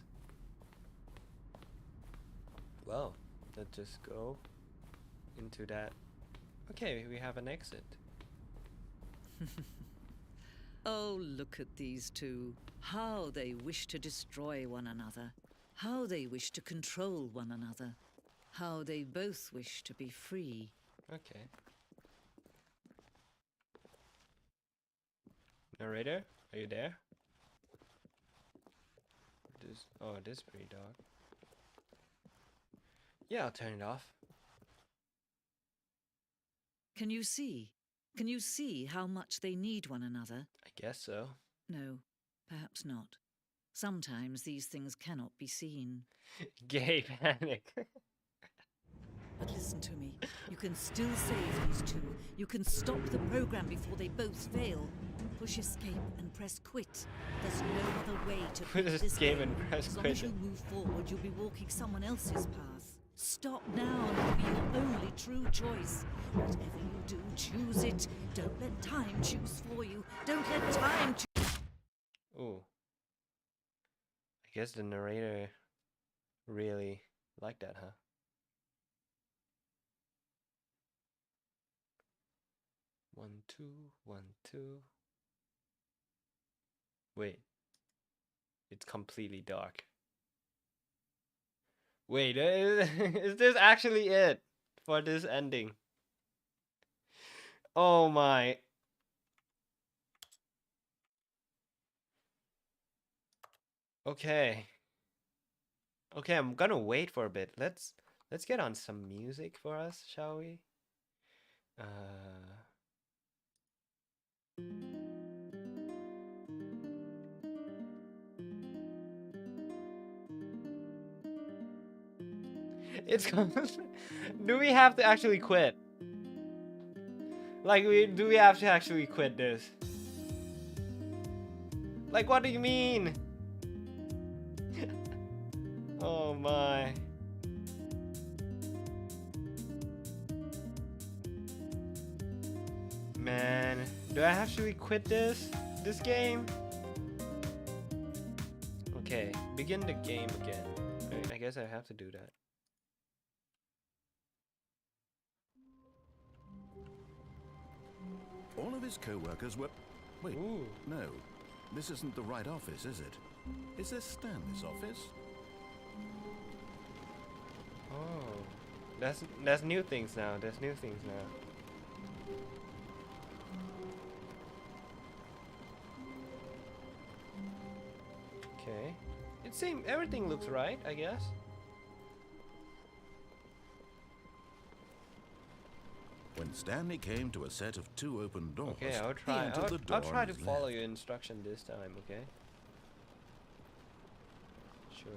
[SPEAKER 1] Well, let's just go into that. Okay, we have an exit.
[SPEAKER 3] Oh, look at these two. How they wish to destroy one another. How they wish to control one another. How they both wish to be free.
[SPEAKER 1] Okay. Narrator, are you there? This is pretty dark. Yeah, I'll turn it off.
[SPEAKER 3] Can you see? Can you see how much they need one another?
[SPEAKER 1] I guess so.
[SPEAKER 3] No, perhaps not. Sometimes these things cannot be seen.
[SPEAKER 1] Gay panic.
[SPEAKER 3] But listen to me. You can still save these two. You can stop the program before they both fail. Push escape and press quit. There's no other way to
[SPEAKER 1] Push
[SPEAKER 3] beat this
[SPEAKER 1] escape
[SPEAKER 3] game.
[SPEAKER 1] and press
[SPEAKER 3] As long
[SPEAKER 1] quit.
[SPEAKER 3] as you move forward, you'll be walking someone else's path. Stop now and it'll be your only true choice. Whatever you do, choose it. Don't let time choose for you. Don't let time choose.
[SPEAKER 1] Ooh. I guess the narrator really liked that, huh? One, two, 1, 2. Wait. It's completely dark. Wait, is this actually it for this ending? Oh my. Okay. Okay, I'm gonna wait for a bit. Let's get on some music for us, shall we? It's do we have to actually quit? Like, do we have to actually quit this? Like, what do you mean? Oh my. Man, do I actually quit this game? Okay, begin the game again. I guess I have to do that.
[SPEAKER 2] All of his co-workers were... Wait,
[SPEAKER 1] Ooh.
[SPEAKER 2] no. This isn't the right office, is it? Is this Stanley's office?
[SPEAKER 1] Oh, that's new things now. There's new things now. Okay, it seems everything looks right, I guess.
[SPEAKER 2] When Stanley came to a set of 2 open doors,
[SPEAKER 1] Okay, I'll
[SPEAKER 2] he
[SPEAKER 1] try.
[SPEAKER 2] entered the door
[SPEAKER 1] I'll try
[SPEAKER 2] on
[SPEAKER 1] to
[SPEAKER 2] his
[SPEAKER 1] follow
[SPEAKER 2] left.
[SPEAKER 1] your instruction this time. Okay. Sure.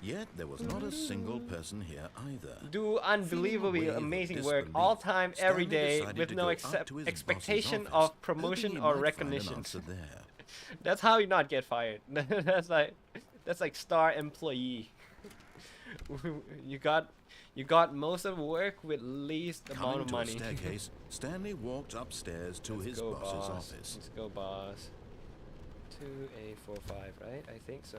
[SPEAKER 2] Yet there was not a single person here either.
[SPEAKER 1] Do unbelievably
[SPEAKER 2] Feeling a wave of
[SPEAKER 1] amazing work
[SPEAKER 2] disbelief,
[SPEAKER 1] all time, every
[SPEAKER 2] Stanley
[SPEAKER 1] day,
[SPEAKER 2] decided
[SPEAKER 1] with
[SPEAKER 2] to
[SPEAKER 1] no
[SPEAKER 2] go up to his
[SPEAKER 1] expectation
[SPEAKER 2] boss's
[SPEAKER 1] of
[SPEAKER 2] office,
[SPEAKER 1] promotion
[SPEAKER 2] hoping he
[SPEAKER 1] or
[SPEAKER 2] might find an
[SPEAKER 1] recognition.
[SPEAKER 2] answer there.
[SPEAKER 1] That's how you not get fired. that's like star employee. you got most of the work with least amount
[SPEAKER 2] Coming
[SPEAKER 1] of
[SPEAKER 2] to a
[SPEAKER 1] money.
[SPEAKER 2] staircase, Stanley walked upstairs to his
[SPEAKER 1] go,
[SPEAKER 2] boss's
[SPEAKER 1] boss.
[SPEAKER 2] office.
[SPEAKER 1] Let's go, boss. 2A45, right? I think so.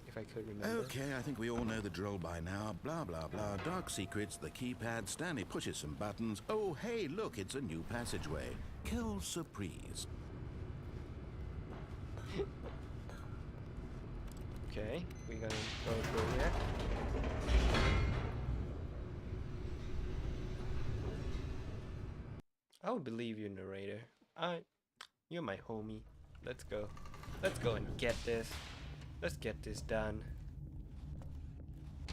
[SPEAKER 1] If I could remember.
[SPEAKER 2] Okay, I think we all know the drill by now. Blah, blah, blah. Dark secrets, the keypad. Stanley pushes some buttons. Oh, hey, look, it's a new passageway. Kill surprise.
[SPEAKER 1] Okay, we're gonna go through here. I would believe you, narrator. You're my homie. Let's go. Let's go and get this. Let's get this done.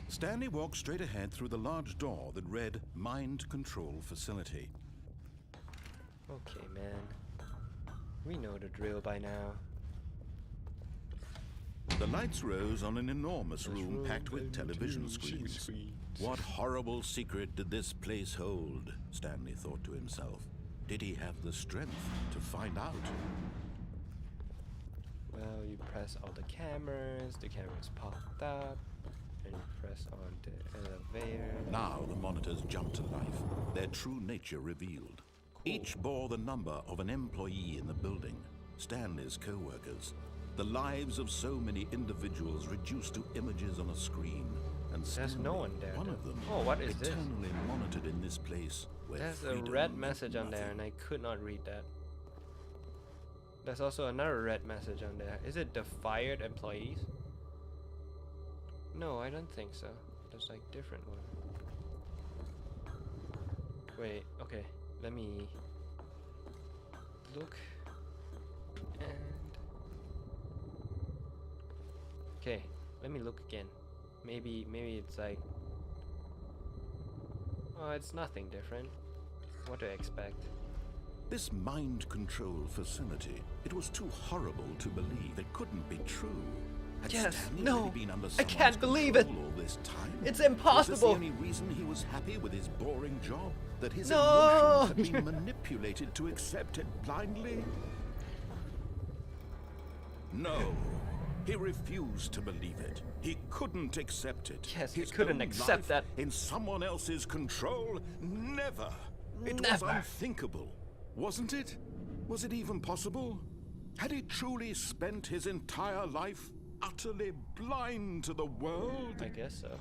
[SPEAKER 2] Stanley walked straight ahead through the large door that read Mind Control Facility.
[SPEAKER 1] Okay, man. We know the drill by now.
[SPEAKER 2] The lights rose on an enormous room packed with television screens. What horrible secret did this place hold? Stanley thought to himself. Did he have the strength to find out?
[SPEAKER 1] Well, you press all the cameras popped up, and you press on the elevator.
[SPEAKER 2] Now the monitors jumped to life, their true nature revealed.
[SPEAKER 1] Cool.
[SPEAKER 2] Each bore the number of an employee in the building, Stanley's co-workers. The lives of so many individuals reduced to images on a screen. And
[SPEAKER 1] There's
[SPEAKER 2] Stanley,
[SPEAKER 1] no one there.
[SPEAKER 2] one of them,
[SPEAKER 1] Oh, what is this?
[SPEAKER 2] eternally monitored in this place where
[SPEAKER 1] There's a
[SPEAKER 2] freedom
[SPEAKER 1] red
[SPEAKER 2] meant
[SPEAKER 1] message on there, and
[SPEAKER 2] nothing.
[SPEAKER 1] I could not read that. There's also another red message on there. Is it the fired employees? No, I don't think so. There's like different one. Wait, okay. Let me look. And okay, let me look again. Maybe it's like, oh, it's nothing different. What do I expect?
[SPEAKER 2] This mind control facility, it was too horrible to believe. It couldn't be true. Had
[SPEAKER 1] Yes,
[SPEAKER 2] Stanley
[SPEAKER 1] no,
[SPEAKER 2] really been under
[SPEAKER 1] I
[SPEAKER 2] someone's
[SPEAKER 1] can't believe it.
[SPEAKER 2] control all this time?
[SPEAKER 1] It's
[SPEAKER 2] Was this the
[SPEAKER 1] impossible.
[SPEAKER 2] only reason he was happy with his boring job? That his
[SPEAKER 1] No.
[SPEAKER 2] emotions had been manipulated to accept it blindly? No. He refused to believe it. He couldn't accept it.
[SPEAKER 1] Yes, he
[SPEAKER 2] His
[SPEAKER 1] couldn't
[SPEAKER 2] own
[SPEAKER 1] accept
[SPEAKER 2] life
[SPEAKER 1] that.
[SPEAKER 2] in someone else's control? Never. It was
[SPEAKER 1] Never.
[SPEAKER 2] unthinkable, wasn't it? Was it even possible? Had he truly spent his entire life utterly blind to the world?
[SPEAKER 1] I guess so.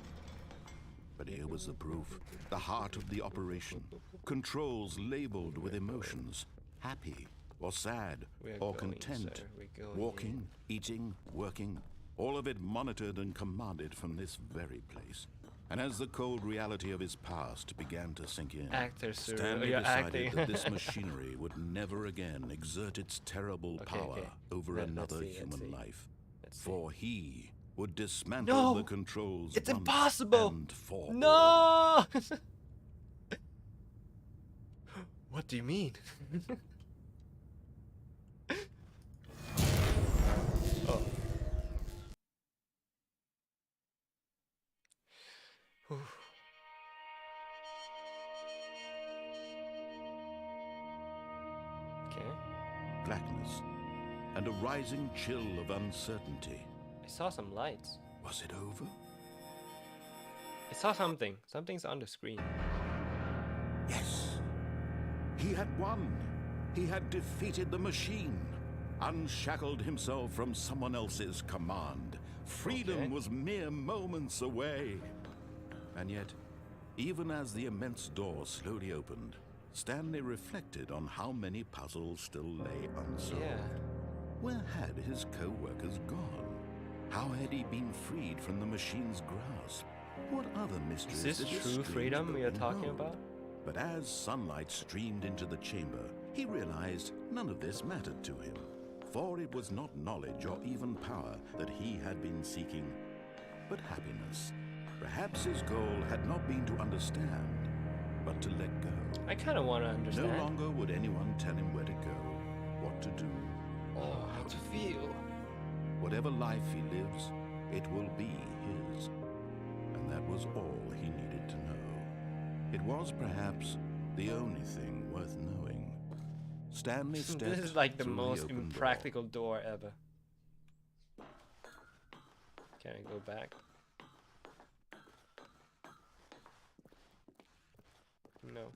[SPEAKER 2] But here was the proof. The heart of the operation. Controls labeled with emotions. Happy or sad
[SPEAKER 1] We're
[SPEAKER 2] or
[SPEAKER 1] going,
[SPEAKER 2] content.
[SPEAKER 1] sir. We're going
[SPEAKER 2] Walking, eating, working. All of it monitored and commanded from this very place. And as the cold reality of his past began to sink in,
[SPEAKER 1] Actor, sir.
[SPEAKER 2] Stanley
[SPEAKER 1] You're
[SPEAKER 2] decided
[SPEAKER 1] acting.
[SPEAKER 2] that this machinery would never again exert its terrible power
[SPEAKER 1] okay.
[SPEAKER 2] over
[SPEAKER 1] Let's
[SPEAKER 2] another
[SPEAKER 1] see, let's
[SPEAKER 2] human
[SPEAKER 1] see.
[SPEAKER 2] life.
[SPEAKER 1] Let's see.
[SPEAKER 2] For he would dismantle
[SPEAKER 1] No!
[SPEAKER 2] the controls
[SPEAKER 1] It's
[SPEAKER 2] once
[SPEAKER 1] impossible!
[SPEAKER 2] and for all.
[SPEAKER 1] No! What do you mean? Oh. Whew. Okay.
[SPEAKER 2] Blackness and a rising chill of uncertainty.
[SPEAKER 1] I saw some lights.
[SPEAKER 2] Was it over?
[SPEAKER 1] I saw something. Something's on the screen.
[SPEAKER 2] Yes. He had won. He had defeated the machine, unshackled himself from someone else's command. Freedom
[SPEAKER 1] Okay.
[SPEAKER 2] was mere moments away. And yet, even as the immense door slowly opened, Stanley reflected on how many puzzles still lay unsolved.
[SPEAKER 1] Yeah.
[SPEAKER 2] Where had his co-workers gone? How had he been freed from the machine's grasp? What other mysteries
[SPEAKER 1] Is this
[SPEAKER 2] did
[SPEAKER 1] true
[SPEAKER 2] strange
[SPEAKER 1] freedom we are
[SPEAKER 2] building
[SPEAKER 1] talking
[SPEAKER 2] hold?
[SPEAKER 1] about?
[SPEAKER 2] But as sunlight streamed into the chamber, he realized none of this mattered to him. For it was not knowledge or even power that he had been seeking, but happiness. Perhaps his goal had not been to understand, but to let go.
[SPEAKER 1] I kind of want to understand.
[SPEAKER 2] No longer would anyone tell him where to go, what to do, or
[SPEAKER 1] How to feel.
[SPEAKER 2] Whatever life he lives, it will be his. And that was all he needed to know. It was perhaps the only thing worth knowing. Stanley stepped
[SPEAKER 1] This is like the
[SPEAKER 2] through
[SPEAKER 1] most
[SPEAKER 2] open door.
[SPEAKER 1] impractical door ever. Can I go back? No.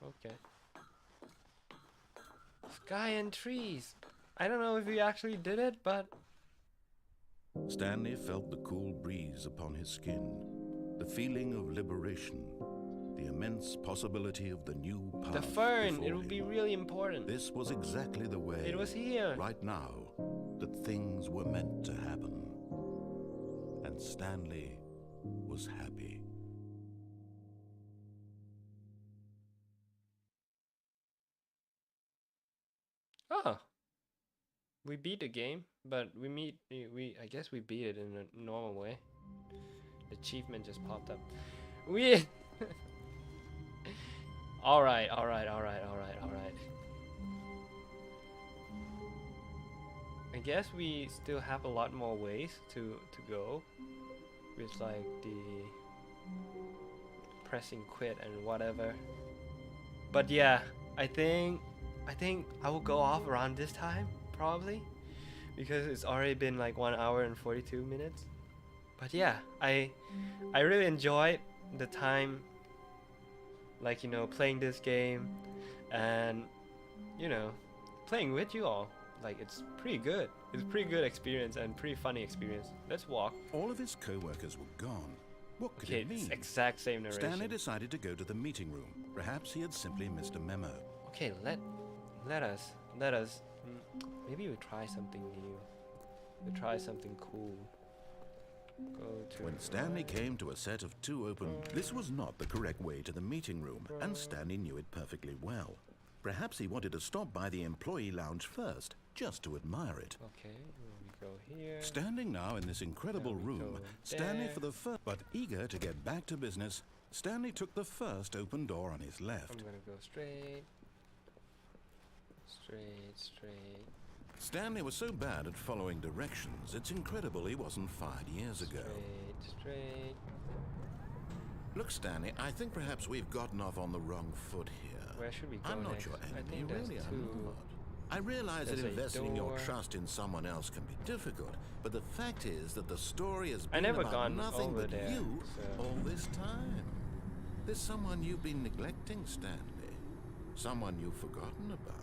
[SPEAKER 1] Okay. Sky and trees. I don't know if we actually did it, but
[SPEAKER 2] Stanley felt the cool breeze upon his skin, the feeling of liberation, the immense possibility of the new path
[SPEAKER 1] the fern,
[SPEAKER 2] before
[SPEAKER 1] it will be
[SPEAKER 2] him.
[SPEAKER 1] really important.
[SPEAKER 2] This was exactly the way,
[SPEAKER 1] It was here.
[SPEAKER 2] right now, that things were meant to happen. And Stanley was happy.
[SPEAKER 1] Oh. We beat the game, but we I guess we beat it in a normal way. The achievement just popped up. We Alright. I guess we still have a lot more ways to go. With like the pressing quit and whatever. But yeah, I think I will go off around this time, probably, because it's already been like 1 hour and 42 minutes. But yeah, I really enjoyed the time, like, you know, playing this game and, you know, playing with you all. Like, it's pretty good. It's a pretty good experience and pretty funny experience. Let's walk.
[SPEAKER 2] All of his co-workers were gone. What could
[SPEAKER 1] Okay,
[SPEAKER 2] it mean?
[SPEAKER 1] it's exact same narration.
[SPEAKER 2] Stanley decided to go to the meeting room. Perhaps he had simply missed a memo.
[SPEAKER 1] Okay, let us maybe we try something new. We try something cool. Go to
[SPEAKER 2] When Stanley came to a set of 2 open, this was not the correct way to the meeting room, and Stanley knew it perfectly well. Perhaps he wanted to stop by the employee lounge first, just to admire it.
[SPEAKER 1] Okay, we go here.
[SPEAKER 2] Standing now in this incredible
[SPEAKER 1] Then we
[SPEAKER 2] room,
[SPEAKER 1] go
[SPEAKER 2] Stanley
[SPEAKER 1] there.
[SPEAKER 2] for the first, but eager to get back to business, Stanley took the first open door on his left.
[SPEAKER 1] I'm gonna go straight. Straight.
[SPEAKER 2] Stanley was so bad at following directions, it's incredible he wasn't fired years ago.
[SPEAKER 1] Straight.
[SPEAKER 2] Look, Stanley, I think perhaps we've gotten off on the wrong foot here.
[SPEAKER 1] Where should we go
[SPEAKER 2] I'm not
[SPEAKER 1] next?
[SPEAKER 2] your
[SPEAKER 1] I
[SPEAKER 2] enemy,
[SPEAKER 1] think there's
[SPEAKER 2] really, I'm
[SPEAKER 1] two.
[SPEAKER 2] not. I realize that
[SPEAKER 1] There's a
[SPEAKER 2] investing your
[SPEAKER 1] door.
[SPEAKER 2] trust in someone else can be difficult, but the fact is that the story has
[SPEAKER 1] I
[SPEAKER 2] been
[SPEAKER 1] never
[SPEAKER 2] about
[SPEAKER 1] gone
[SPEAKER 2] nothing
[SPEAKER 1] over
[SPEAKER 2] but
[SPEAKER 1] there,
[SPEAKER 2] you
[SPEAKER 1] so-
[SPEAKER 2] all this time. There's someone you've been neglecting, Stanley. Someone you've forgotten about.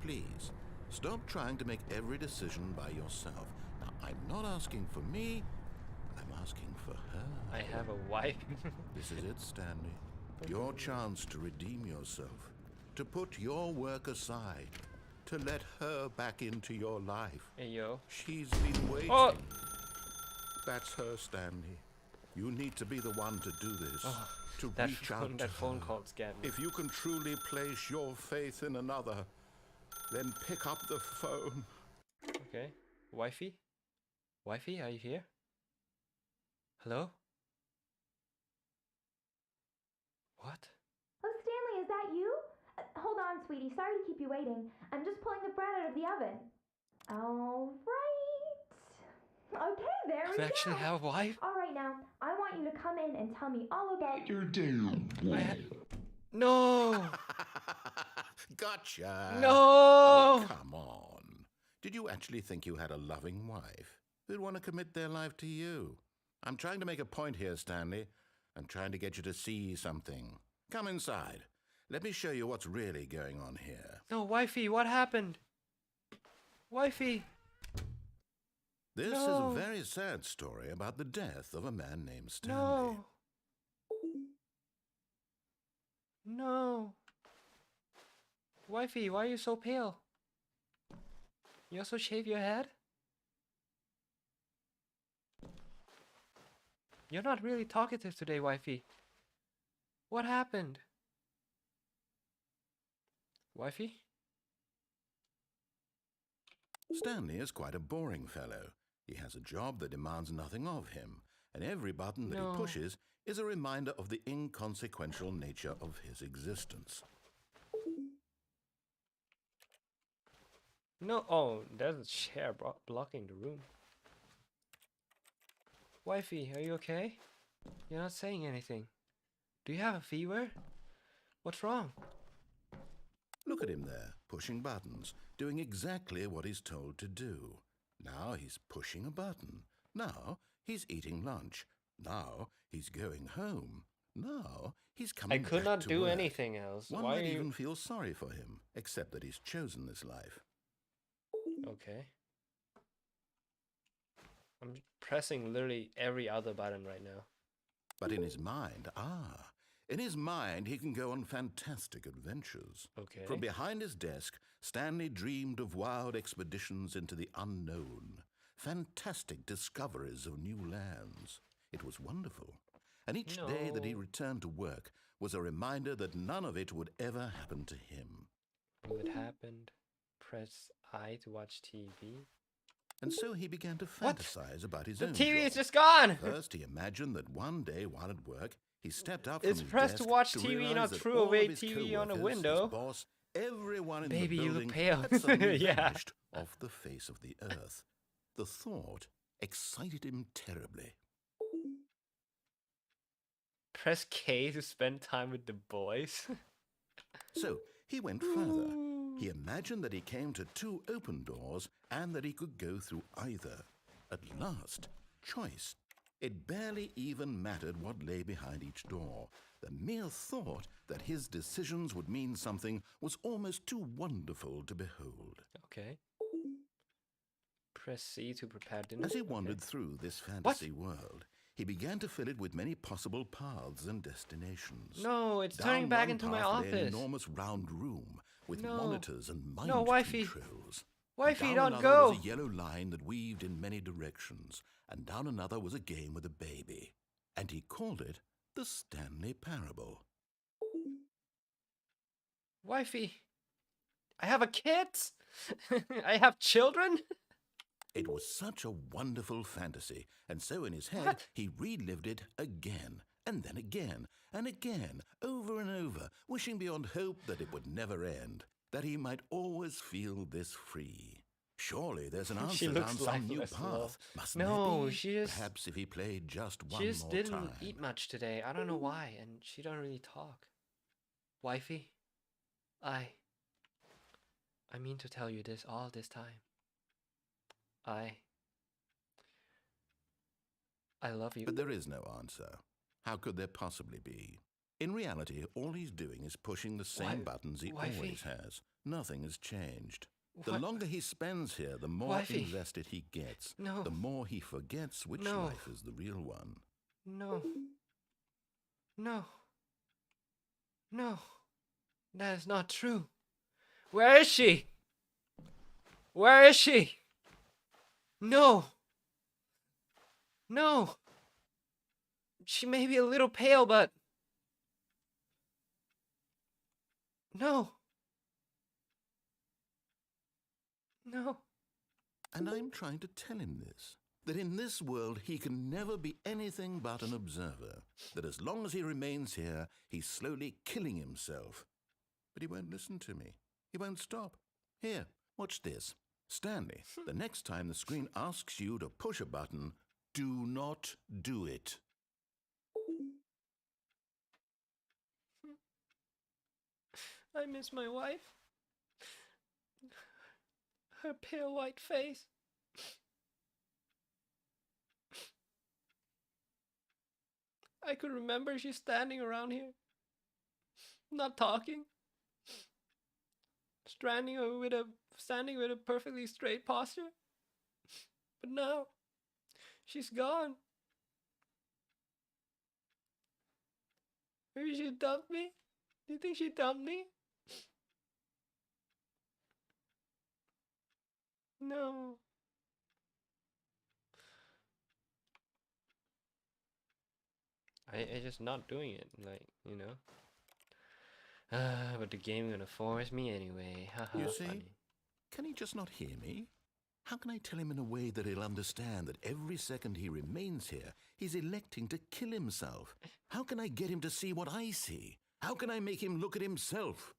[SPEAKER 2] Please, stop trying to make every decision by yourself. Now, I'm not asking for me, I'm asking for her.
[SPEAKER 1] I have a wife.
[SPEAKER 2] This is it, Stanley. Your chance to redeem yourself, to put your work aside, to let her back into your life.
[SPEAKER 1] Hey, yo.
[SPEAKER 2] She's been waiting.
[SPEAKER 1] Oh!
[SPEAKER 2] That's her, Stanley. You need to be the one to do this.
[SPEAKER 1] Oh,
[SPEAKER 2] to
[SPEAKER 1] that
[SPEAKER 2] reach
[SPEAKER 1] phone,
[SPEAKER 2] out to
[SPEAKER 1] that phone
[SPEAKER 2] her.
[SPEAKER 1] call scared me.
[SPEAKER 2] If you can truly place your faith in another, then pick up the phone.
[SPEAKER 1] Okay. Wifey? Wifey, are you here? Hello? What?
[SPEAKER 4] Oh, Stanley, is that you? Hold on, sweetie. Sorry to keep you waiting. I'm just pulling the bread out of the oven. All right. Okay, there we
[SPEAKER 1] I actually
[SPEAKER 4] go.
[SPEAKER 1] have a wife?
[SPEAKER 4] All right, now, I want you to come in and tell me all about your
[SPEAKER 1] No!
[SPEAKER 2] Gotcha.
[SPEAKER 1] No!
[SPEAKER 2] Oh, come on. Did you actually think you had a loving wife who'd want to commit their life to you? I'm trying to make a point here, Stanley. I'm trying to get you to see something. Come inside. Let me show you what's really going on here.
[SPEAKER 1] No, wifey, what happened? Wifey!
[SPEAKER 2] This
[SPEAKER 1] No.
[SPEAKER 2] is a very sad story about the death of a man named Stanley.
[SPEAKER 1] No! No! Wifey, why are you so pale? You also shave your head? You're not really talkative today, wifey. What happened? Wifey?
[SPEAKER 2] Stanley is quite a boring fellow. He has a job that demands nothing of him, and every button that
[SPEAKER 1] No.
[SPEAKER 2] he pushes is a reminder of the inconsequential nature of his existence.
[SPEAKER 1] No, oh, there's a chair blocking the room. Wifey, are you okay? You're not saying anything. Do you have a fever? What's wrong?
[SPEAKER 2] Look at him there, pushing buttons, doing exactly what he's told to do. Now he's pushing a button. Now he's eating lunch. Now he's going home. Now he's coming
[SPEAKER 1] I
[SPEAKER 2] back
[SPEAKER 1] could not
[SPEAKER 2] to
[SPEAKER 1] do
[SPEAKER 2] work.
[SPEAKER 1] anything else.
[SPEAKER 2] One
[SPEAKER 1] Why
[SPEAKER 2] might
[SPEAKER 1] are you...
[SPEAKER 2] even feel sorry for him, except that he's chosen this life.
[SPEAKER 1] Okay. I'm pressing literally every other button right now.
[SPEAKER 2] But in his mind, in his mind he can go on fantastic adventures.
[SPEAKER 1] Okay.
[SPEAKER 2] From behind his desk, Stanley dreamed of wild expeditions into the unknown, fantastic discoveries of new lands. It was wonderful. And each day that he
[SPEAKER 1] No.
[SPEAKER 2] returned to work was a reminder that none of it would ever happen to him.
[SPEAKER 1] Will it happen? Press I to watch TV.
[SPEAKER 2] And so he began to
[SPEAKER 1] What?
[SPEAKER 2] fantasize about his
[SPEAKER 1] The
[SPEAKER 2] own
[SPEAKER 1] TV
[SPEAKER 2] job.
[SPEAKER 1] is just gone!
[SPEAKER 2] First, he imagined that one day while at work, he stepped up
[SPEAKER 1] It's
[SPEAKER 2] from his
[SPEAKER 1] pressed to
[SPEAKER 2] desk
[SPEAKER 1] watch
[SPEAKER 2] to
[SPEAKER 1] TV,
[SPEAKER 2] realize
[SPEAKER 1] not
[SPEAKER 2] that
[SPEAKER 1] threw
[SPEAKER 2] all
[SPEAKER 1] away
[SPEAKER 2] of his
[SPEAKER 1] TV on a
[SPEAKER 2] coworkers,
[SPEAKER 1] window.
[SPEAKER 2] His boss, everyone in
[SPEAKER 1] Baby,
[SPEAKER 2] the
[SPEAKER 1] you
[SPEAKER 2] building
[SPEAKER 1] look pale.
[SPEAKER 2] had suddenly
[SPEAKER 1] Yeah.
[SPEAKER 2] vanished off the face of the earth. The thought excited him terribly.
[SPEAKER 1] Press K to spend time with the boys.
[SPEAKER 2] So he went further. He imagined that he came to two open doors and that he could go through either. At last, choice. It barely even mattered what lay behind each door. The mere thought that his decisions would mean something was almost too wonderful to behold.
[SPEAKER 1] Okay. Press C to prepare dinner.
[SPEAKER 2] As he
[SPEAKER 1] Okay.
[SPEAKER 2] wandered through this fantasy world, he began to fill it with many possible paths and destinations.
[SPEAKER 1] No, it's
[SPEAKER 2] Down
[SPEAKER 1] turning back
[SPEAKER 2] one
[SPEAKER 1] into my
[SPEAKER 2] path lay an
[SPEAKER 1] office.
[SPEAKER 2] enormous round room with
[SPEAKER 1] No.
[SPEAKER 2] monitors and mind
[SPEAKER 1] No, wifey.
[SPEAKER 2] controls.
[SPEAKER 1] Wifey,
[SPEAKER 2] Down
[SPEAKER 1] don't
[SPEAKER 2] another
[SPEAKER 1] go!
[SPEAKER 2] was a yellow line that weaved in many directions, and down another was a game with a baby. And he called it the Stanley Parable.
[SPEAKER 1] Wifey, I have a kid! I have children?
[SPEAKER 2] It was such a wonderful fantasy, and so in his head
[SPEAKER 1] What?
[SPEAKER 2] he relived it again, and then again, and again, over and over, wishing beyond hope that it would never end, that he might always feel this free. Surely there's an
[SPEAKER 1] She
[SPEAKER 2] answer down
[SPEAKER 1] looks
[SPEAKER 2] some new
[SPEAKER 1] lifeless, lol.
[SPEAKER 2] path. Must
[SPEAKER 1] No,
[SPEAKER 2] there be?
[SPEAKER 1] she just-
[SPEAKER 2] Perhaps if he played just one
[SPEAKER 1] She just
[SPEAKER 2] more
[SPEAKER 1] didn't
[SPEAKER 2] time.
[SPEAKER 1] eat much today. I don't know why, and she don't really talk. Wifey, I I mean to tell you this all this time. I love you.
[SPEAKER 2] But there is no answer. How could there possibly be? In reality, all he's doing is pushing the same buttons he always has. Nothing has changed. The longer he spends here, the more invested he gets.
[SPEAKER 1] No.
[SPEAKER 2] The more he forgets which life is the real one.
[SPEAKER 1] No. No. No. That is not true. Where is she? Where is she? No. No. She may be a little pale, but... No. No.
[SPEAKER 2] And I'm trying to tell him this. That in this world he can never be anything but an observer. That as long as he remains here, he's slowly killing himself. But he won't listen to me. He won't stop. Here, watch this. Stanley, the next time the screen asks you to push a button, do not do it.
[SPEAKER 1] I miss my wife. Her pale white face. I could remember she's standing around here. Not talking. Standing with a perfectly straight posture. But now, she's gone. Maybe she dumped me? Do you think she dumped me? No. I just not doing it, like, you know. But the game gonna force me anyway. Haha,
[SPEAKER 2] You see?
[SPEAKER 1] funny.
[SPEAKER 2] Can he just not hear me? How can I tell him in a way that he'll understand that every second he remains here, he's electing to kill himself? How can I get him to see what I see? How can I make him look at himself?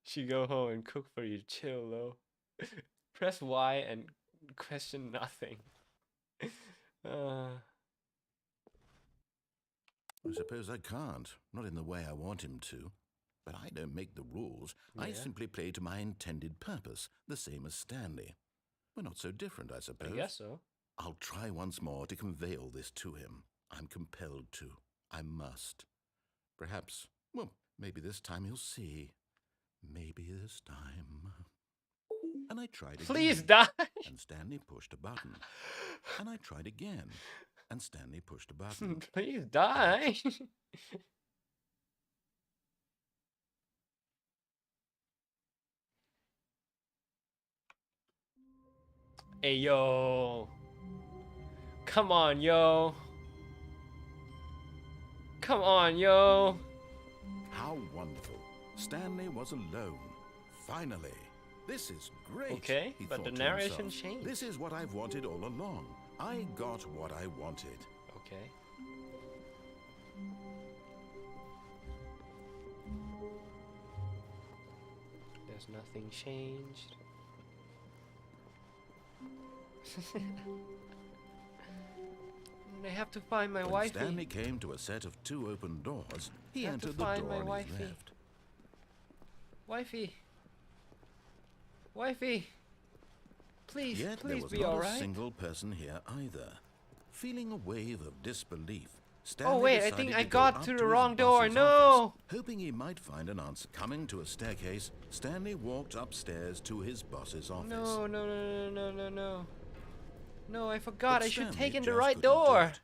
[SPEAKER 1] She go home and cook for you. Chill, though. Press Y and question nothing.
[SPEAKER 2] I suppose I can't, not in the way I want him to. But I don't make the rules. I simply play to my intended purpose, the same as Stanley. We're not so different, I suppose.
[SPEAKER 1] I guess so.
[SPEAKER 2] I'll try once more to convey all this to him. I'm compelled to. I must. Perhaps, well, maybe this time he'll see. Maybe this time. And I tried again.
[SPEAKER 1] Please die!
[SPEAKER 2] And Stanley pushed a button. And I tried again. And Stanley pushed a button.
[SPEAKER 1] Please die! Hey, yo. Come on, yo. Come on, yo.
[SPEAKER 2] How wonderful. Stanley was alone. Finally. This is great.
[SPEAKER 1] Okay,
[SPEAKER 2] he
[SPEAKER 1] but
[SPEAKER 2] thought
[SPEAKER 1] the
[SPEAKER 2] to
[SPEAKER 1] narration
[SPEAKER 2] himself.
[SPEAKER 1] changed.
[SPEAKER 2] This is what I've wanted all along. I got what I wanted.
[SPEAKER 1] Okay. There's nothing changed. I have to find my
[SPEAKER 2] When
[SPEAKER 1] wifey.
[SPEAKER 2] Stanley came to a set of 2 open doors, he
[SPEAKER 1] I have to
[SPEAKER 2] entered the
[SPEAKER 1] find
[SPEAKER 2] door
[SPEAKER 1] my
[SPEAKER 2] on his
[SPEAKER 1] wifey.
[SPEAKER 2] left.
[SPEAKER 1] Wifey. Wifey. Please,
[SPEAKER 2] Yet there
[SPEAKER 1] please
[SPEAKER 2] was
[SPEAKER 1] be
[SPEAKER 2] not a
[SPEAKER 1] alright.
[SPEAKER 2] single person here either. Feeling a wave of disbelief, Stanley
[SPEAKER 1] Oh wait, I
[SPEAKER 2] decided
[SPEAKER 1] think
[SPEAKER 2] to
[SPEAKER 1] I
[SPEAKER 2] go
[SPEAKER 1] got
[SPEAKER 2] up
[SPEAKER 1] to
[SPEAKER 2] his
[SPEAKER 1] the wrong door.
[SPEAKER 2] boss's
[SPEAKER 1] No!
[SPEAKER 2] office. Hoping he might find an answer. Coming to a staircase, Stanley walked upstairs to his boss's office.
[SPEAKER 1] No, no, no, no, no, no, no. No, I forgot.
[SPEAKER 2] But
[SPEAKER 1] I should
[SPEAKER 2] Stanley
[SPEAKER 1] take in the
[SPEAKER 2] just
[SPEAKER 1] right
[SPEAKER 2] couldn't do
[SPEAKER 1] door.
[SPEAKER 2] it.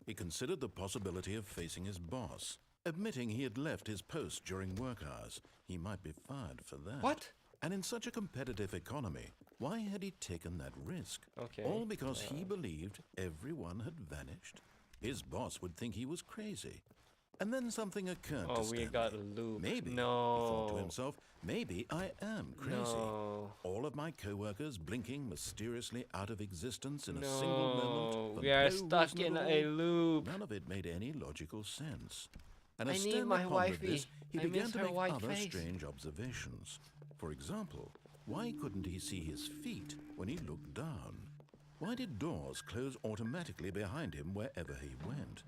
[SPEAKER 2] He considered the possibility of facing his boss, admitting he had left his post during work hours. He might be fired for that.
[SPEAKER 1] What?
[SPEAKER 2] And in such a competitive economy, why had he taken that risk?
[SPEAKER 1] Okay.
[SPEAKER 2] All because he believed everyone had vanished? His boss would think he was crazy. And then something occurred to
[SPEAKER 1] Oh,
[SPEAKER 2] Stanley.
[SPEAKER 1] we got a loop.
[SPEAKER 2] Maybe, he thought to
[SPEAKER 1] No.
[SPEAKER 2] himself, maybe I am crazy.
[SPEAKER 1] No.
[SPEAKER 2] All of my co-workers blinking mysteriously out of existence in a single moment.
[SPEAKER 1] No.
[SPEAKER 2] for
[SPEAKER 1] We are
[SPEAKER 2] no
[SPEAKER 1] stuck
[SPEAKER 2] reason
[SPEAKER 1] in
[SPEAKER 2] at
[SPEAKER 1] a
[SPEAKER 2] all.
[SPEAKER 1] loop.
[SPEAKER 2] None of it made any logical sense. And
[SPEAKER 1] I
[SPEAKER 2] as
[SPEAKER 1] need
[SPEAKER 2] Stanley
[SPEAKER 1] my
[SPEAKER 2] pondered
[SPEAKER 1] wifey.
[SPEAKER 2] this, he
[SPEAKER 1] I
[SPEAKER 2] began
[SPEAKER 1] miss
[SPEAKER 2] to
[SPEAKER 1] her
[SPEAKER 2] make
[SPEAKER 1] white
[SPEAKER 2] other
[SPEAKER 1] face.
[SPEAKER 2] strange observations. For example, why couldn't he see his feet when he looked down? Why did doors close automatically behind him wherever he went?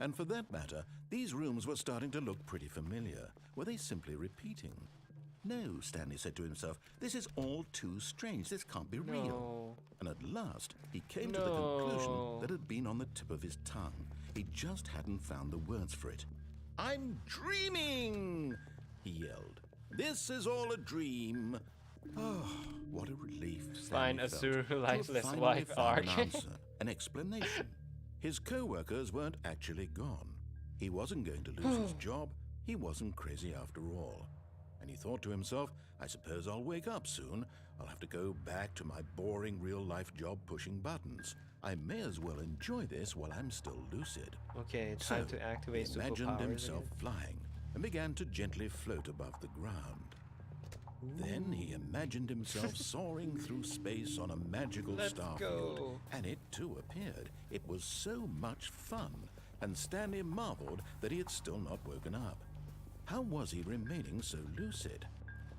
[SPEAKER 2] And for that matter, these rooms were starting to look pretty familiar. Were they simply repeating? No, Stanley said to himself, this is all too strange. This can't be real.
[SPEAKER 1] No.
[SPEAKER 2] And at last, he came to the conclusion that had been on the tip of his tongue. He just hadn't found the words for it. I'm dreaming, he yelled. This is all a dream. Oh, what a relief
[SPEAKER 1] Find
[SPEAKER 2] Stanley felt
[SPEAKER 1] Azuru lifeless
[SPEAKER 2] to have
[SPEAKER 1] wife
[SPEAKER 2] finally found
[SPEAKER 1] arc.
[SPEAKER 2] an answer, an explanation. His co-workers weren't actually gone. He wasn't going to lose his job. He wasn't crazy after all. And he thought to himself, I suppose I'll wake up soon. I'll have to go back to my boring real-life job pushing buttons. I may as well enjoy this while I'm still lucid.
[SPEAKER 1] Okay, time
[SPEAKER 2] So,
[SPEAKER 1] to activate
[SPEAKER 2] he imagined
[SPEAKER 1] superpowers
[SPEAKER 2] himself
[SPEAKER 1] again.
[SPEAKER 2] flying and began to gently float above the ground. Then he imagined himself soaring through space on a magical
[SPEAKER 1] Let's
[SPEAKER 2] starfield.
[SPEAKER 1] go.
[SPEAKER 2] And it too appeared. It was so much fun, and Stanley marveled that he had still not woken up. How was he remaining so lucid?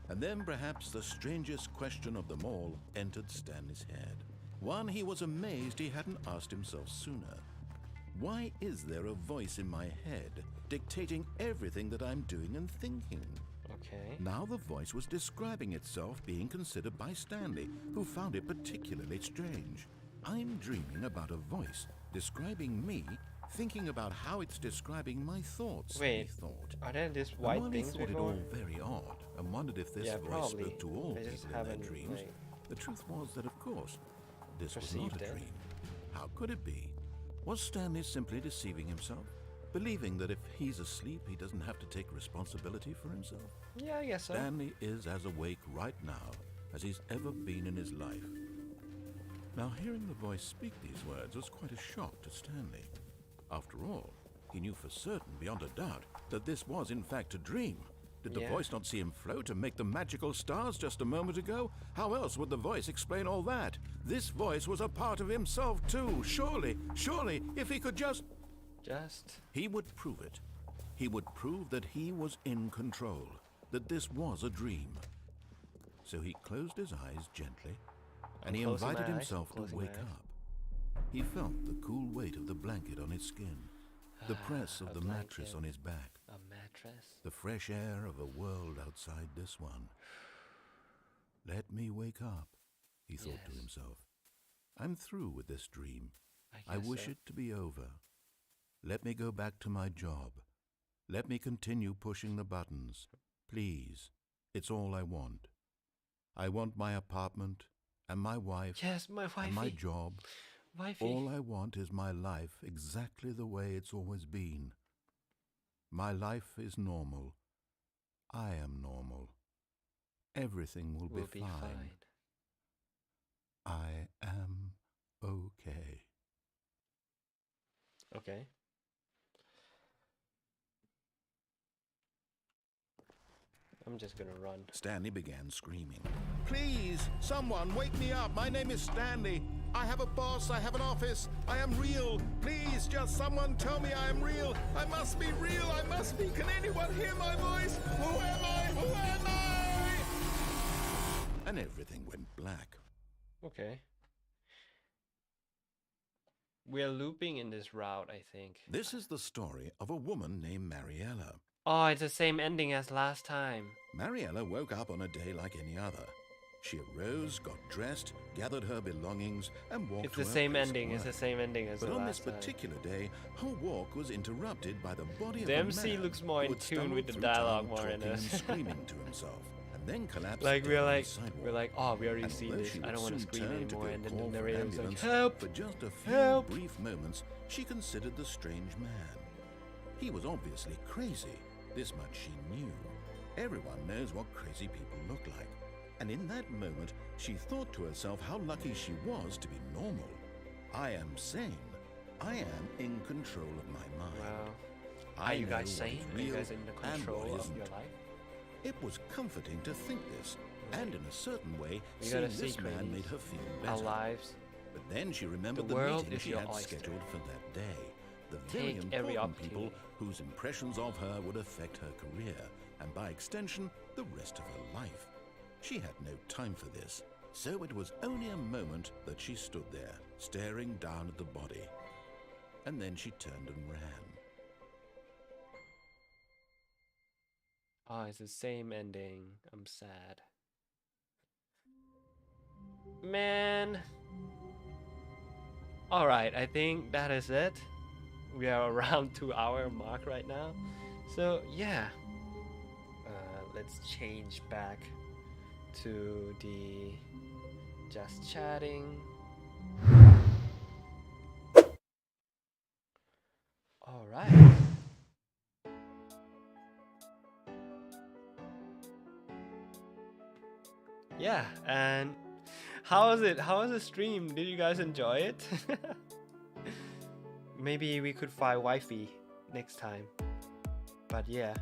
[SPEAKER 2] And then perhaps the strangest question of them all entered Stanley's head. One he was amazed he hadn't asked himself sooner. Why is there a voice in my head dictating everything that I'm doing and thinking?
[SPEAKER 1] Okay.
[SPEAKER 2] Now the voice was describing itself being considered by Stanley, who found it particularly strange. I'm dreaming about a voice describing me, thinking about how it's describing my thoughts, he
[SPEAKER 1] Wait,
[SPEAKER 2] thought.
[SPEAKER 1] are there these
[SPEAKER 2] And
[SPEAKER 1] white
[SPEAKER 2] while he
[SPEAKER 1] things
[SPEAKER 2] thought
[SPEAKER 1] before?
[SPEAKER 2] it all very odd and wondered if this
[SPEAKER 1] Yeah,
[SPEAKER 2] voice
[SPEAKER 1] probably.
[SPEAKER 2] spoke to all
[SPEAKER 1] They just
[SPEAKER 2] people in their
[SPEAKER 1] haven't,
[SPEAKER 2] dreams,
[SPEAKER 1] like,
[SPEAKER 2] the truth was that, of course, this was not
[SPEAKER 1] perceived
[SPEAKER 2] a
[SPEAKER 1] it.
[SPEAKER 2] dream. How could it be? Was Stanley simply deceiving himself? Believing that if he's asleep, he doesn't have to take responsibility for himself?
[SPEAKER 1] Yeah, I guess so.
[SPEAKER 2] Stanley is as awake right now as he's ever been in his life. Now, hearing the voice speak these words was quite a shock to Stanley. After all, he knew for certain, beyond a doubt, that this was in fact a dream. Did the
[SPEAKER 1] Yeah.
[SPEAKER 2] voice not see him float and make the magical stars just a moment ago? How else would the voice explain all that? This voice was a part of himself too. Surely, if he could just... He would prove it. He would prove that he was in control, that this was a dream. So he closed his eyes gently, and he
[SPEAKER 1] closing
[SPEAKER 2] invited
[SPEAKER 1] my eyes,
[SPEAKER 2] himself
[SPEAKER 1] I'm
[SPEAKER 2] to
[SPEAKER 1] closing my
[SPEAKER 2] wake
[SPEAKER 1] eyes.
[SPEAKER 2] up. He felt the cool weight of the blanket on his skin, the press of
[SPEAKER 1] a
[SPEAKER 2] the mattress
[SPEAKER 1] blanket.
[SPEAKER 2] on his back,
[SPEAKER 1] A mattress.
[SPEAKER 2] the fresh air of a world outside this one. Let me wake up, he thought to
[SPEAKER 1] Yes.
[SPEAKER 2] himself. I'm through with this dream. I
[SPEAKER 1] guess
[SPEAKER 2] wish
[SPEAKER 1] so.
[SPEAKER 2] it to be over. Let me go back to my job. Let me continue pushing the buttons. Please, it's all I want. I want my apartment and my wife
[SPEAKER 1] Yes, my wifey.
[SPEAKER 2] and my job.
[SPEAKER 1] Wifey.
[SPEAKER 2] All I want is my life exactly the way it's always been. My life is normal. I am normal. Everything will
[SPEAKER 1] will
[SPEAKER 2] be fine. I am okay.
[SPEAKER 1] Okay. I'm just gonna run.
[SPEAKER 2] Stanley began screaming. Please, someone, wake me up. My name is Stanley. I have a boss. I have an office. I am real. Please, just someone tell me I am real. I must be real. I must be. Can anyone hear my voice? Who am I? Who am I? And everything went black.
[SPEAKER 1] Okay. We're looping in this route, I think.
[SPEAKER 2] This is the story of a woman named Mariella.
[SPEAKER 1] Oh, it's the same ending as last time.
[SPEAKER 2] Mariella woke up on a day like any other. She arose, got dressed, gathered her belongings, and walked
[SPEAKER 1] It's
[SPEAKER 2] to
[SPEAKER 1] the
[SPEAKER 2] her
[SPEAKER 1] same
[SPEAKER 2] place of
[SPEAKER 1] ending. It's the
[SPEAKER 2] work.
[SPEAKER 1] same ending as
[SPEAKER 2] But
[SPEAKER 1] the
[SPEAKER 2] on
[SPEAKER 1] last
[SPEAKER 2] this
[SPEAKER 1] time.
[SPEAKER 2] particular day, her walk was interrupted by the body
[SPEAKER 1] The
[SPEAKER 2] of a
[SPEAKER 1] MC
[SPEAKER 2] man
[SPEAKER 1] looks more
[SPEAKER 2] who
[SPEAKER 1] in
[SPEAKER 2] had
[SPEAKER 1] tune with the
[SPEAKER 2] stumbled through
[SPEAKER 1] dialogue
[SPEAKER 2] town
[SPEAKER 1] more than
[SPEAKER 2] talking
[SPEAKER 1] us.
[SPEAKER 2] and screaming to himself, and then collapsed
[SPEAKER 1] Like
[SPEAKER 2] dead
[SPEAKER 1] we're
[SPEAKER 2] on the
[SPEAKER 1] like
[SPEAKER 2] sidewalk.
[SPEAKER 1] oh, we already
[SPEAKER 2] And
[SPEAKER 1] seen
[SPEAKER 2] although
[SPEAKER 1] this.
[SPEAKER 2] she
[SPEAKER 1] I
[SPEAKER 2] would
[SPEAKER 1] don't want to
[SPEAKER 2] soon
[SPEAKER 1] scream
[SPEAKER 2] turn to
[SPEAKER 1] anymore.
[SPEAKER 2] go
[SPEAKER 1] And then
[SPEAKER 2] call
[SPEAKER 1] the
[SPEAKER 2] for
[SPEAKER 1] narrator was like,
[SPEAKER 2] ambulance,
[SPEAKER 1] help!
[SPEAKER 2] For just a few
[SPEAKER 1] Help!
[SPEAKER 2] brief moments, she considered the strange man. He was obviously crazy. This much she knew. Everyone knows what crazy people look like. And in that moment, she thought to herself how lucky she was to be normal. I am sane. I am in control of my mind.
[SPEAKER 1] Wow.
[SPEAKER 2] I
[SPEAKER 1] Are you
[SPEAKER 2] know
[SPEAKER 1] guys
[SPEAKER 2] what is
[SPEAKER 1] sane? Are you
[SPEAKER 2] real
[SPEAKER 1] guys in the
[SPEAKER 2] and
[SPEAKER 1] control
[SPEAKER 2] what
[SPEAKER 1] of
[SPEAKER 2] isn't.
[SPEAKER 1] your life?
[SPEAKER 2] It was comforting to think this, and in a certain way,
[SPEAKER 1] You
[SPEAKER 2] seeing
[SPEAKER 1] gotta see,
[SPEAKER 2] this man
[SPEAKER 1] Cranies.
[SPEAKER 2] made her feel
[SPEAKER 1] Our
[SPEAKER 2] better.
[SPEAKER 1] lives.
[SPEAKER 2] But then she remembered
[SPEAKER 1] The
[SPEAKER 2] the
[SPEAKER 1] world
[SPEAKER 2] meeting
[SPEAKER 1] is
[SPEAKER 2] she
[SPEAKER 1] your
[SPEAKER 2] had
[SPEAKER 1] oyster.
[SPEAKER 2] scheduled for that day. The very
[SPEAKER 1] Take every
[SPEAKER 2] important people
[SPEAKER 1] opportunity.
[SPEAKER 2] whose impressions of her would affect her career, and by extension, the rest of her life. She had no time for this, so it was only a moment that she stood there, staring down at the body. And then she turned and ran.
[SPEAKER 1] Oh, it's the same ending. I'm sad. Man. Alright, I think that is it. We are around 2 hour mark right now. So yeah. Let's change back to the just chatting. Alright. Yeah, and how was it? How was the stream? Did you guys enjoy it? Maybe we could find wifey next time. But yeah.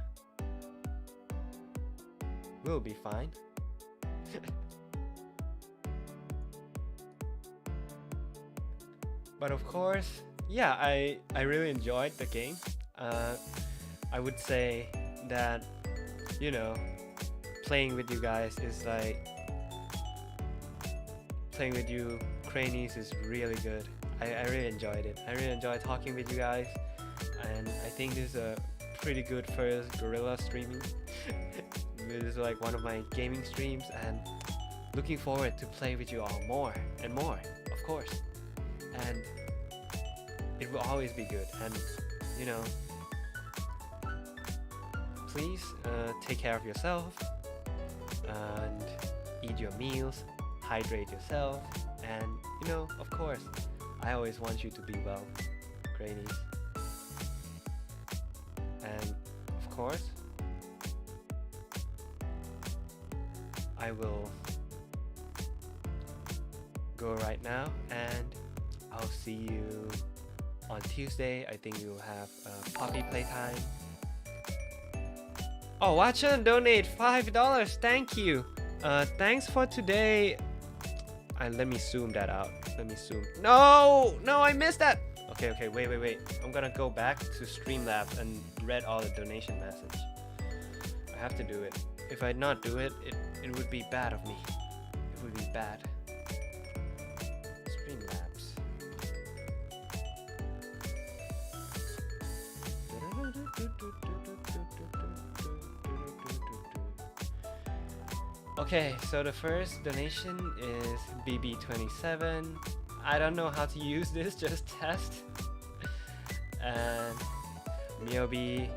[SPEAKER 1] We'll be fine. But of course, yeah, I really enjoyed the game. I would say that, you know, playing with you guys is like playing with you Cranies is really good. I really enjoyed it. I really enjoyed talking with you guys, and I think this is a pretty good first guerrilla streaming. This is like one of my gaming streams, and looking forward to play with you all more and more, of course. And it will always be good. And you know, please take care of yourself and eat your meals, hydrate yourself, and you know, of course, I always want you to be well, Cranies. And of course, I will go right now, and I'll see you on Tuesday. I think you'll have puppy playtime. Oh, Wachan donate $5. Thank you. Thanks for today. Let me zoom that out. Let me zoom. No, I missed that. Okay, wait. I'm gonna go back to Streamlabs and read all the donation message. I have to do it. If I not do it, it would be bad of me. It would be bad. Streamlabs. Okay, so the first donation is BB27. I don't know how to use this, just test. And Miobi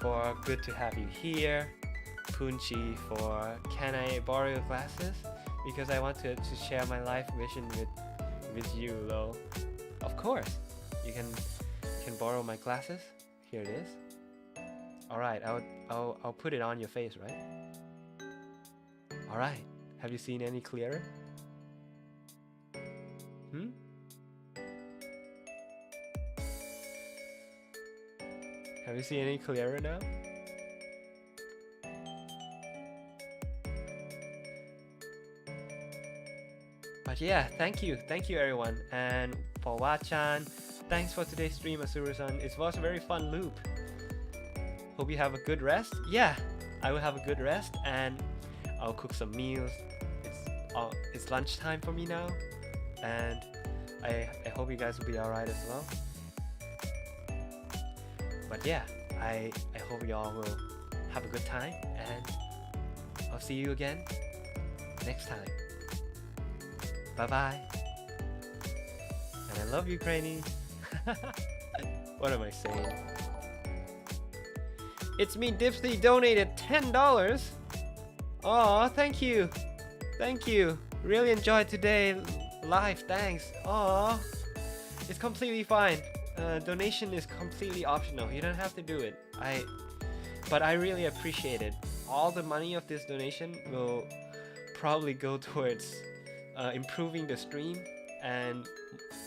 [SPEAKER 1] for good to have you here. Punchi for can I borrow your glasses? Because I want to share my life vision with you, lol. Of course, you can borrow my glasses. Here it is. All right, I'll put it on your face, right? All right. Have you seen any clearer? Have you seen any clearer now? But yeah, thank you everyone, and for Wachan, thanks for today's stream, Azuru-san. It was a very fun loop. Hope you have a good rest. Yeah, I will have a good rest, and I'll cook some meals. It's lunchtime for me now, and I hope you guys will be alright as well. But yeah, I hope you all will have a good time, and I'll see you again next time. Bye bye. And I love you, Cranies. What am I saying? It's me, Dipsy, donated $10. Aw, thank you. Thank you. Really enjoyed today live. Thanks. Aw. It's completely fine. Donation is completely optional. You don't have to do it. But I really appreciate it. All the money of this donation will probably go towards improving the stream and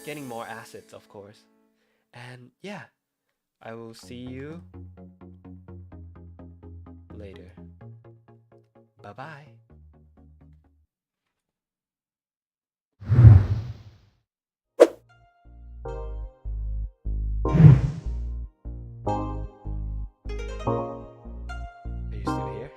[SPEAKER 1] getting more assets, of course. And yeah, I will see you later. Bye bye. Are you still here?